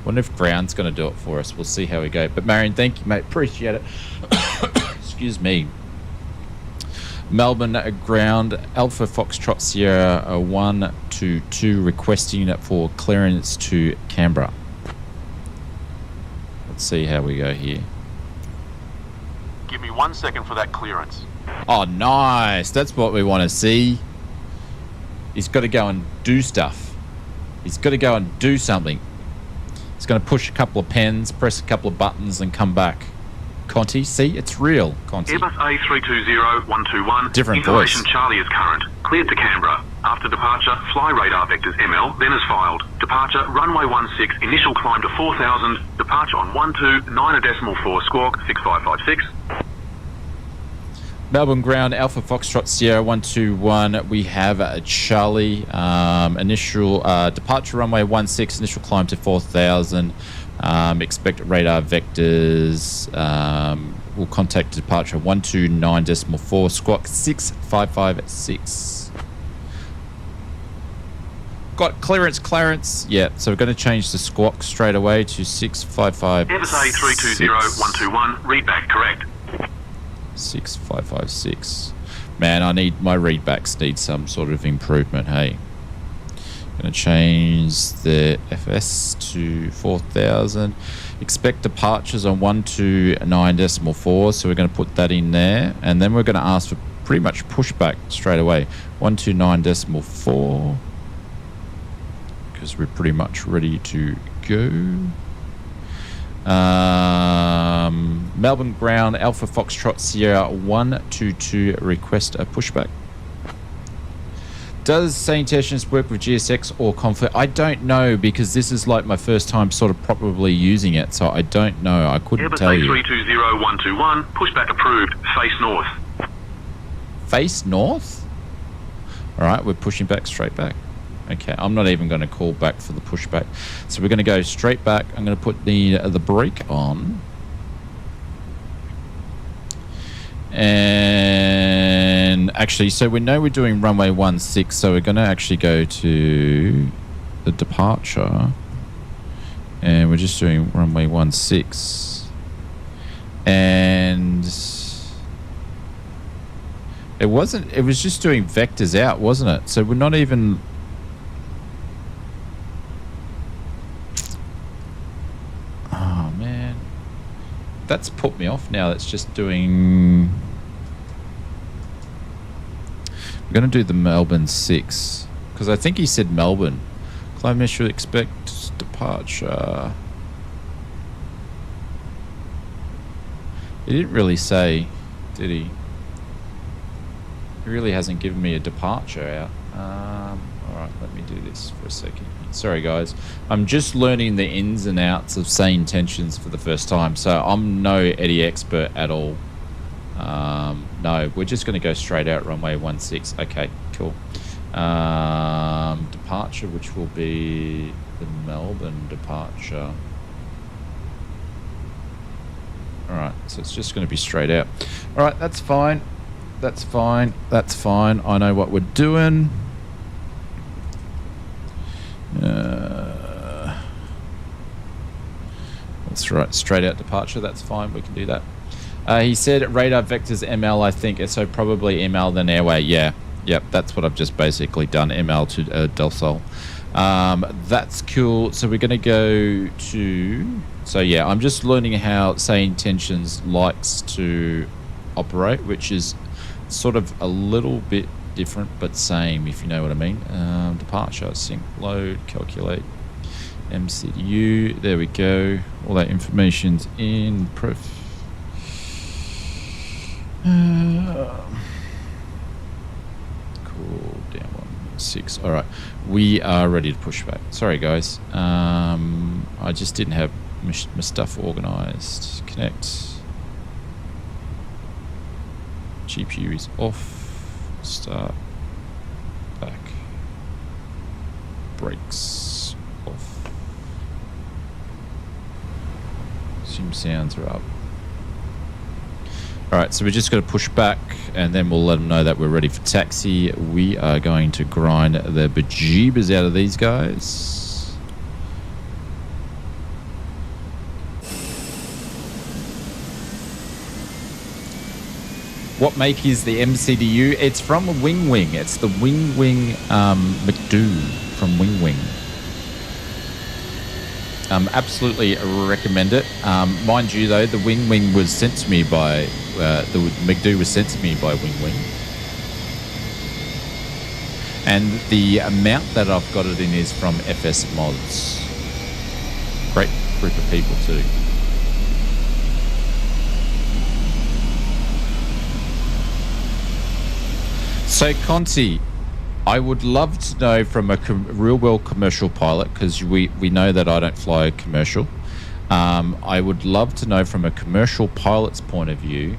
Wonder if ground's going to do it for us. We'll see how we go. But Marion, thank you, mate. Appreciate it. Excuse me. Melbourne ground, Alpha Foxtrot Sierra 122 requesting for clearance to Canberra. Let's see how we go here. Give me 1 second for that clearance. Oh, nice. That's what we want to see. He's got to go and do stuff. He's got to go and do something. He's going to push a couple of pens, press a couple of buttons, and come back. Conti, see, it's real, Conti. Airbus A320 121. Different Information voice. Charlie is current. Cleared to Canberra. After departure, fly radar vectors ML, then as filed. Departure, runway 16, initial climb to 4,000. Departure on 12.9.4 squawk 6556. Melbourne ground, Alpha Foxtrot Sierra 121. We have Charlie. Initial departure runway 16, initial climb to 4,000. Expect radar vectors. We'll contact departure 129.4 squawk 6556. Got clearance. Yeah, so we're going to change the squawk straight away to 6556. Airbus A320 121. Readback correct. 6556. Man, my readbacks need some sort of improvement. Hey, going to change the FS to 4,000. Expect departures on 129.4, so we're going to put that in there, and then we're going to ask for pretty much pushback straight away. 129.4, because we're pretty much ready to go. Melbourne ground, Alpha Foxtrot Sierra 122, request a pushback. Does SayIntentions work with GSX or Conflict? I don't know, because this is like my first time sort of properly using it, so I don't know. I couldn't tell you. Airbus A320-121, pushback approved, face north. Face north? All right, we're pushing back, straight back. Okay, I'm not even going to call back for the pushback. So we're going to go straight back. I'm going to put the brake on. And actually, so we know we're doing runway 16, so we're going to actually go to the departure. And we're just doing runway 16. And it was just doing vectors out, wasn't it? So we're not even... Oh, man. That's put me off now. That's just doing... We're going to do the Melbourne 6. Because I think he said Melbourne. Climb should expect departure. He didn't really say, did he? He really hasn't given me a departure out. Alright, let me do this for a second. Sorry guys, I'm just learning the ins and outs of SayIntentions for the first time, so I'm no Eddie expert at all. No, we're just going to go straight out runway 16. Okay, cool. Departure, which will be the Melbourne departure. Alright, so it's just going to be straight out. Alright, that's fine. That's fine. That's fine. I know what we're doing. That's right. Straight out departure. That's fine. We can do that. He said radar vectors ML, I think. So probably ML then airway. Yeah. Yep. That's what I've just basically done. ML to Del Sol. That's cool. So we're going to go to... So yeah, I'm just learning how SayIntentions likes to operate, which is sort of a little bit different but same, if you know what I mean. Departure, sync, load, calculate, MCDU, there we go. All that information's in proof. Cool, down 16. All right, we are ready to push back. Sorry guys, I just didn't have my stuff organized. Connect. GPU is off. Start. Back. Brakes off. Sim sounds are up. Alright, so we're just going to push back and then we'll let them know that we're ready for taxi. We are going to grind the bejeebers out of these guys. What make is the MCDU? It's from Wing Wing. It's the Wing Wing McDo from Wing Wing. Absolutely recommend it. Mind you though, the Wing Wing was sent to me by, the McDo was sent to me by Wing Wing. And the amount that I've got it in is from FS Mods. Great group of people too. So Conti, I would love to know from a real world commercial pilot, because we know that I don't fly commercial. I would love to know from a commercial pilot's point of view,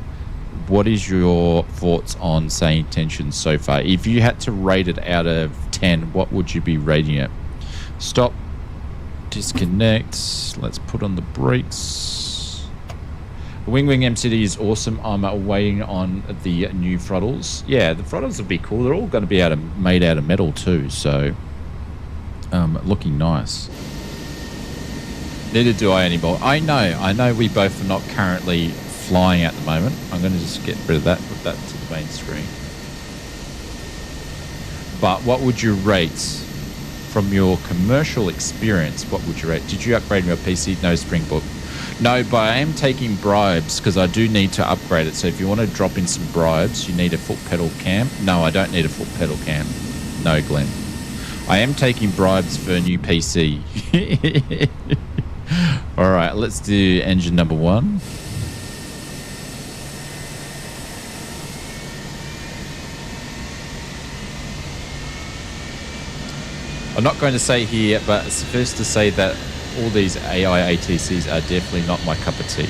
what is your thoughts on SayIntention so far? If you had to rate it out of 10, what would you be rating it? Stop, disconnect, let's put on the brakes. Wing Wing MCD is awesome. I'm waiting on the new throttles. Yeah, the throttles would be cool. They're all going to be made out of metal too, so looking nice. Neither do I anymore. I know we both are not currently flying at the moment. I'm going to just get rid of that, put that to the main screen. But what would you rate from your commercial experience? What would you rate? Did you upgrade your PC? No, Springbook. No, but I am taking bribes because I do need to upgrade it. So if you want to drop in some bribes, you need a foot pedal cam. No, I don't need a foot pedal cam. No, Glenn. I am taking bribes for a new PC. All right, let's do engine number 1. I'm not going to say here, but it's first to say that all these AI ATCs are definitely not my cup of tea.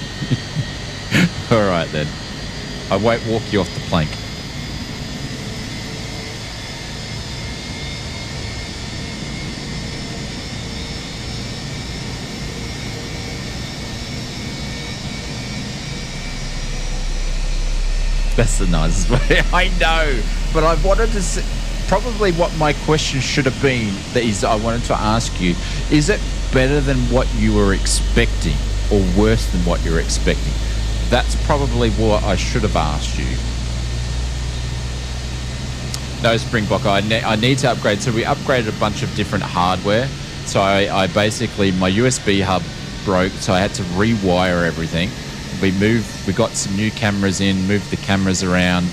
All right, then. I won't walk you off the plank. That's the nicest way. I know, but I wanted to say, probably what my question should have been is I wanted to ask you, is it better than what you were expecting or worse than what you were expecting? That's probably what I should have asked you. No, Springbok, I need to upgrade. So we upgraded a bunch of different hardware. So I basically, my USB hub broke, so I had to rewire everything. We got some new cameras in, moved the cameras around,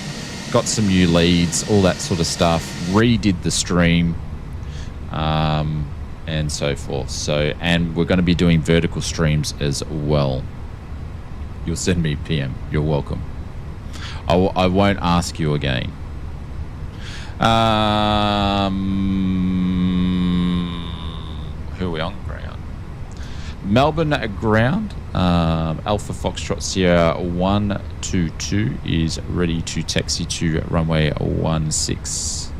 got some new leads, all that sort of stuff, redid the stream, and so forth. So, and we're going to be doing vertical streams as well. You'll send me a PM. You're welcome. I won't ask you again. Who are we on ground? Melbourne ground. Alpha Foxtrot Sierra 122 is ready to taxi to runway 16.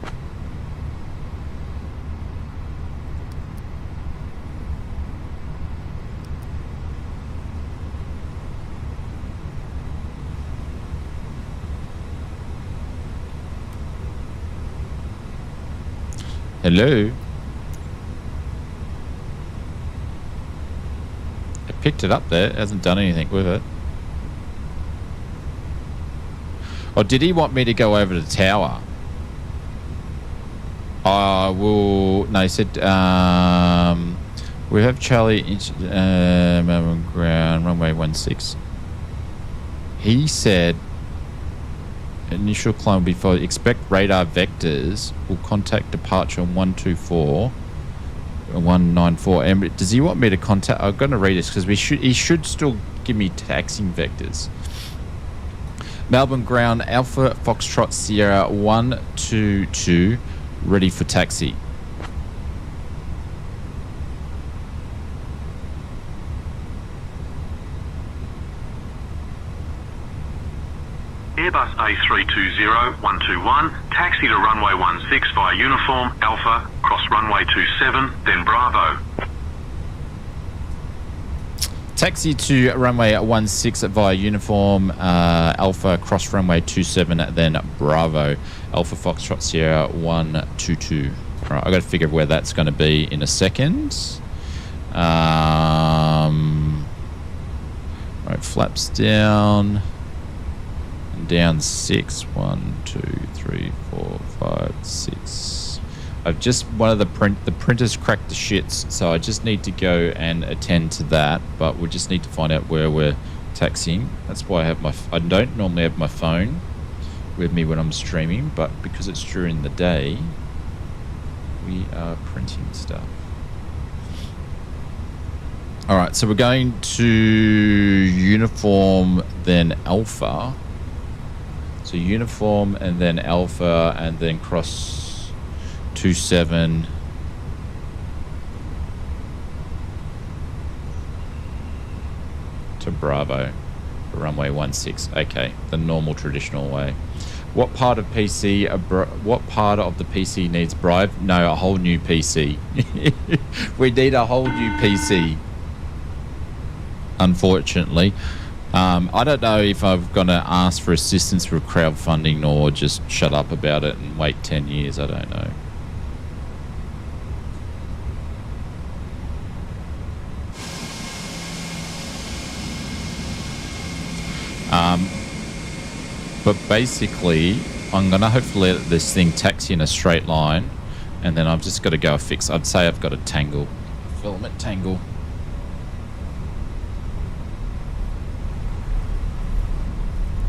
Hello. I picked it up there. It hasn't done anything with it. Or did he want me to go over to the tower? I will. No, he said we have Charlie ground runway 16. He said initial climb will be followed. Expect radar vectors. Will contact departure on 124. 194. And does he want me to contact? I'm going to read this because he should still give me taxing vectors. Melbourne ground Alpha Foxtrot Sierra 122 ready for taxi. Airbus A320 121, taxi to runway 16 via uniform, Alpha, cross runway 27, then Bravo. Taxi to runway 16 via uniform, Alpha, cross runway 27, then Bravo. Alpha Foxtrot Sierra 122. All right, I've got to figure where that's going to be in a second. Right, flaps down. Down 6. 1, 2, 3, 4, 5, 6. I've just the printers cracked the shits, so I just need to go and attend to that. But we just need to find out where we're taxiing. That's why I don't normally have my phone with me when I'm streaming, but because it's during the day, we are printing stuff. All right, so we're going to uniform, then Alpha. So uniform and then Alpha and then cross 27 to Bravo, runway 16. Okay, the normal traditional way. What part of the PC needs bribe? No, a whole new PC. We need a whole new PC. Unfortunately. I don't know if I'm going to ask for assistance for crowdfunding or just shut up about it and wait 10 years. I don't know. But basically, I'm going to hopefully let this thing taxi in a straight line, and then I've just got to go fix. I'd say I've got a tangle. Filament tangle.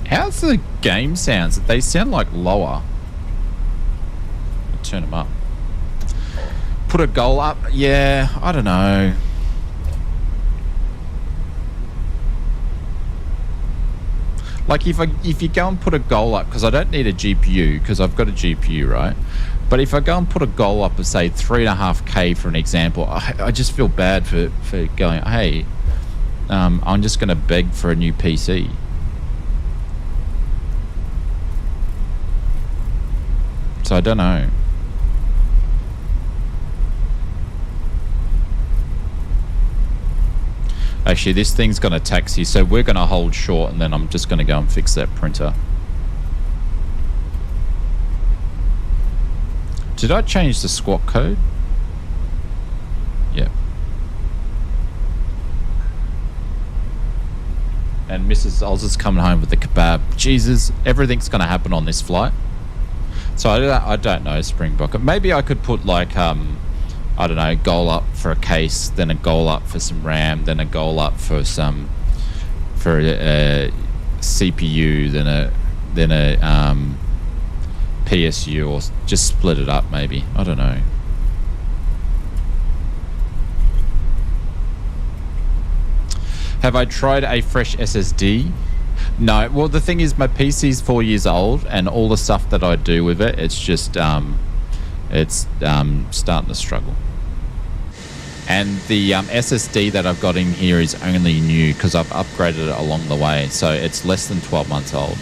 How's the game sounds? They sound like lower. I'll turn them up. Put a goal up. Yeah, I don't know. Like if you go and put a goal up, because I don't need a GPU, because I've got a GPU, right? But if I go and put a goal up of say 3.5K for an example, I just feel bad for going, hey, I'm just going to beg for a new PC. So I don't know. Actually, this thing's going to taxi, so we're going to hold short, and then I'm just going to go and fix that printer. Did I change the squawk code? Yeah. And Mrs. Oz coming home with the kebab. Jesus, everything's going to happen on this flight. So I don't know, Springbok. Maybe I could put like, I don't know, goal up for a case, then a goal up for some RAM, then a goal up for some, for a CPU, then a PSU, or just split it up maybe. I don't know. Have I tried a fresh SSD? No. Well, the thing is, my PC's 4 years old, and all the stuff that I do with it, it's just starting to struggle. And the SSD that I've got in here is only new because I've upgraded it along the way, so it's less than 12 months old,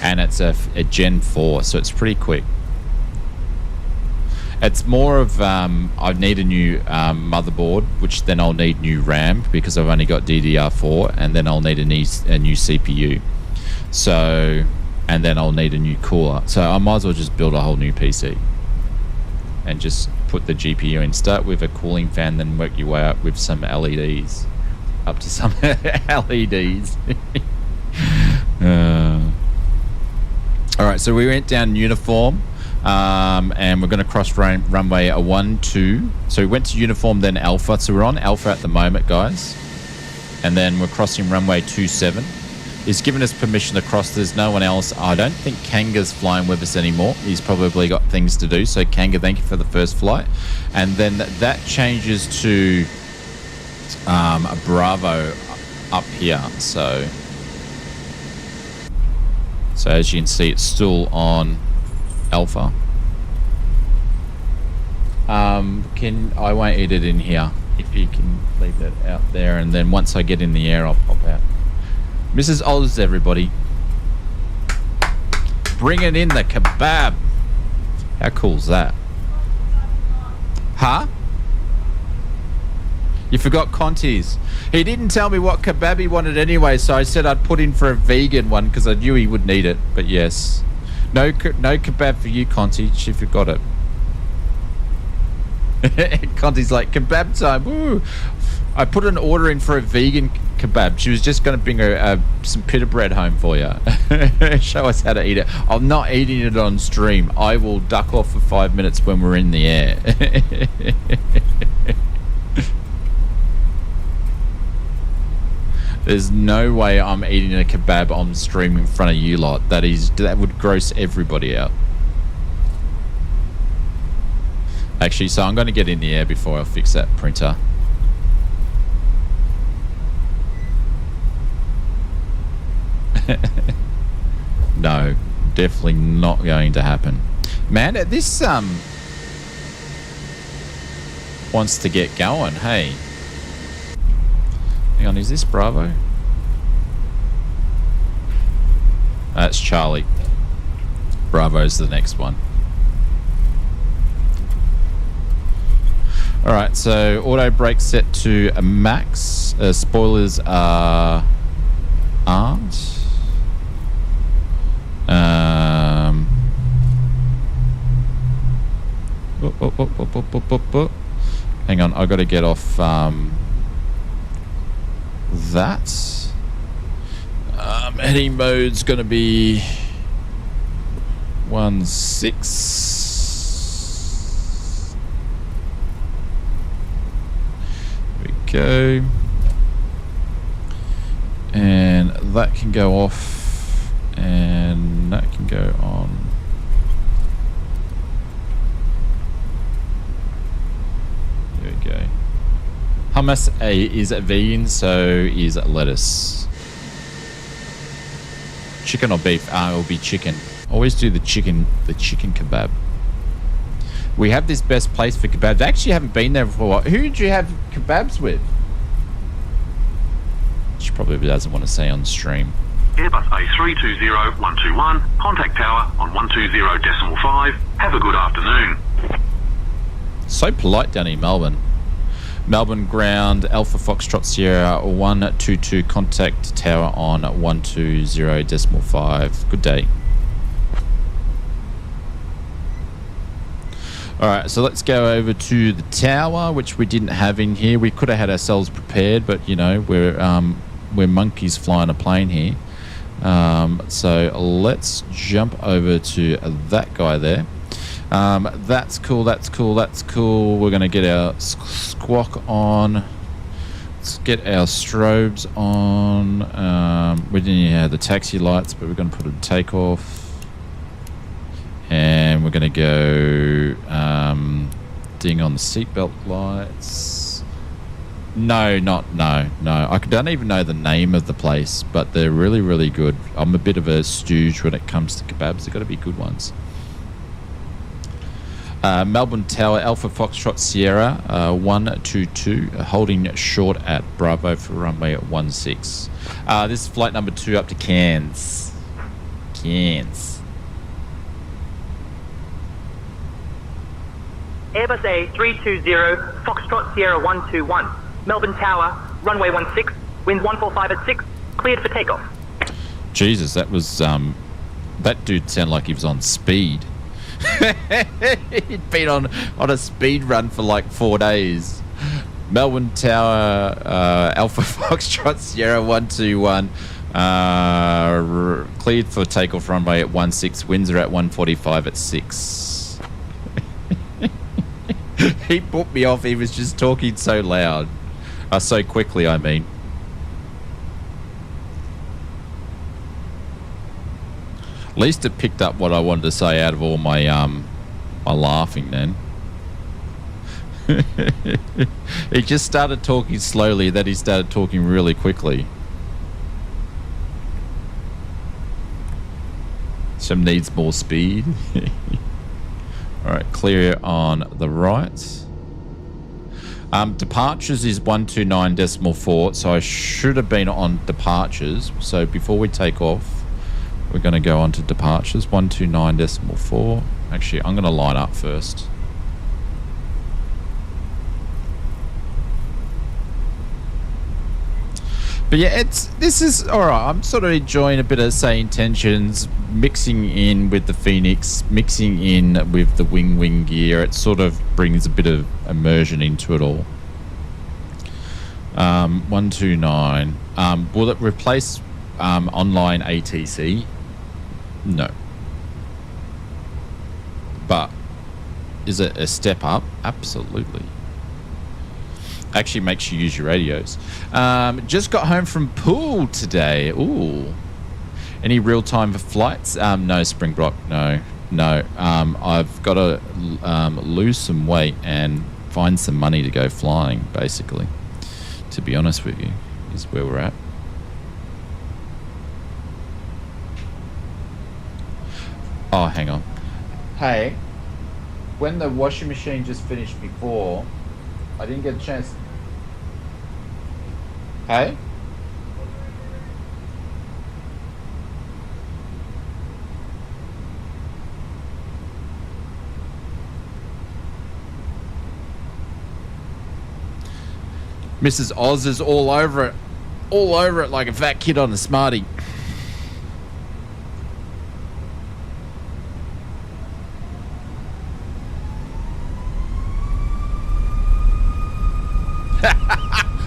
and it's a Gen 4, so it's pretty quick. It's more of I need a new motherboard, which then I'll need new RAM because I've only got DDR4, and then I'll need a new CPU. So, and then I'll need a new cooler. So I might as well just build a whole new PC and just put the GPU in. Start with a cooling fan, then work your way up with some LEDs, up to some LEDs. All right, so we went down uniform. And we're going to cross runway 12. So we went to uniform, then alpha. So we're on alpha at the moment, guys. And then we're crossing runway 27. He's given us permission to cross. There's no one else. I don't think Kanga's flying with us anymore. He's probably got things to do. So Kanga, thank you for the first flight. And then that changes to a Bravo up here. So as you can see, it's still on alpha. I won't edit in here. If you can leave that out there, and then once I get in the air, I'll pop out. Mrs. Oz, everybody, bringing in the kebab. How cool's that? Huh? You forgot Conti's. He didn't tell me what kebab he wanted anyway, so I said I'd put in for a vegan one because I knew he would need it. But yes. No kebab for you, Conti. She forgot it. Conti's like, kebab time. Woo. I put an order in for a vegan kebab. She was just going to bring her some pita bread home for you. Show us how to eat it. I'm not eating it on stream. I will duck off for 5 minutes when we're in the air. There's no way I'm eating a kebab on stream in front of you lot. That would gross everybody out. Actually, so I'm going to get in the air before I fix that printer. No, definitely not going to happen. Man, this wants to get going. Hey. Hang on, is this Bravo? That's Charlie. Bravo's the next one. Alright, so auto brake set to a max. Spoilers aren't. Hang on, I got to get off that. Heading mode's going to be 16. There we go. And that can go off, and that can go on. There we go. Hummus is vegan, so is lettuce. Chicken or beef? It will be chicken. Always do the chicken kebab. We have this best place for kebabs. I actually haven't been there for a while. Who did you have kebabs with? She probably doesn't want to say on stream. Airbus A320-121, contact tower on 120.5. Have a good afternoon. So polite down in Melbourne. Melbourne ground, Alpha Foxtrot Sierra 122, contact tower on 120.5. Good day. Alright, so let's go over to the tower, which we didn't have in here. We could have had ourselves prepared, but you know, we're monkeys flying a plane here. So let's jump over to that guy there. That's cool, that's cool, that's cool. We're going to get our squawk on. Let's get our strobes on. We didn't have the taxi lights, but we're going to put a takeoff. And we're going to go ding on the seatbelt lights. No. I don't even know the name of the place, but they're really, really good. I'm a bit of a stooge when it comes to kebabs. They've got to be good ones. Melbourne Tower, Alpha Foxtrot Sierra 122, holding short at Bravo for runway 16. This is flight number 2 up to Cairns. Airbus A320, Foxtrot Sierra 121, Melbourne Tower, runway 16, wind 145 at 6, cleared for takeoff. Jesus, that was, that dude sounded like he was on speed. He'd been on a speed run for like 4 days. Melbourne Tower, Alpha Foxtrot Sierra 121, cleared for takeoff runway at 16, winds are at 145 at 6. He put me off. He was just talking so loud. So quickly, I mean. At least it picked up what I wanted to say out of all my my laughing then. He just started talking slowly, then he started talking really quickly. Some needs more speed. Alright, clear on the right. Departures is 129.4, so I should have been on departures. So before we take off, we're going to go on to departures, 129.4. Actually, I'm going to line up first. But yeah, this is alright. I'm sort of enjoying a bit of SayIntentions, mixing in with the Phoenix, mixing in with the wing gear. It sort of brings a bit of immersion into it all. 129. Will it replace online ATC? No. But is it a step up? Absolutely. Actually makes you use your radios. Just got home from pool today. Ooh. Any real-time flights? No, Springbok. No. I've got to lose some weight and find some money to go flying, basically. To be honest with you, is where we're at. Oh, hang on. Hey, when the washing machine just finished before, I didn't get a chance. Hey? Mrs. Oz is all over it. All over it like a fat kid on a Smartie.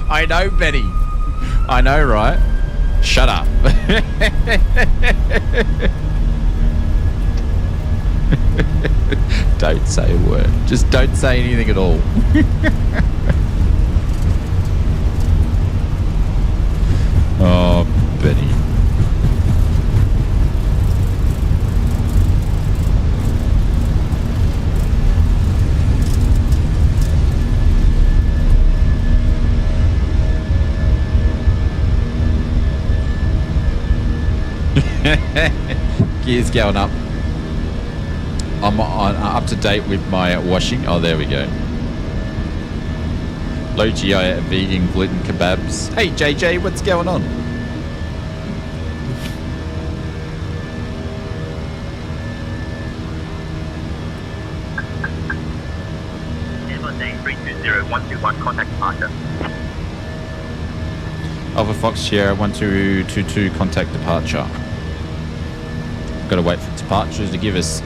I know, Benny. I know, right? Shut up. Don't say a word. Just don't say anything at all. Oh, Benny. Gears going up. I'm up to date with my washing. Oh, there we go. Low GI vegan gluten kebabs. Hey, JJ, what's going on? A320-121, contact departure. Alpha Fox Sierra 1222, contact departure. Got to wait for departures to give us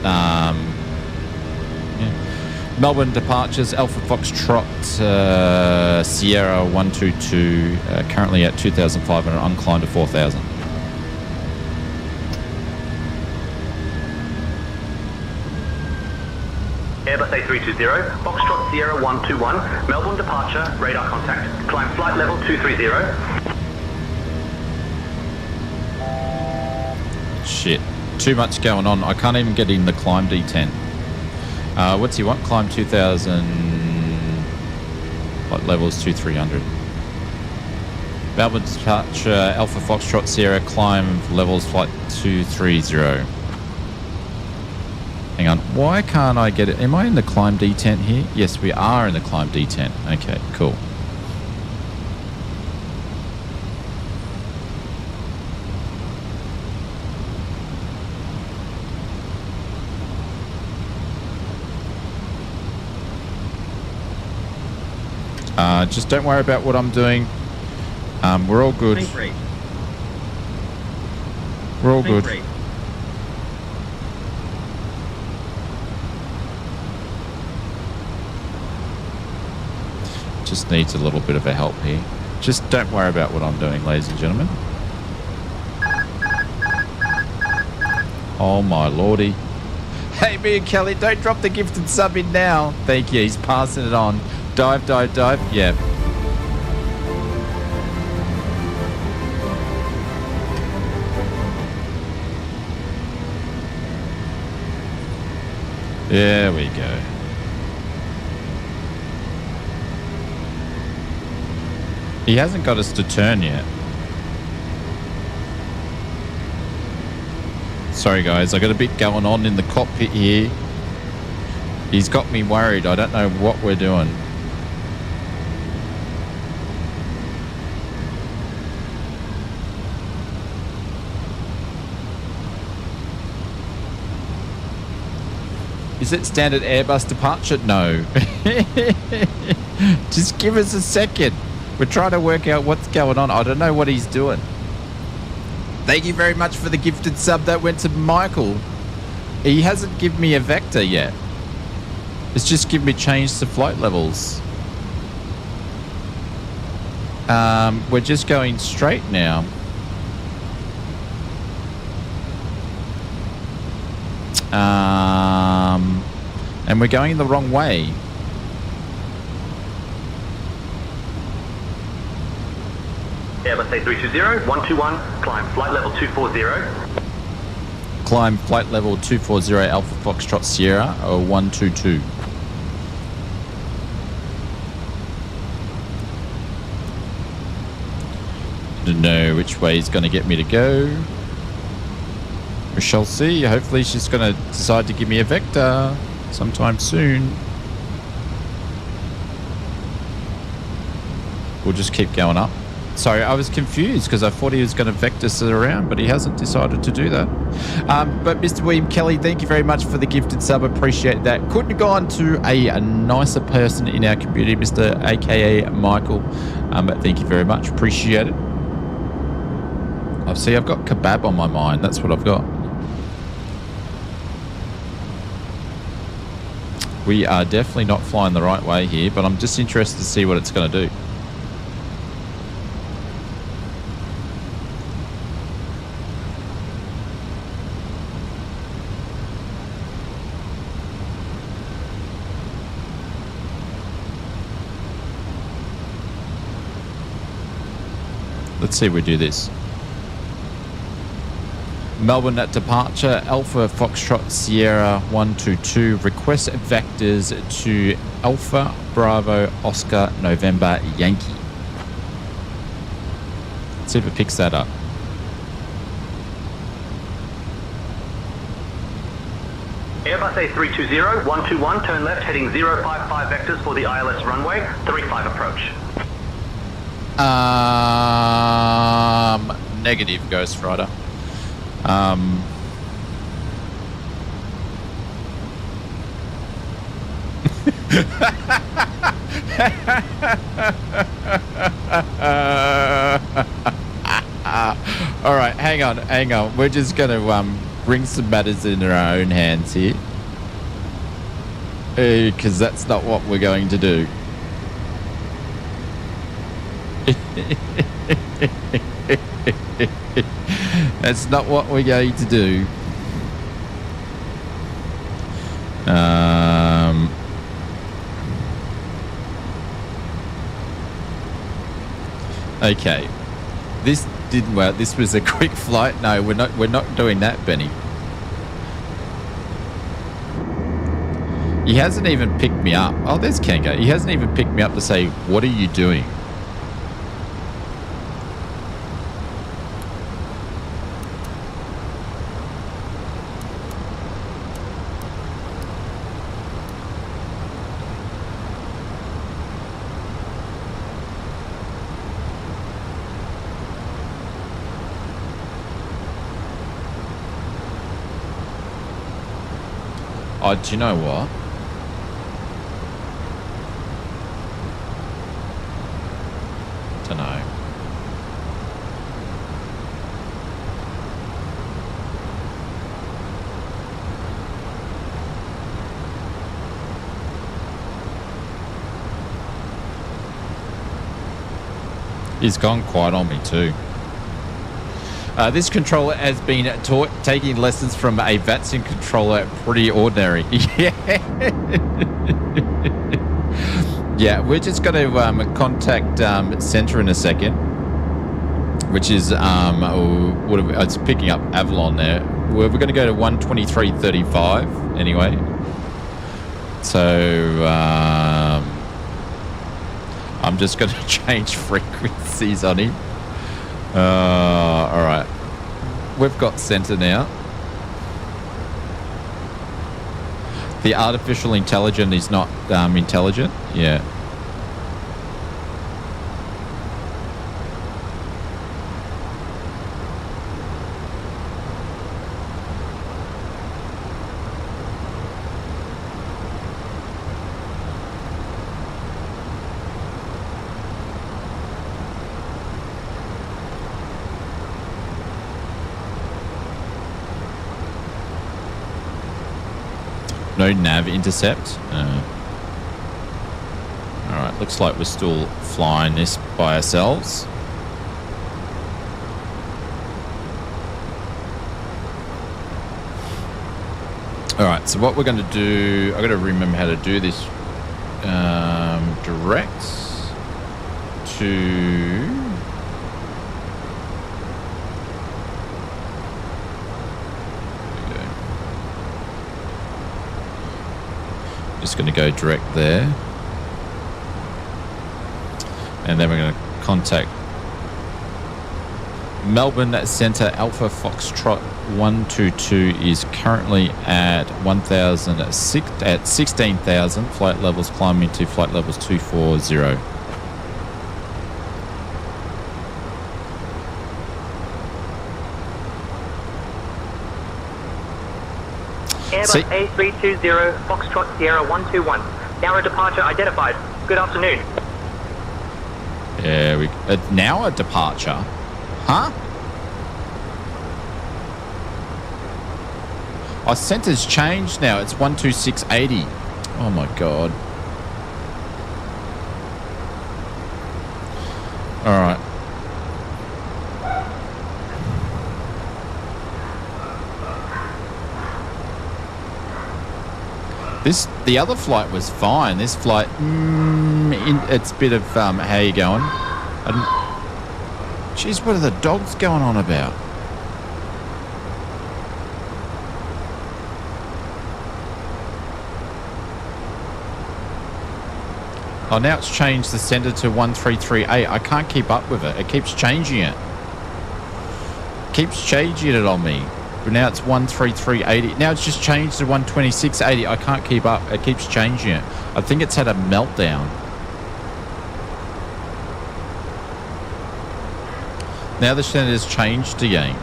Melbourne departures. Alpha Foxtrot Sierra 122 currently at 2,500, unclimbed to 4,000. Airbus A320, Foxtrot Sierra 121, Melbourne departure, radar contact, climb flight level 230. Shit, too much going on. I can't even get in the climb D10. What's he want? Climb 2,000. What level is 2,300? Melbourne departure, Alpha Foxtrot Sierra, climb levels flight 230. Hang on, why can't I get it? Am I in the climb D10 here? Yes, we are in the climb D10. Okay, cool. Just don't worry about what I'm doing. We're all good. We're all good. Just needs a little bit of a help here. Just don't worry about what I'm doing, ladies and gentlemen. Oh my lordy. Hey, me and Kelly, don't drop the gifted sub in now. Thank you, he's passing it on. Dive, dive, dive. Yeah. There we go. He hasn't got us to turn yet. Sorry guys, I got a bit going on in the cockpit here. He's got me worried. I don't know what we're doing. Is it standard Airbus departure? No. Just give us a second. We're trying to work out what's going on. I don't know what he's doing. Thank you very much for the gifted sub. That went to Michael. He hasn't given me a vector yet. It's just given me change to flight levels. We're just going straight now. And we're going the wrong way. Airbus A320, 121, climb flight level 240. Climb flight level 240, Alpha Foxtrot Sierra 122. Don't know which way he's going to get me to go. We shall see. Hopefully she's going to decide to give me a vector sometime soon. We'll just keep going up. Sorry, I was confused because I thought he was going to vector us around, but he hasn't decided to do that. But Mr. William Kelly, thank you very much for the gifted sub. Appreciate that. Couldn't have gone to a nicer person in our community, Mr. AKA Michael. But thank you very much. Appreciate it. I've got kebab on my mind. That's what I've got. We are definitely not flying the right way here, but I'm just interested to see what it's going to do. Let's see if we do this. Melbourne at departure, Alpha Foxtrot Sierra 122, request vectors to Alpha Bravo Oscar November Yankee. Let's see if it picks that up. Airbus A320, 121, turn left, heading 055 vectors for the ILS runway, 35 approach. Negative, Ghost Rider. All right, hang on. We're just gonna bring some matters into our own hands here, because that's not what we're going to do. That's not what we're going to do. Okay, this didn't work. This was a quick flight. No, we're not doing that, Benny. He hasn't even picked me up. Oh, there's Kango. He hasn't even picked me up to say, what are you doing? Oh, do you know what? Dunno. He's gone quiet on me too. This controller has been taking lessons from a VATSIM controller. Pretty ordinary. Yeah. Yeah, we're just going to contact Centre in a second, which is it's picking up Avalon there. We're going to go to 123.35 anyway. So I'm just going to change frequencies on him. All right, we've got Centre now. The artificial intelligence is not intelligent. Yeah. No nav intercept. Alright, looks like we're still flying this by ourselves. Alright, so what we're going to do, I've got to remember how to do this. Direct to... Just going to go direct there, and then we're going to contact Melbourne Centre. Alpha Foxtrot 122 is currently at 16,000 flight levels, climbing to flight levels 240. Airbus A320, Foxtrot Sierra 121. Now a departure identified. Good afternoon. Yeah, now a departure? Huh? Our centre's changed now. It's 12680. Oh my god. All right. The other flight was fine. This flight, it's a bit of, how you going? Jeez, what are the dogs going on about? Oh, now it's changed the centre to 1338. I can't keep up with it. It keeps changing it. Keeps changing it on me. Now it's 13380. Now it's just changed to 12680. I can't keep up. It keeps changing it. I think it's had a meltdown. Now the standard's changed again.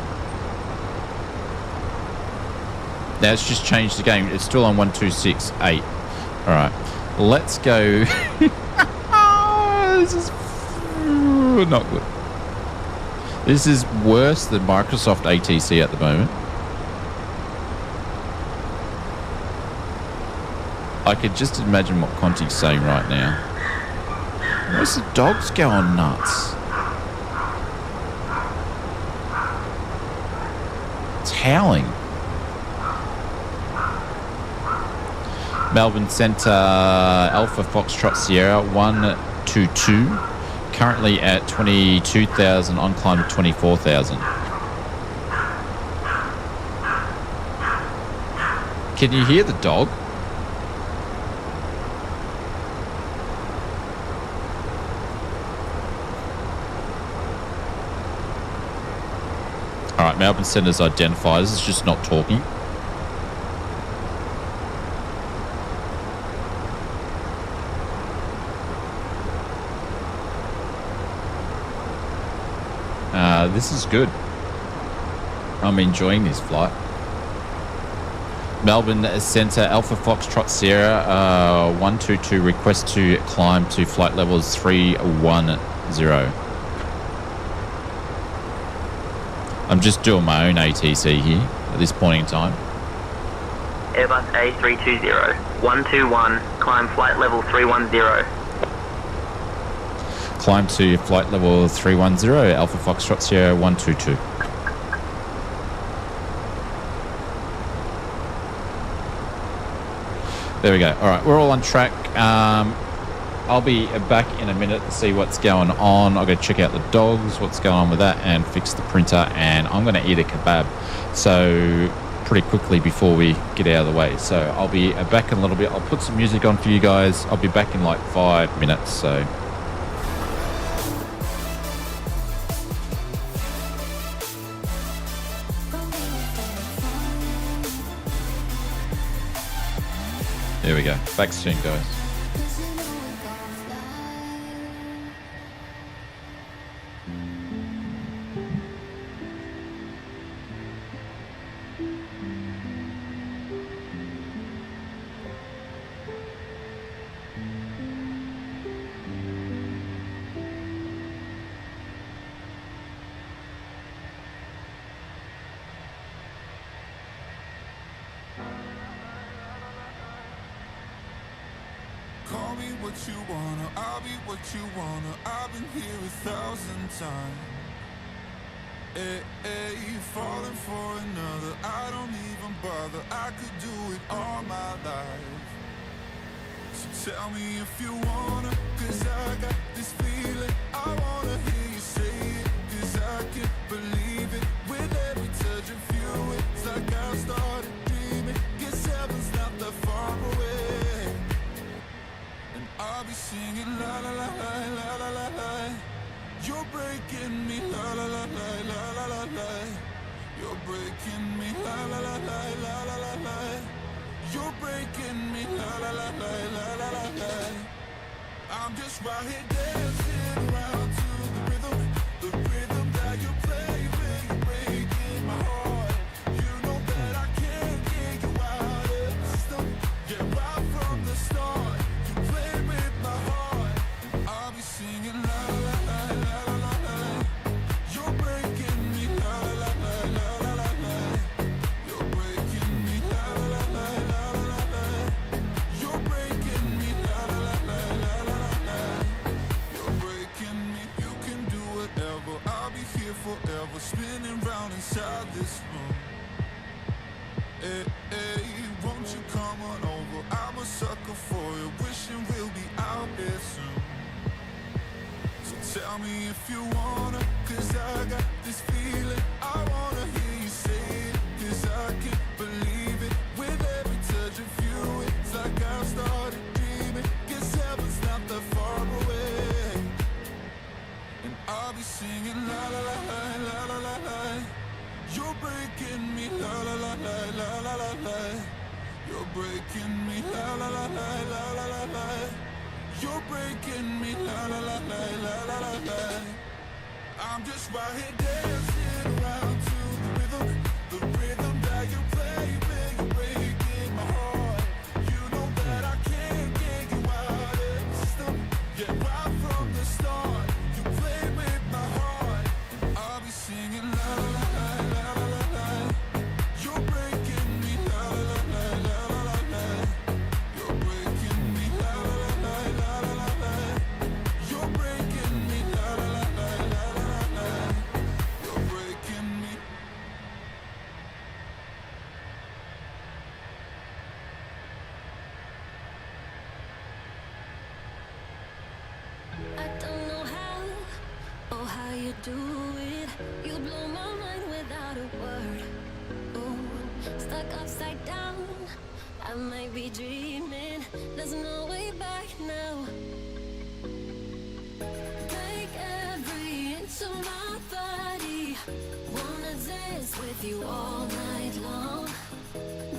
Now it's just changed again. It's still on 1268. All right, let's go. This is not good. This is worse than Microsoft ATC at the moment. I could just imagine what Conti's saying right now. Where's the dogs going nuts? It's howling. Melbourne Centre Alpha Foxtrot Sierra 122. Currently at 22,000, on climb to 24,000. Can you hear the dog? Alright, Melbourne Centre's identified. This is just not talking. This is good. I'm enjoying this flight. Melbourne Centre Alpha Foxtrot Sierra 122 request to climb to flight levels 310. I'm just doing my own ATC here at this point in time. Airbus A320, 121, climb flight level 310. Climb to flight level 310, Alpha Foxtrot Sierra 122. There we go. All right, we're all on track. I'll be back in a minute to see what's going on. I'll go check out the dogs, what's going on with that, and fix the printer, and I'm going to eat a kebab. So pretty quickly before we get out of the way. So I'll be back in a little bit. I'll put some music on for you guys. I'll be back in like 5 minutes. So. There we go. Back soon, guys. Call me what you wanna, I'll be what you wanna. I've been here 1,000 times. Falling for another, I don't even bother. I could do it all my life. So tell me if you wanna, 'cause I got this feeling. I wanna hear you say it, 'cause I can't believe it. With every touch of you, it's like I've started dreaming. Guess heaven's not that far away. I'll be singing la la la la la la la la. You're breaking me la la la la la la la la. You're breaking me la la la la la la la la. You're breaking me la la la la la la la la. I'm just right here dancing around to the rhythm that you play when you're breaking my heart. You know that I can't get you out of the system. Yeah, right from the start. Singing la la la la la la la. You're breaking me la la la la la la la. You're breaking me la la la la la la la. You're breaking me la la la la la la la. You're breaking me. You can do whatever. I'll be here forever, spinning round inside this room. Hey, won't you come on over? I'm a sucker for you, wishing we'll be out there soon. Tell me if you wanna, 'cause I got this feeling. I wanna hear you say it, 'cause I can't believe it. With every touch of you, it's like I've started dreaming. Guess heaven's not that far away. And I'll be singing la la la la la la la la. You're breaking me la breaking me, la la la la la la la la. You're breaking me, la la la la la la la la. I'm just right here dancing around to the rhythm that you play, man. You're breaking my heart. You know that I can't get you out of the system. Yeah, right from the start, you play with my heart. I'll be singing la la la la la la la. You're breaking me, la la la la la la la. You're breaking me, la la la la la la la. You're breaking me, la la la la la la la. You're breaking me. I don't know how or how you do it. You blow my mind without a word. Oh, stuck upside down. I might be dreaming. There's no way back now. Take every inch of my body. Wanna dance with you all night long.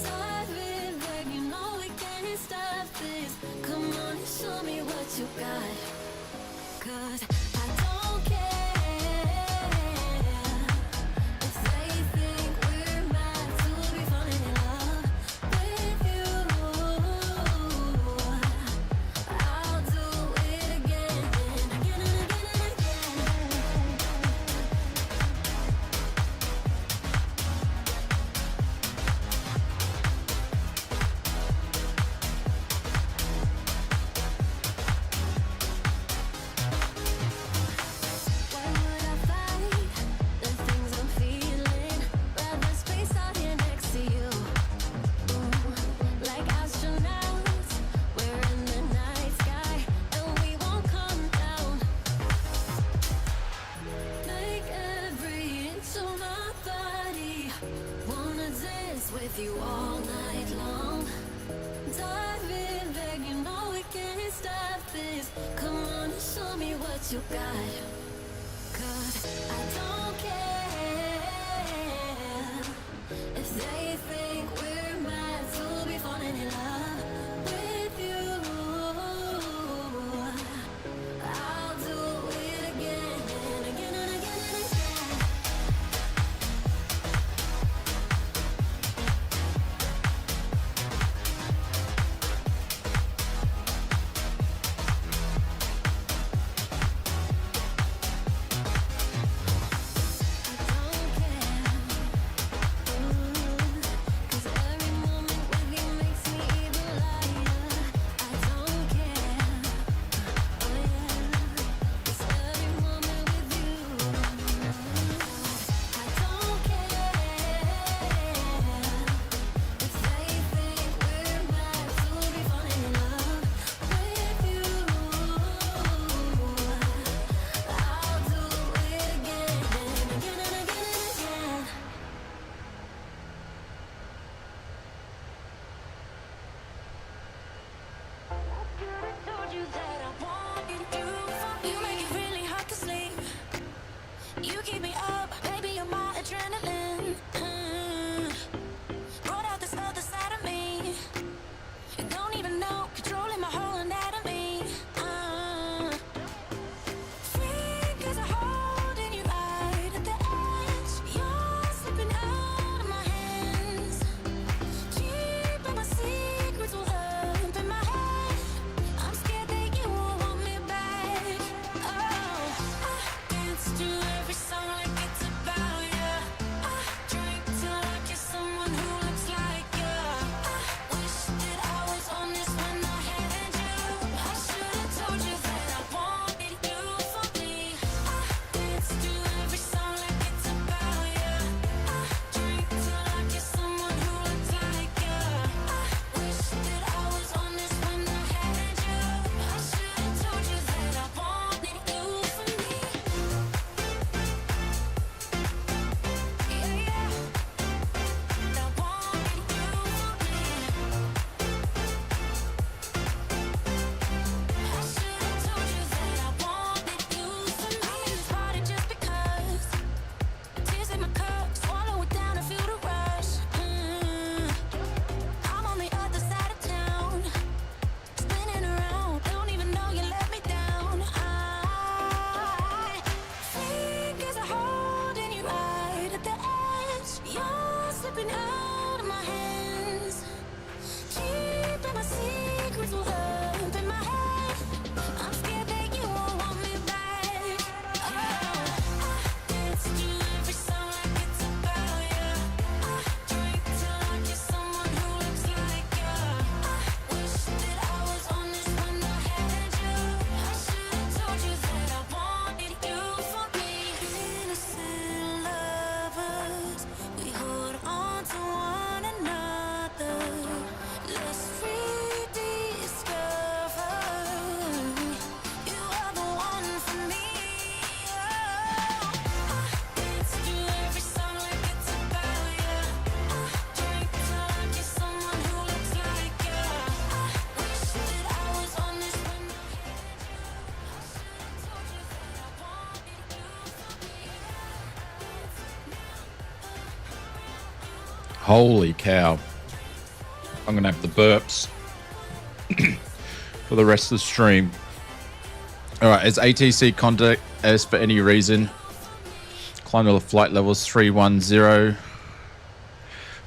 Dive in, babe, you know we can't stop this. Come on and show me what you got. 'Cause I don't care if they think we're meant to be falling in love with you. I'll do it again and again and again and again. Why would I fight the things I'm feeling? Rather space out here next to you. Ooh, like astronauts, we're in the night sky and we won't come down. Like every inch of my body, wanna dance with you all night long. Dive in, babe, you know we can't stop this. Come on and show me what you got. 'Cause I don't care if they think we're meant to be falling in love with you. I'll do it again and again and again and again. You keep me up, baby, you're my adrenaline. Brought out this other side of me. You don't even know, controlling my whole anatomy. Fingers are holding you right at the edge. You're slipping out of my hands. Keeping my secrets all up in my head. I'm scared that you won't want me back. Oh, I dance to every song like it's about you. I drink till I kiss someone who looks like you. I wish that I was on this when I had you. I should have told you that I wanted you for me. I dance to every song like it's about you. I drink till I kiss someone who looks like you. I wish that I was on this when I had you. I should have told you that I wanted you for me. Yeah, yeah. I wanted you for me. Holy cow. I'm going to have the burps for the rest of the stream. All right, as ATC contact as for any reason, climb to flight levels 310.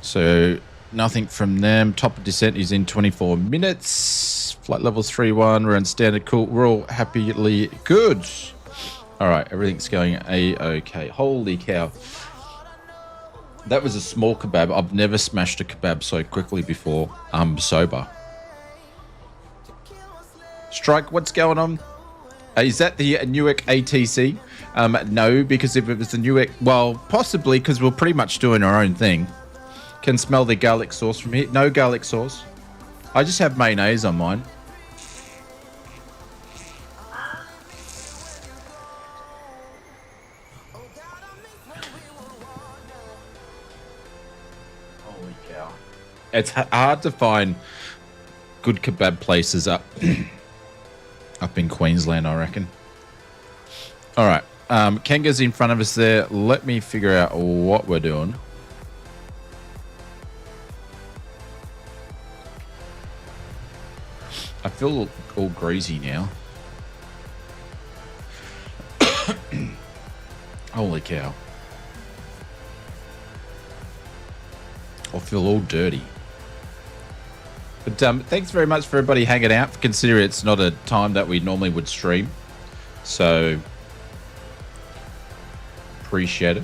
So nothing from them. Top of descent is in 24 minutes. Flight levels 31. We're on standard. Cool. We're all happily good. All right, everything's going A-okay. Holy cow. That was a small kebab. I've never smashed a kebab so quickly before. I'm sober. Strike, what's going on? Is that the Newark ATC? No, because if it was the Newark... Well, possibly, because we're pretty much doing our own thing. Can smell the garlic sauce from here. No garlic sauce. I just have mayonnaise on mine. Holy cow. It's hard to find good kebab places up in Queensland, I reckon. All right. Kenga's in front of us there. Let me figure out what we're doing. I feel all greasy now. Holy cow. I feel all dirty. But thanks very much for everybody hanging out. Considering it's not a time that we normally would stream. So, appreciate it.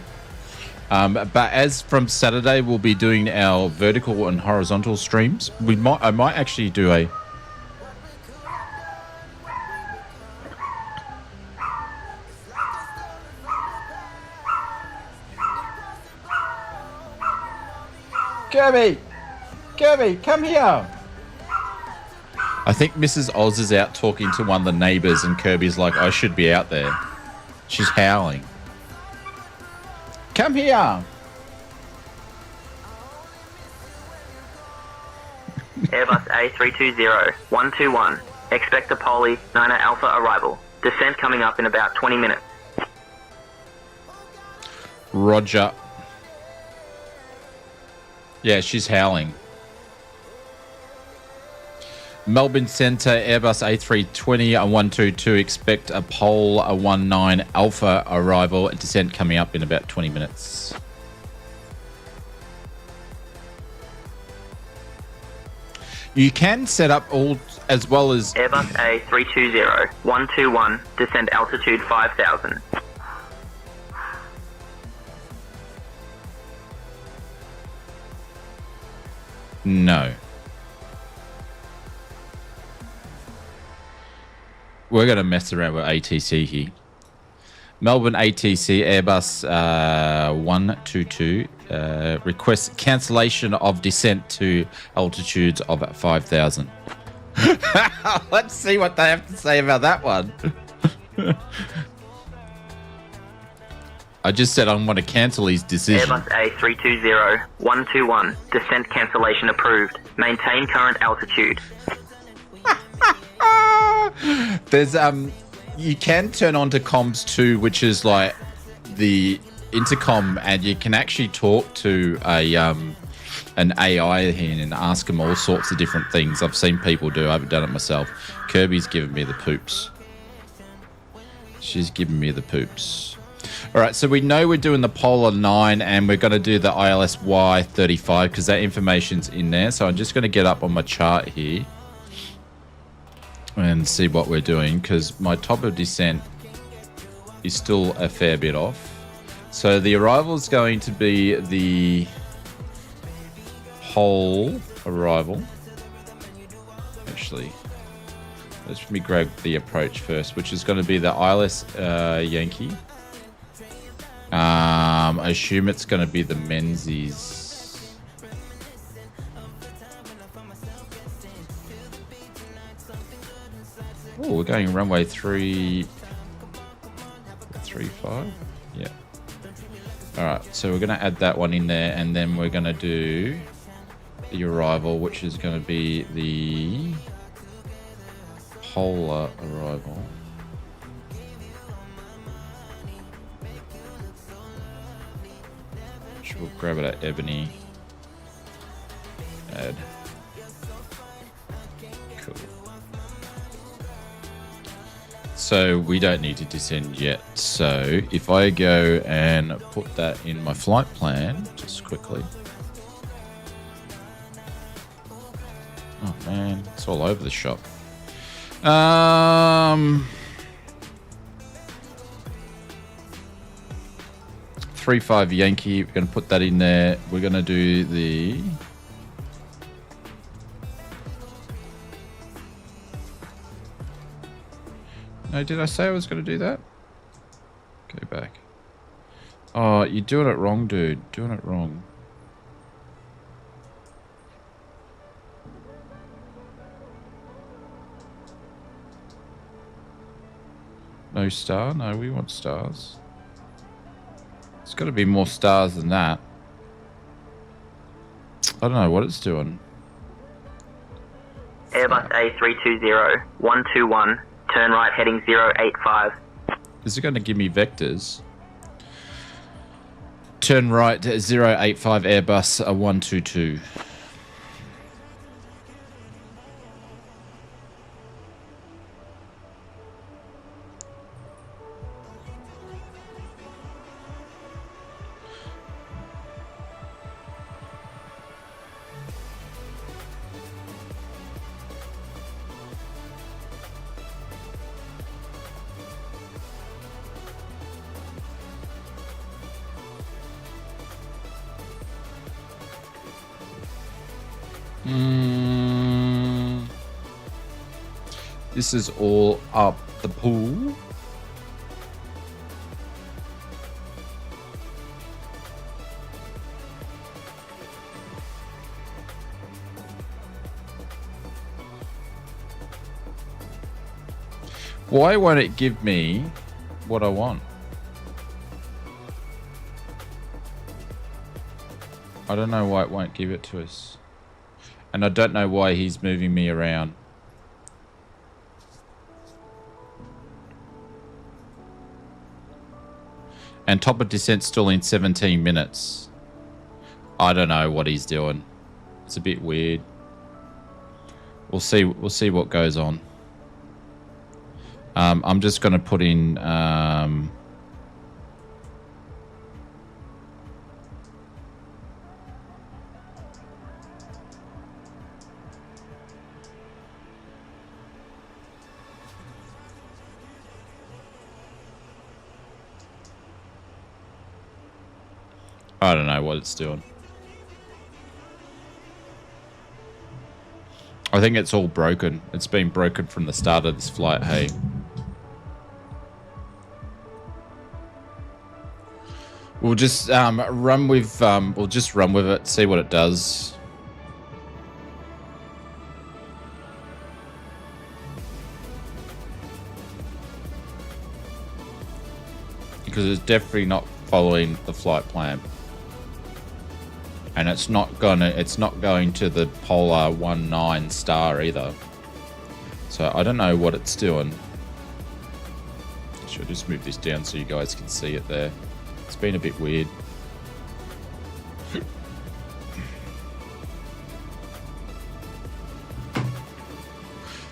But as from Saturday, we'll be doing our vertical and horizontal streams. I might actually do a... Kirby, come here. I think Mrs. Oz is out talking to one of the neighbours and Kirby's like, I should be out there. She's howling. Come here. Airbus A320 121. Expect a Poli 9 Alpha arrival. Descent coming up in about 20 minutes. Roger. Yeah, she's howling. Melbourne Centre, Airbus A320 122. Expect a Pol 19 Alpha arrival. Descent coming up in about 20 minutes. You can set up all as well as... Airbus A320 121. Descent altitude 5,000. No. We're going to mess around with ATC here. Melbourne ATC Airbus 122 requests cancellation of descent to altitudes of 5,000. Let's see what they have to say about that one. I just said I want to cancel his decision. Airbus A320 121. Descent cancellation approved. Maintain current altitude. There's you can turn on to comms too, which is like the intercom, and you can actually talk to a an AI here and ask them all sorts of different things. I've seen people do. I haven't done it myself. Kirby's giving me the poops. She's giving me the poops. All right, so we know we're doing the Polar 9 and we're going to do the ILS Y35 because that information's in there. So I'm just going to get up on my chart here and see what we're doing because my top of descent is still a fair bit off. So the arrival is going to be the whole arrival. Actually, let me grab the approach first, which is going to be the ILS Yankee. I assume it's going to be the Menzies. Oh, we're going runway 35. Yeah. All right, so we're going to add that one in there, and then we're going to do the arrival, which is going to be the polar arrival. We'll grab it at Ebony. Add. Cool. So we don't need to descend yet. So if I go and put that in my flight plan, just quickly. Oh man, it's all over the shop. 35 Yankee, we're going to put that in there. We're going to do the... No, did I say I was going to do that? Go back. Oh, you're doing it wrong, dude. Doing it wrong. No star? No, we want stars. It's got to be more stars than that. I don't know what it's doing. Airbus A320 121, turn right heading 085. Is it going to give me vectors? Turn right 085 Airbus 122. This is all up the pool. Why won't it give me what I want? I don't know why it won't give it to us. And I don't know why he's moving me around. And top of descent still in 17 minutes. I don't know what he's doing. It's a bit weird. We'll see what goes on. I'm just going to put in I don't know what it's doing. I think it's all broken. It's been broken from the start of this flight, hey. We'll just run with it, see what it does. Because it's definitely not following the flight plan. And it's not going to the polar 19 star either. So I don't know what it's doing. I should just move this down so you guys can see it there. It's been a bit weird.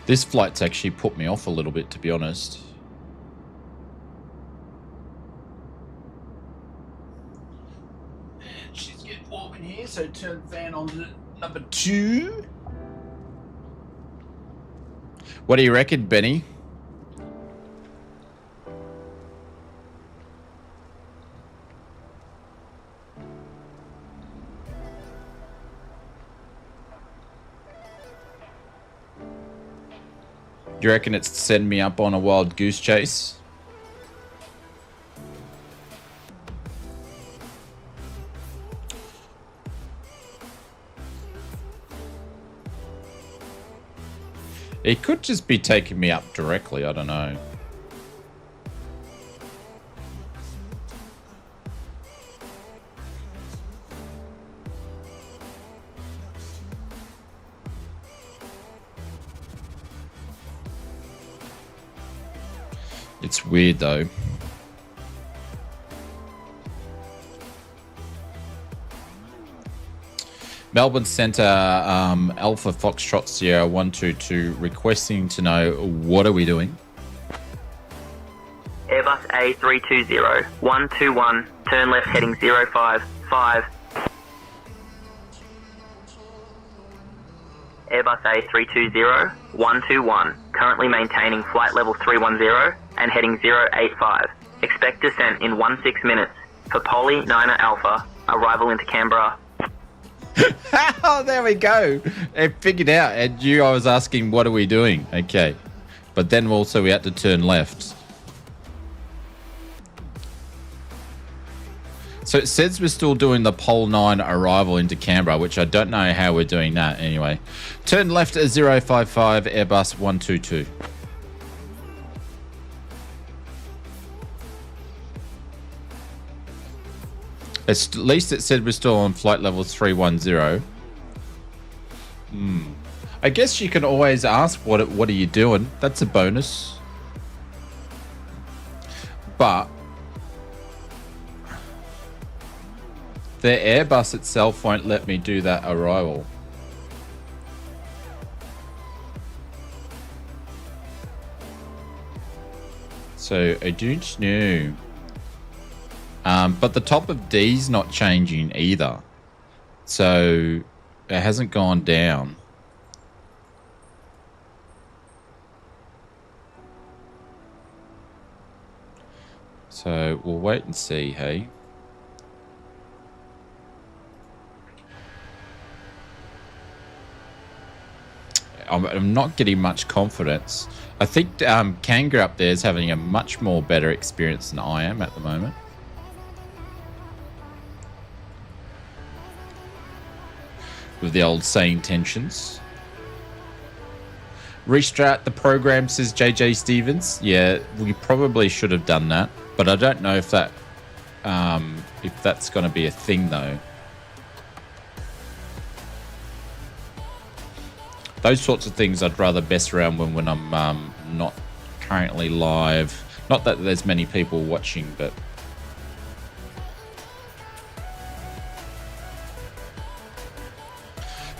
This flight's actually put me off a little bit, to be honest. She's getting warm in here, so turn fan on to number 2. What do you reckon, Benny? Do you reckon it's to send me up on a wild goose chase? It could just be taking me up directly, I don't know. It's weird though. Melbourne Centre, Alpha Foxtrot Sierra 122, requesting to know what are we doing? Airbus A320 121, turn left heading 055. Airbus A320 121, currently maintaining flight level 310 and heading 085. Expect descent in 16 minutes. For Polly, Niner Alpha, arrival into Canberra. Oh, there we go. It figured out. And I was asking, what are we doing? Okay. But then also we had to turn left. So it says we're still doing the Pole 9 arrival into Canberra, which I don't know how we're doing that anyway. Turn left at 055, Airbus 122. At least it said we're still on flight level 310. I guess you can always ask, what are you doing? That's a bonus. But the Airbus itself won't let me do that arrival. So I don't know. But the top of D's not changing either. So it hasn't gone down. So we'll wait and see, hey? I'm not getting much confidence. I think Kanga up there is having a much more better experience than I am at the moment. With the old SayIntentions. Restart the program, says JJ Stevens. Yeah, we probably should have done that, but I don't know if that's going to be a thing though. Those sorts of things I'd rather mess around when I'm not currently live. Not that there's many people watching, but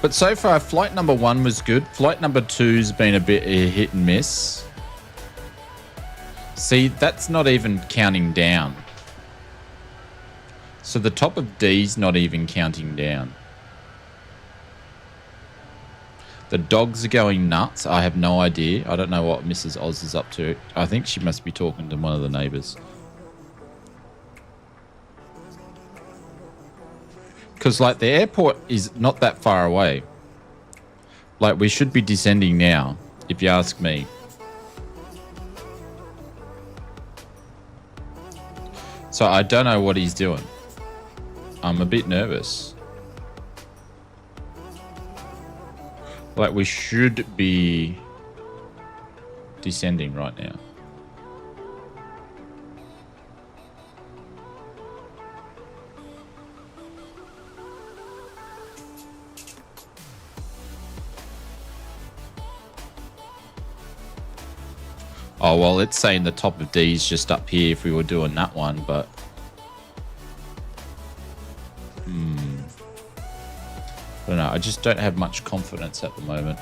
so far, flight number 1 was good. Flight number 2's been a bit hit and miss. See, that's not even counting down. So the top of D's not even counting down. The dogs are going nuts. I have no idea. I don't know what Mrs. Oz is up to. I think she must be talking to one of the neighbours. Because, like, the airport is not that far away. Like, we should be descending now, if you ask me. So I don't know what he's doing. I'm a bit nervous. Like, we should be descending right now. Oh, well, it's saying the top of D is just up here if we were doing that one, but I don't know. I just don't have much confidence at the moment.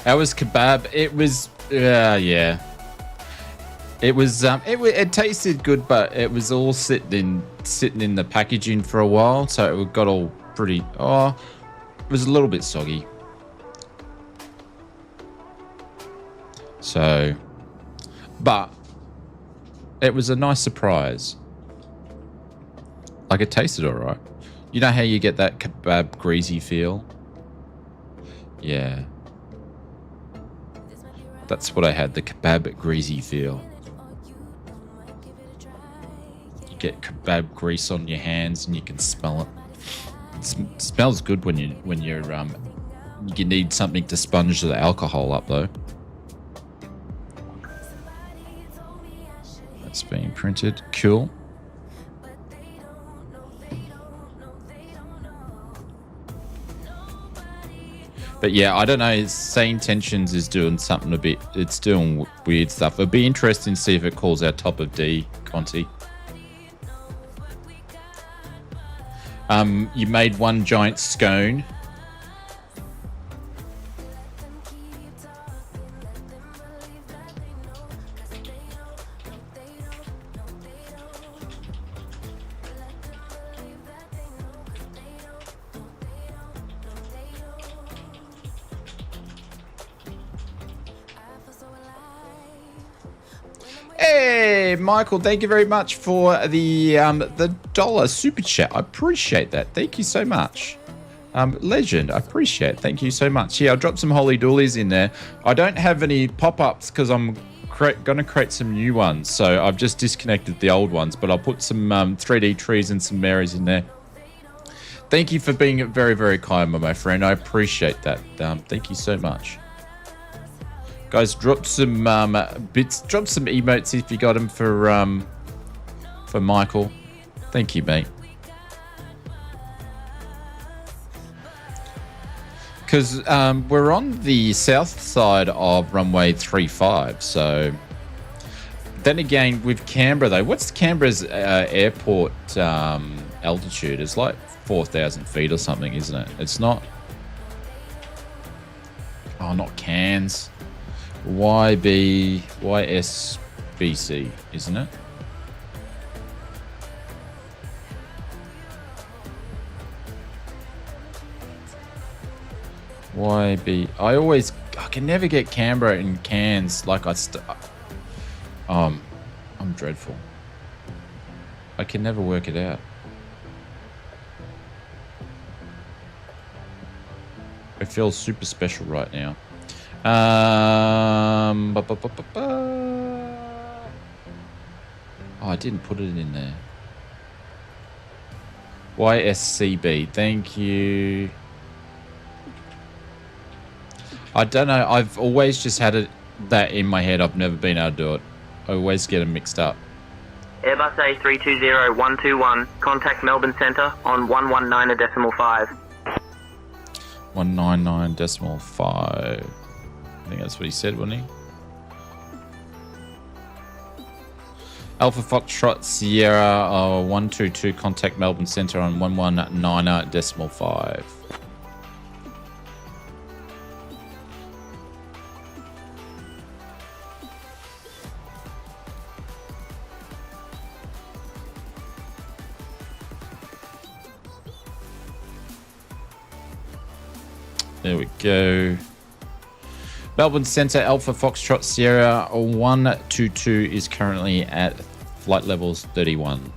How was kebab? It was, yeah. It was, it tasted good, but it was all sitting in the packaging for a while, so it got all pretty. Oh, it was a little bit soggy. So, but it was a nice surprise. Like, it tasted all right. You know how you get that kebab greasy feel? Yeah. That's what I had, the kebab greasy feel. You get kebab grease on your hands and you can smell it. It smells good when you need something to sponge the alcohol up though. That's being printed. Cool. But yeah, I don't know. SayIntentions is doing something a bit. It's doing weird stuff. It'd be interesting to see if it calls our top of D, Conti. You made one giant scone. Hey, Michael, thank you very much for the dollar super chat. I appreciate that. Thank you so much. Legend, I appreciate it. Thank you so much. Yeah, I'll drop some holy doolies in there. I don't have any pop-ups because I'm going to create some new ones. So I've just disconnected the old ones, but I'll put some 3D trees and some Marys in there. Thank you for being very, very kind, my friend. I appreciate that. Thank you so much. Guys, drop some bits, drop some emotes if you got them for Michael. Thank you, mate. Because we're on the south side of runway 35, so then again with Canberra though, what's Canberra's airport altitude? It's like 4,000 feet or something, isn't it? It's not. Oh, not Cairns. YSBC, isn't it? I can never get Canberra and Cairns like I'm dreadful. I can never work it out. It feels super special right now. Oh, I didn't put it in there. YSCB, thank you. I don't know. I've always just had that in my head. I've never been able to do it. I always get them mixed up. Airbus A320-121, contact Melbourne Centre on 119.5. 199.5. I think that's what he said, wasn't he? Alpha Foxtrot Sierra 122, contact Melbourne Centre on 119.5. There we go. Melbourne Centre Alpha Foxtrot Sierra 122 is currently at flight levels 31.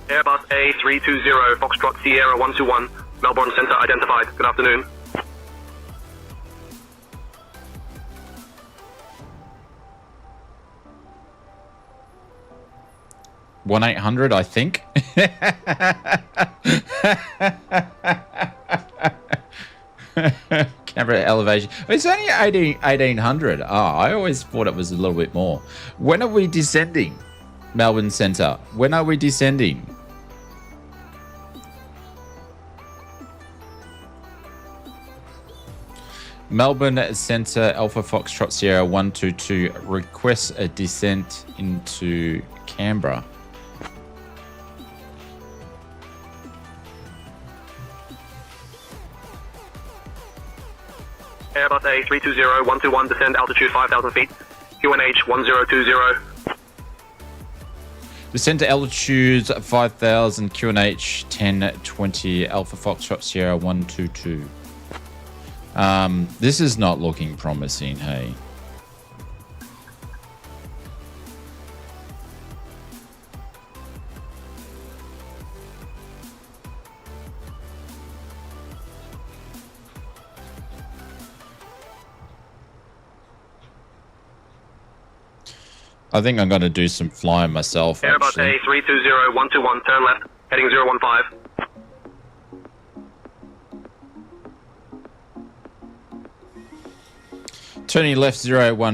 Airbus A320 Foxtrot Sierra 121, Melbourne Centre identified. Good afternoon. One 800, I think. Canberra elevation. It's only 1800. I always thought it was a little bit more. When are we descending? Melbourne Centre. When are we descending? Melbourne Centre Alpha Foxtrot Sierra 122 requests a descent into Canberra. Airbus A320-121, descend altitude 5,000 feet. QNH 1020. Descend to altitude 5,000, QNH 1020, Alpha Foxtrot Sierra 122. This is not looking promising, hey. I think I'm going to do some flying myself. Airbus A320-121, turn left, heading 015. Turning left 015,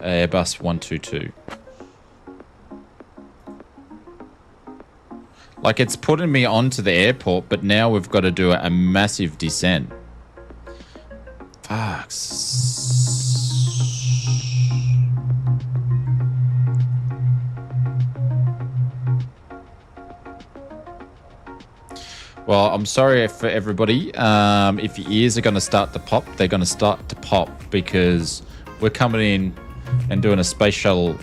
Airbus 122. Like, it's putting me onto the airport, but now we've got to do a massive descent. Fuck. Well, I'm sorry for everybody. If your ears are going to start to pop, they're going to start to pop because we're coming in and doing a space shuttle.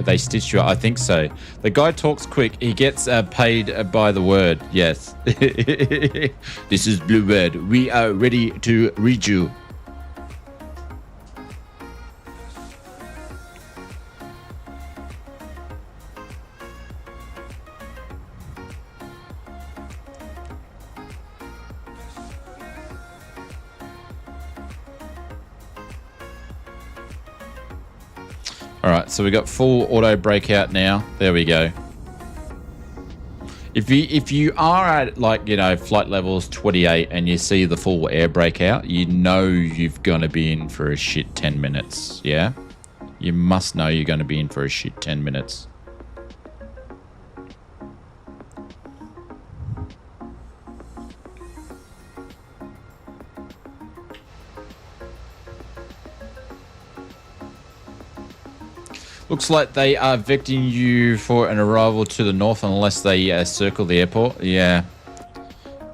They stitched you up. I think so. The guy talks quick. He gets paid by the word. Yes. This is Bluebird. We are ready to read you. All right, so we got full auto breakout now. There we go. If you are at, like, you know, flight levels 28 and you see the full air breakout, you know you're going to be in for a shit 10 minutes. Yeah, you must know you're going to be in for a shit 10 minutes. Looks like they are vectoring you for an arrival to the north unless they circle the airport. Yeah.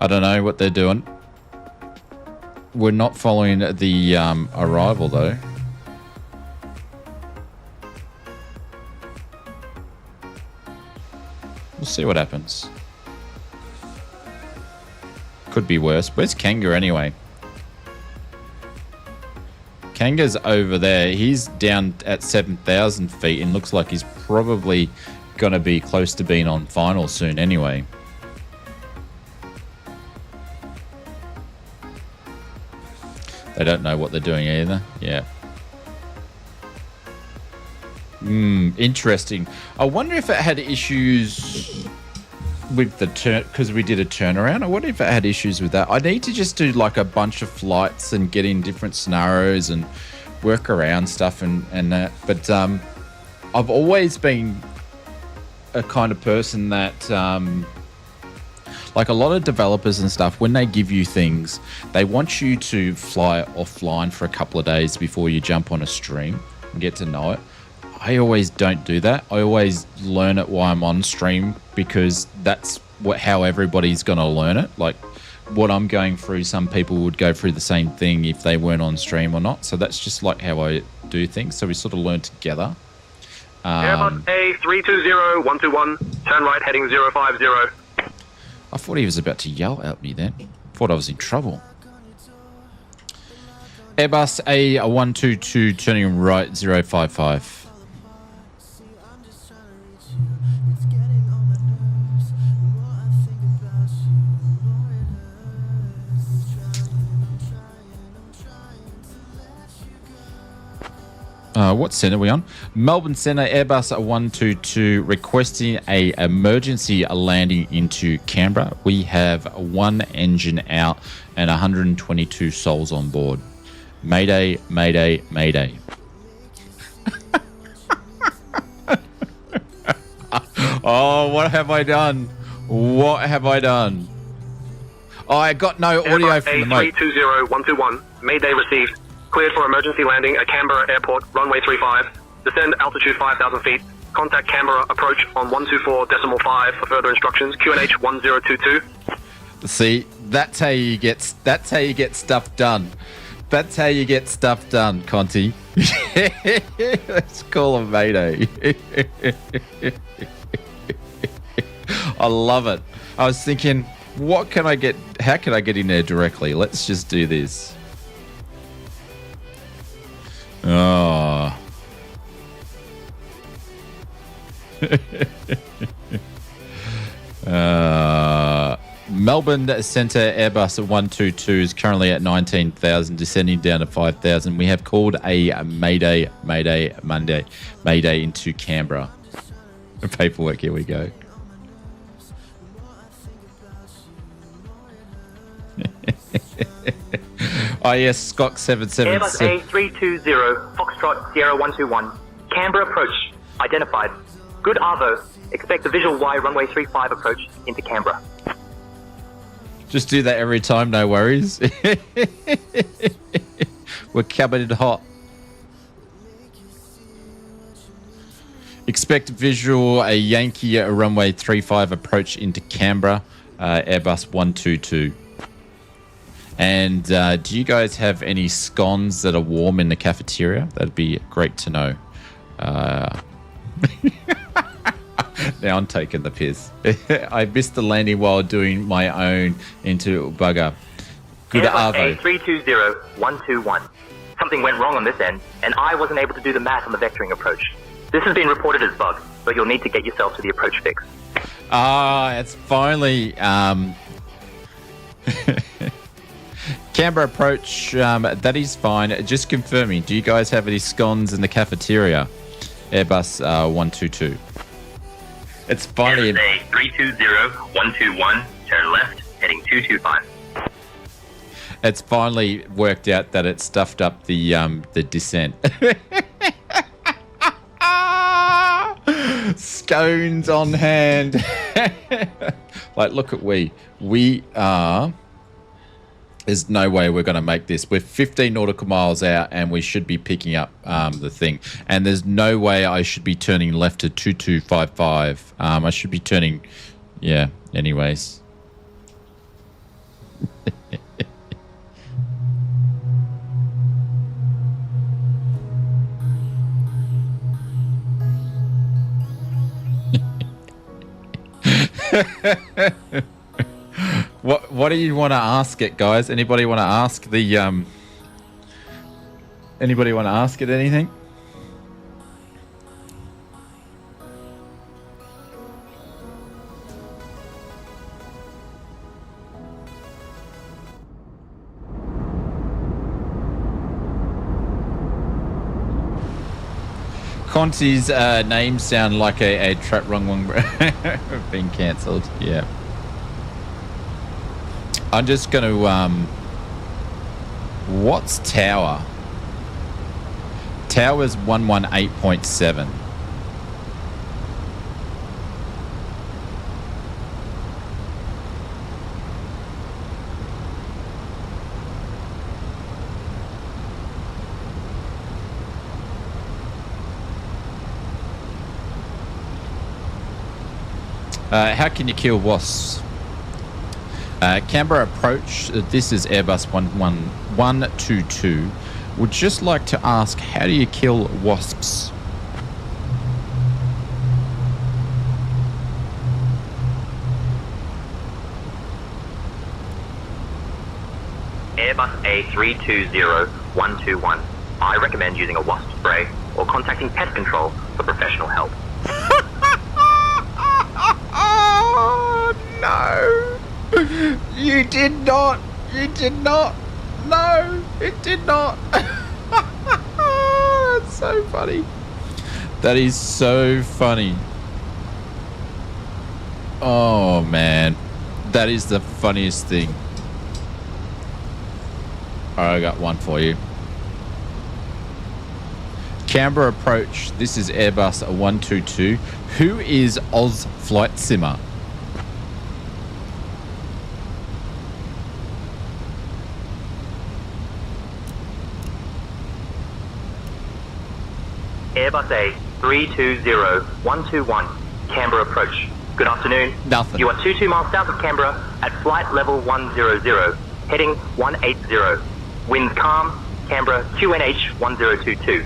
I don't know what they're doing. We're not following the arrival, though. We'll see what happens. Could be worse. Where's Kanga anyway? Kanga's over there. He's down at 7,000 feet and looks like he's probably going to be close to being on final soon anyway. They don't know what they're doing either. Yeah. Interesting. I wonder if it had issues with the turn, because we did a turnaround. I wonder if it had issues with that. I need to just do like a bunch of flights and get in different scenarios and work around stuff and that. But I've always been a kind of person that like a lot of developers and stuff, when they give you things, they want you to fly offline for a couple of days before you jump on a stream and get to know it. I always don't do that. I always learn it while I'm on stream because that's how everybody's going to learn it. Like what I'm going through, some people would go through the same thing if they weren't on stream or not. So that's just like how I do things. So we sort of learn together. Airbus A320-121, turn right heading 050. I thought he was about to yell at me then. Thought I was in trouble. Airbus A122 turning right 055. What centre are we on? Melbourne Centre, Airbus 122 requesting a emergency landing into Canberra. We have one engine out and 122 souls on board. Mayday, mayday, mayday. Oh, what have I done? What have I done? Oh, I got no audio from the mate. A320-121, mayday received. Cleared for emergency landing at Canberra Airport, runway 35. Descend altitude 5,000 feet. Contact Canberra approach on 124.5 for further instructions. QNH 1022. See, that's how you get stuff done. That's how you get stuff done, Conti. Let's call him Mayday. I love it. I was thinking, what can I get? How can I get in there directly? Let's just do this. Oh. Melbourne Centre Airbus 122 is currently at 19,000, descending down to 5,000. We have called a Mayday into Canberra. Paperwork, here we go. Oh yes, Scott 777. Airbus A320, Foxtrot Sierra 121. Canberra approach identified. Good Arvo. Expect a visual Y runway 35 approach into Canberra. Just do that every time, no worries. We're coming in hot. Expect visual a Yankee runway 35 approach into Canberra. Airbus 122. And do you guys have any scones that are warm in the cafeteria? That'd be great to know. Now I'm taking the piss. I missed the landing while doing my own into bugger. Good Airbus Arvo. A320-121. Something went wrong on this end, and I wasn't able to do the math on the vectoring approach. This has been reported as bug, but you'll need to get yourself to the approach fix. It's finally Canberra approach. That is fine. Just confirming. Do you guys have any scones in the cafeteria? Airbus 122. It's finally. Airbus A320-121. Turn left, heading 225. It's finally worked out that it stuffed up the descent. Scones on hand. Like, look at we are. There's no way we're going to make this. We're 15 nautical miles out, and we should be picking up the thing. And there's no way I should be turning left to 2255. I should be turning. Yeah. Anyways. What do you want to ask it, guys? Anybody want to ask the anybody want to ask it anything? Conti's name sound like a trap wrong being cancelled. Yeah. I'm just going to... what's tower? Tower's 118.7. How can you kill wasps? Canberra approach. This is Airbus 122. Would just like to ask, how do you kill wasps? Airbus A320-121. I recommend using a wasp spray or contacting pest control for professional help. Oh, no. You did not. You did not. No, it did not. That's so funny. That is so funny. Oh, man. That is the funniest thing. All right, I got one for you. Canberra approach. This is Airbus 122. Who is Oz Flight Simmer? Airbus A320-121. Canberra approach. Good afternoon. Nothing. You are 22 miles south of Canberra at flight level 100, heading 180. Winds calm. Canberra QNH 1022.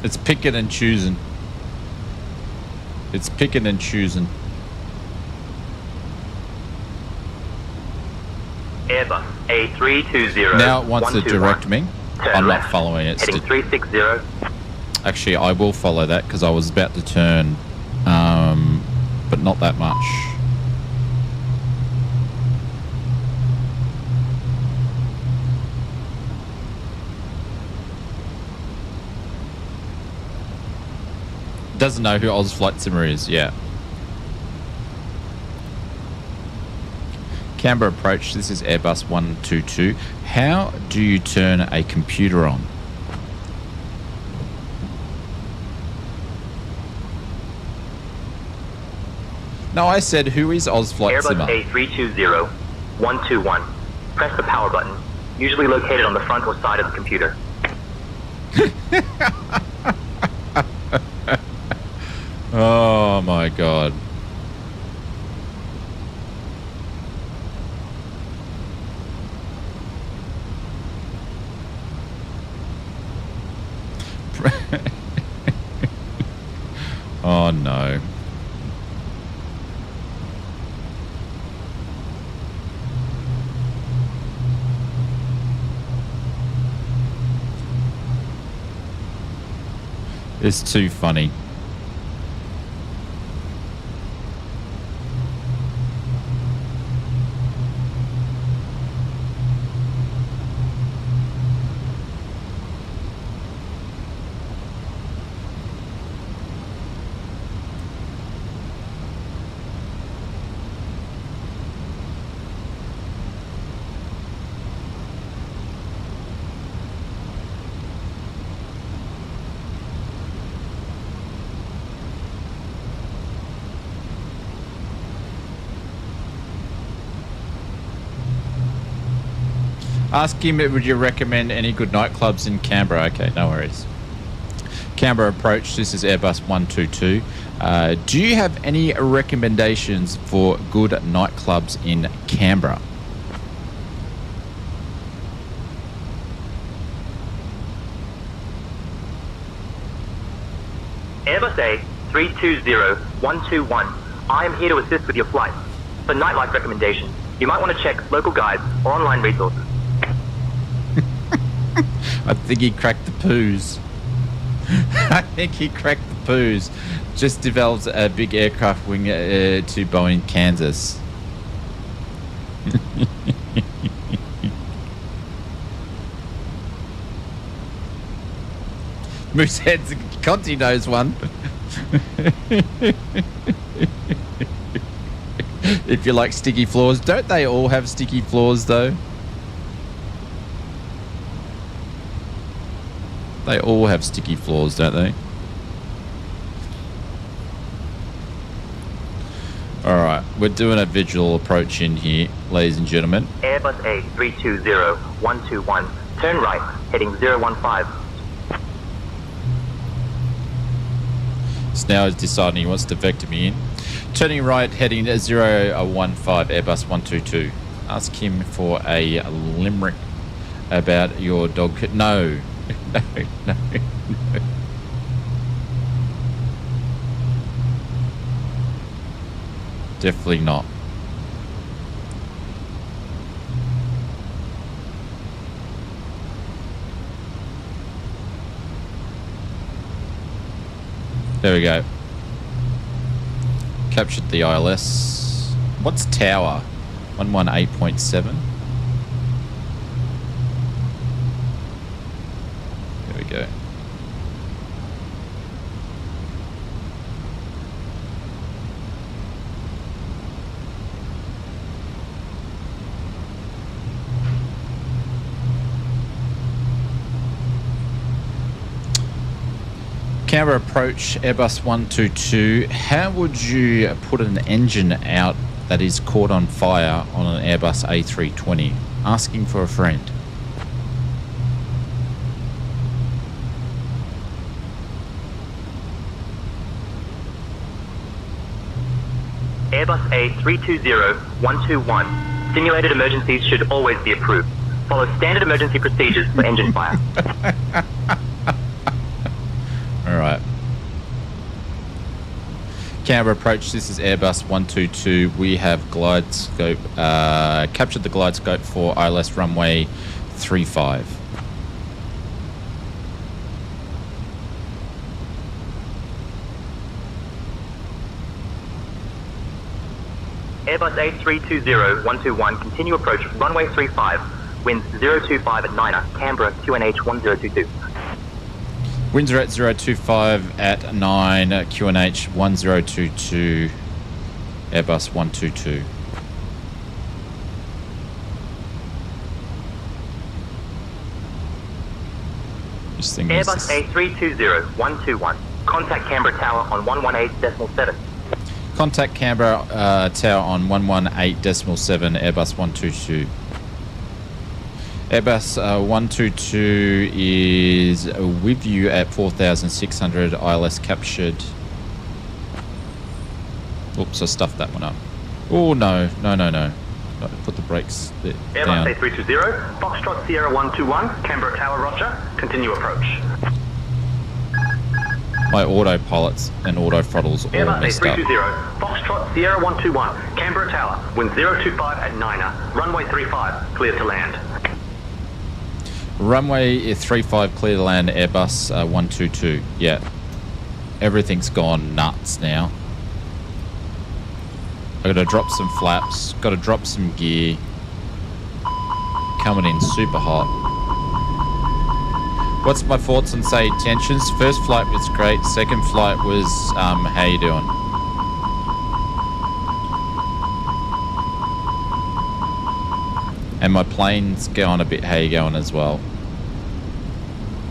It's picking and choosing. It's picking and choosing. Airbus A320. Now it wants to direct me. I'm not following it. Heading 360. Actually, I will follow that because I was about to turn, but not that much. Doesn't know who Oz Flight Simmer is. Yeah. Canberra approach. This is Airbus 122. How do you turn a computer on? No, I said, who is Oz Flight Simmer? Airbus A320-121. Press the power button, usually located on the front or side of the computer. Oh my god. It's too funny. Ask him, would you recommend any good nightclubs in Canberra? Okay, no worries. Canberra approach, this is Airbus 122. Do you have any recommendations for good nightclubs in Canberra? Airbus A320-121. I am here to assist with your flight. For nightlife recommendations, you might want to check local guides or online resources. I think he cracked the poos. I think he cracked the poos. Just developed a big aircraft wing to Boeing, Kansas. Moosehead's Conti knows one. If you like sticky floors, don't they all have sticky floors though? They all have sticky floors, don't they? Alright, we're doing a visual approach in here, ladies and gentlemen. Airbus A320-121, turn right, heading 015. So now he's deciding he wants to vector me in. Turning right, heading 015, Airbus 122. Ask him for a limerick about your dog. No. No. Definitely not. There we go. Captured the ILS. What's tower? 118.7. There we go. Canberra approach, Airbus 122. How would you put an engine out that is caught on fire on an Airbus A320? Asking for a friend. Airbus A320-121. Simulated emergencies should always be approved. Follow standard emergency procedures for engine fire. Alright. Canberra approach, this is Airbus 122. We have glide scope, captured the glide scope for ILS runway 35. Airbus A320-121, continue approach runway 35, winds 025 at 9er, Canberra QNH 1022. Winds are at 025 at 9, QNH 1022, Airbus 122. This thing is... Airbus A320-121, contact Canberra Tower on 118.7. Contact Canberra Tower on 118.7, Airbus 122. Airbus 122 is with you at 4,600, ILS captured. Oops, I stuffed that one up. Oh, no. Put the brakes down. Airbus A320, Foxtrot Sierra 121, Canberra Tower, roger. Continue approach. My autopilots and auto throttles all messed up. Airbus A320, Foxtrot Sierra 121, Canberra Tower, wind 025 at 9er, runway 35, clear to land. Runway 35 clear to land, Airbus 122. Yeah. Everything's gone nuts now. I gotta drop some flaps, gotta drop some gear. Coming in super hot. What's my thoughts on SayIntentions? First flight was great, second flight was, how you doing? And my plane's going a bit, how you going as well?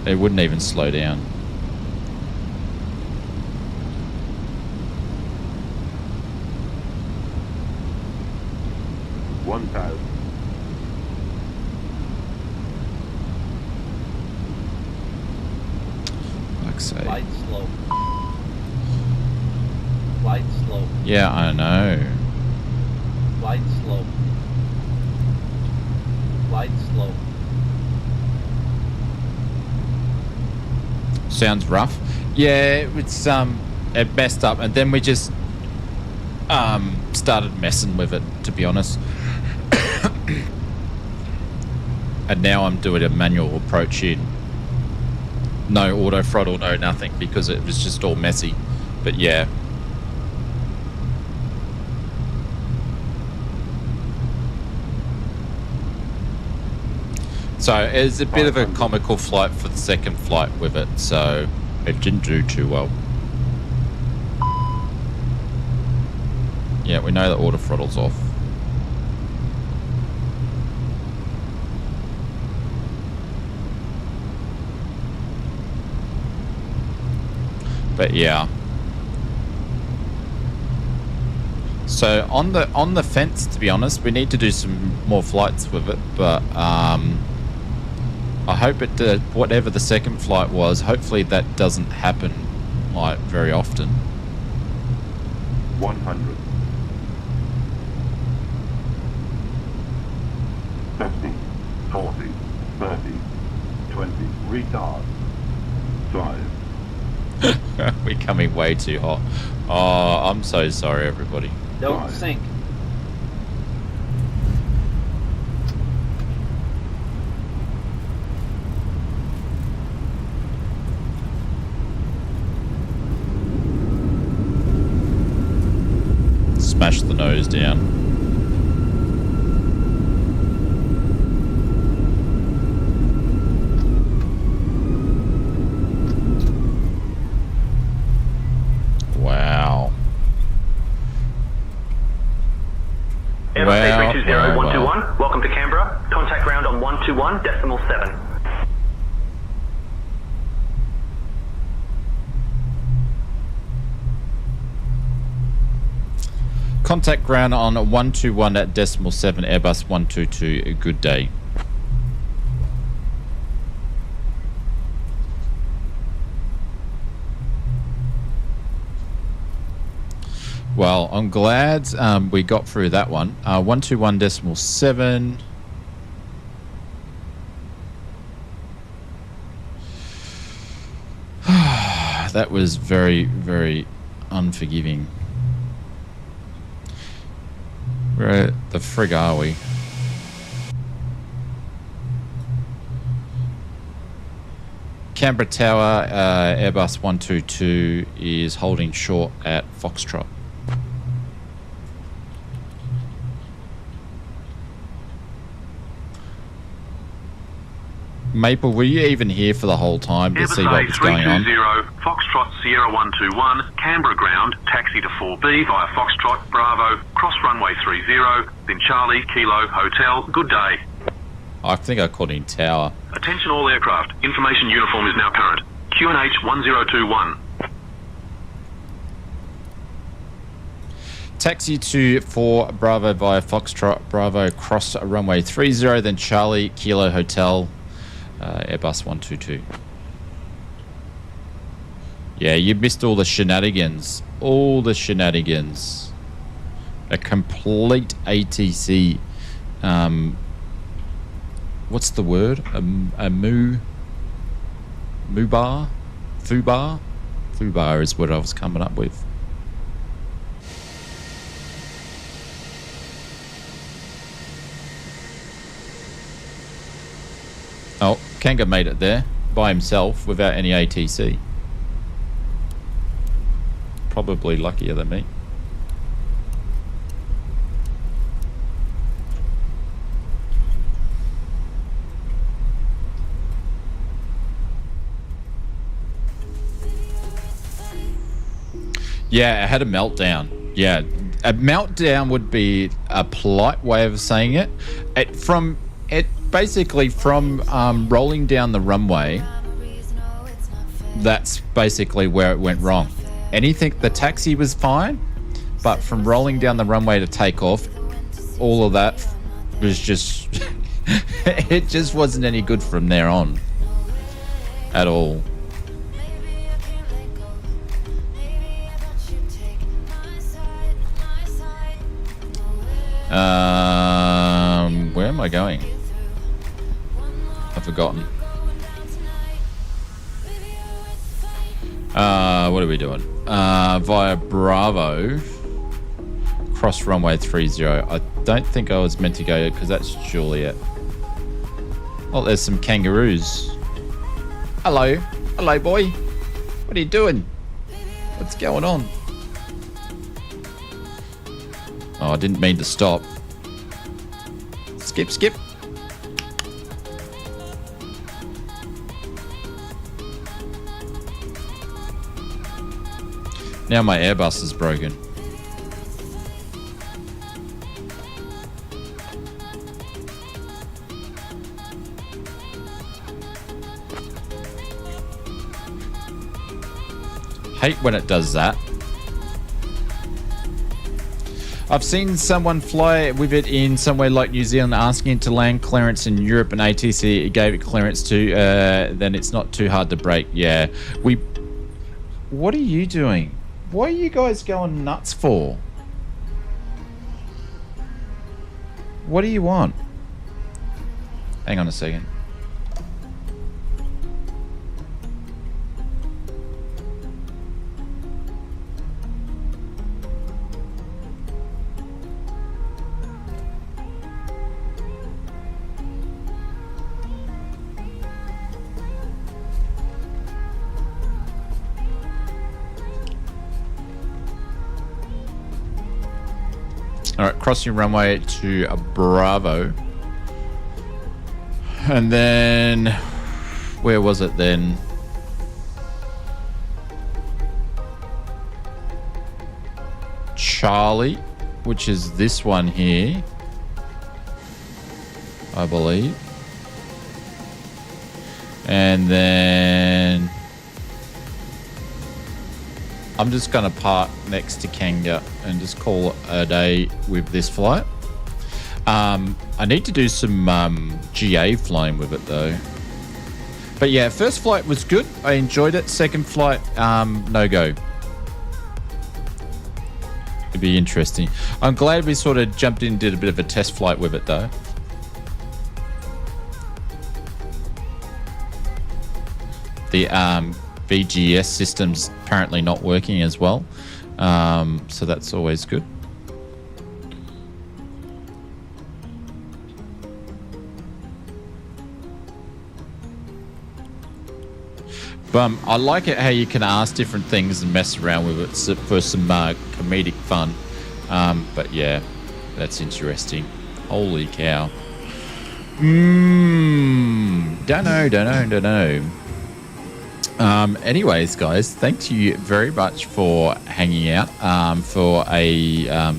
It wouldn't even slow down. Flight slow. Flight slow. Yeah, I know. Flight slow. Flight slow. Sounds rough. Yeah, it's it messed up, and then we just started messing with it, to be honest. And now I'm doing a manual approach in. No auto throttle, no nothing, because it was just all messy. But yeah. So it's a bit of a comical flight for the second flight with it, so it didn't do too well. Yeah, we know the auto throttle's off. But yeah. So on the fence, to be honest, we need to do some more flights with it, but I hope it did, whatever the second flight was, hopefully that doesn't happen like very often. 100. 50, 40, 30, 20, retard. 5. We're coming way too hot. Oh, I'm so sorry, everybody. Don't sink. Smash the nose down. Wow. Airbus A320 121, welcome to Canberra. Contact ground on 121.7. Contact ground on 121.7 Airbus 122. Good day. Well, I'm glad we got through that one. 121.7. That was very, very unforgiving. Where the frig are we? Canberra Tower, Airbus 122 is holding short at Foxtrot. Maple, were you even here for the whole time to see what was going on? Foxtrot Sierra 121, Canberra ground, taxi to 4B via Foxtrot, Bravo, cross runway 30, then Charlie, Kilo, Hotel, good day. I think I called in Tower. Attention all aircraft, information uniform is now current. QNH 1021. Taxi to 4 Bravo via Foxtrot, Bravo, cross runway 30, then Charlie, Kilo, Hotel, Airbus 122. Yeah, you missed all the shenanigans. All the shenanigans. A complete ATC. What's the word? A Fubar? Fubar is what I was coming up with. Oh, Kanga made it there by himself without any ATC. probably luckier than me. Yeah, I had a meltdown. Yeah, a meltdown would be a polite way of saying it. Basically from rolling down the runway, that's basically where it went wrong. The taxi was fine, but from rolling down the runway to take off, all of that was just, it just wasn't any good from there on at all. Where am I going? I've forgotten. What are we doing? Via Bravo, cross runway 30. I don't think I was meant to go because that's Juliet. Oh, there's some kangaroos. Hello. Hello, boy. What are you doing? What's going on? Oh, I didn't mean to stop. Skip, skip. Now my Airbus is broken. Hate when it does that. I've seen someone fly with it in somewhere like New Zealand, asking it to land clearance in Europe, and ATC it gave it clearance to. Then it's not too hard to break. Yeah, What are you doing? What are you guys going nuts for? What do you want? Hang on a second. All right, crossing runway to Bravo. And then, where was it then? Charlie, which is this one here, I believe. And then I'm just going to park next to Kanga and just call it a day with this flight. I need to do some GA flying with it though. But yeah, first flight was good. I enjoyed it. Second flight, no go. It'd be interesting. I'm glad we sort of jumped in and did a bit of a test flight with it though. The VGS system's apparently not working as well, so that's always good. I like it how you can ask different things and mess around with it for some comedic fun. But yeah, that's interesting. Holy cow. Don't know. Anyways, guys, thank you very much for hanging out for a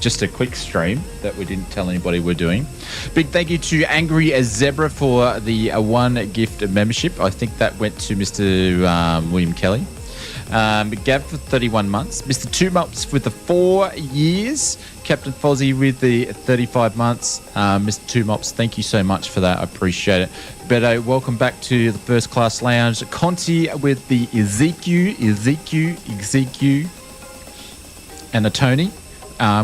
just a quick stream that we didn't tell anybody we're doing. Big thank you to Angry as Zebra for the one gift membership. I think that went to Mr. William Kelly. Gav for 31 months. Mr. Two Mops with the 4 years. Captain Fozzie with the 35 months. Mr. Two Mops, thank you so much for that. I appreciate it. Beto, welcome back to the First Class Lounge. Conti with the Ezekiel, and a Tony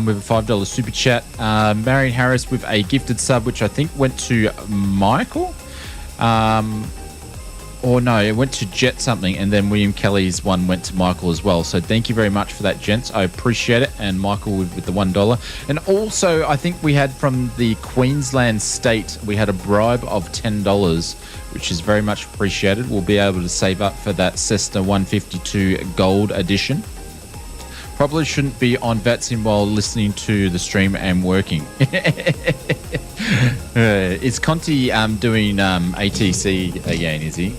with a $5 super chat. Marion Harris with a gifted sub, which I think went to Michael. Or no, it went to Jet something, and then William Kelly's one went to Michael as well. So thank you very much for that, gents. I appreciate it. And Michael with the $1. And also, I think we had from the Queensland state, we had a bribe of $10, which is very much appreciated. We'll be able to save up for that Cessna 152 Gold Edition. Probably shouldn't be on VATSIM while listening to the stream and working. Is Conti doing ATC again, is he?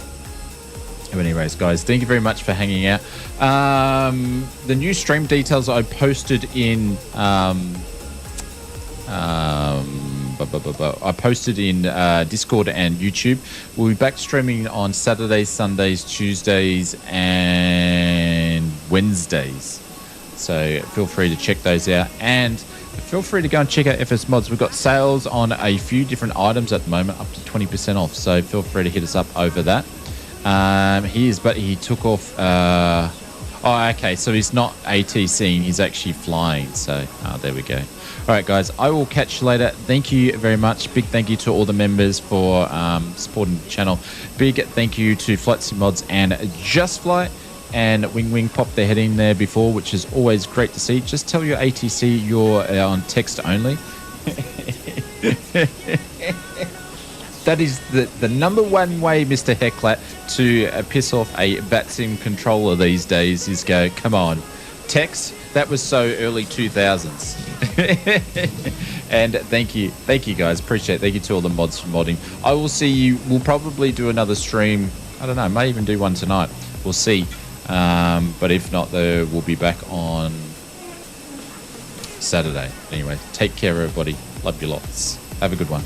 But anyways, guys, thank you very much for hanging out. The new stream details I posted in Discord and YouTube. We'll be back streaming on Saturdays, Sundays, Tuesdays, and Wednesdays. So feel free to check those out, and feel free to go and check out FS Mods. We've got sales on a few different items at the moment, up to 20% off. So feel free to hit us up over that. He took off. Okay, so he's not ATCing, he's actually flying. So there we go. All right, guys, I will catch you later. Thank you very much. Big thank you to all the members for supporting the channel. Big thank you to Flight Sim Mods and Just Flight. And Wing popped their head in there before, which is always great to see. Just tell your ATC you're on text only. That is the number one way, Mr. Hecklat, to piss off a VATSIM controller these days is go, come on, text. That was so early 2000s. And thank you guys, appreciate it. Thank you to all the mods for modding. I will see you. We'll probably do another stream. I don't know, may even do one tonight. We'll see. But if not, we'll be back on Saturday. Anyway, take care, everybody. Love you lots. Have a good one.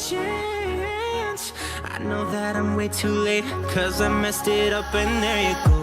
Chance. I know that I'm way too late, 'cause I messed it up and there you go.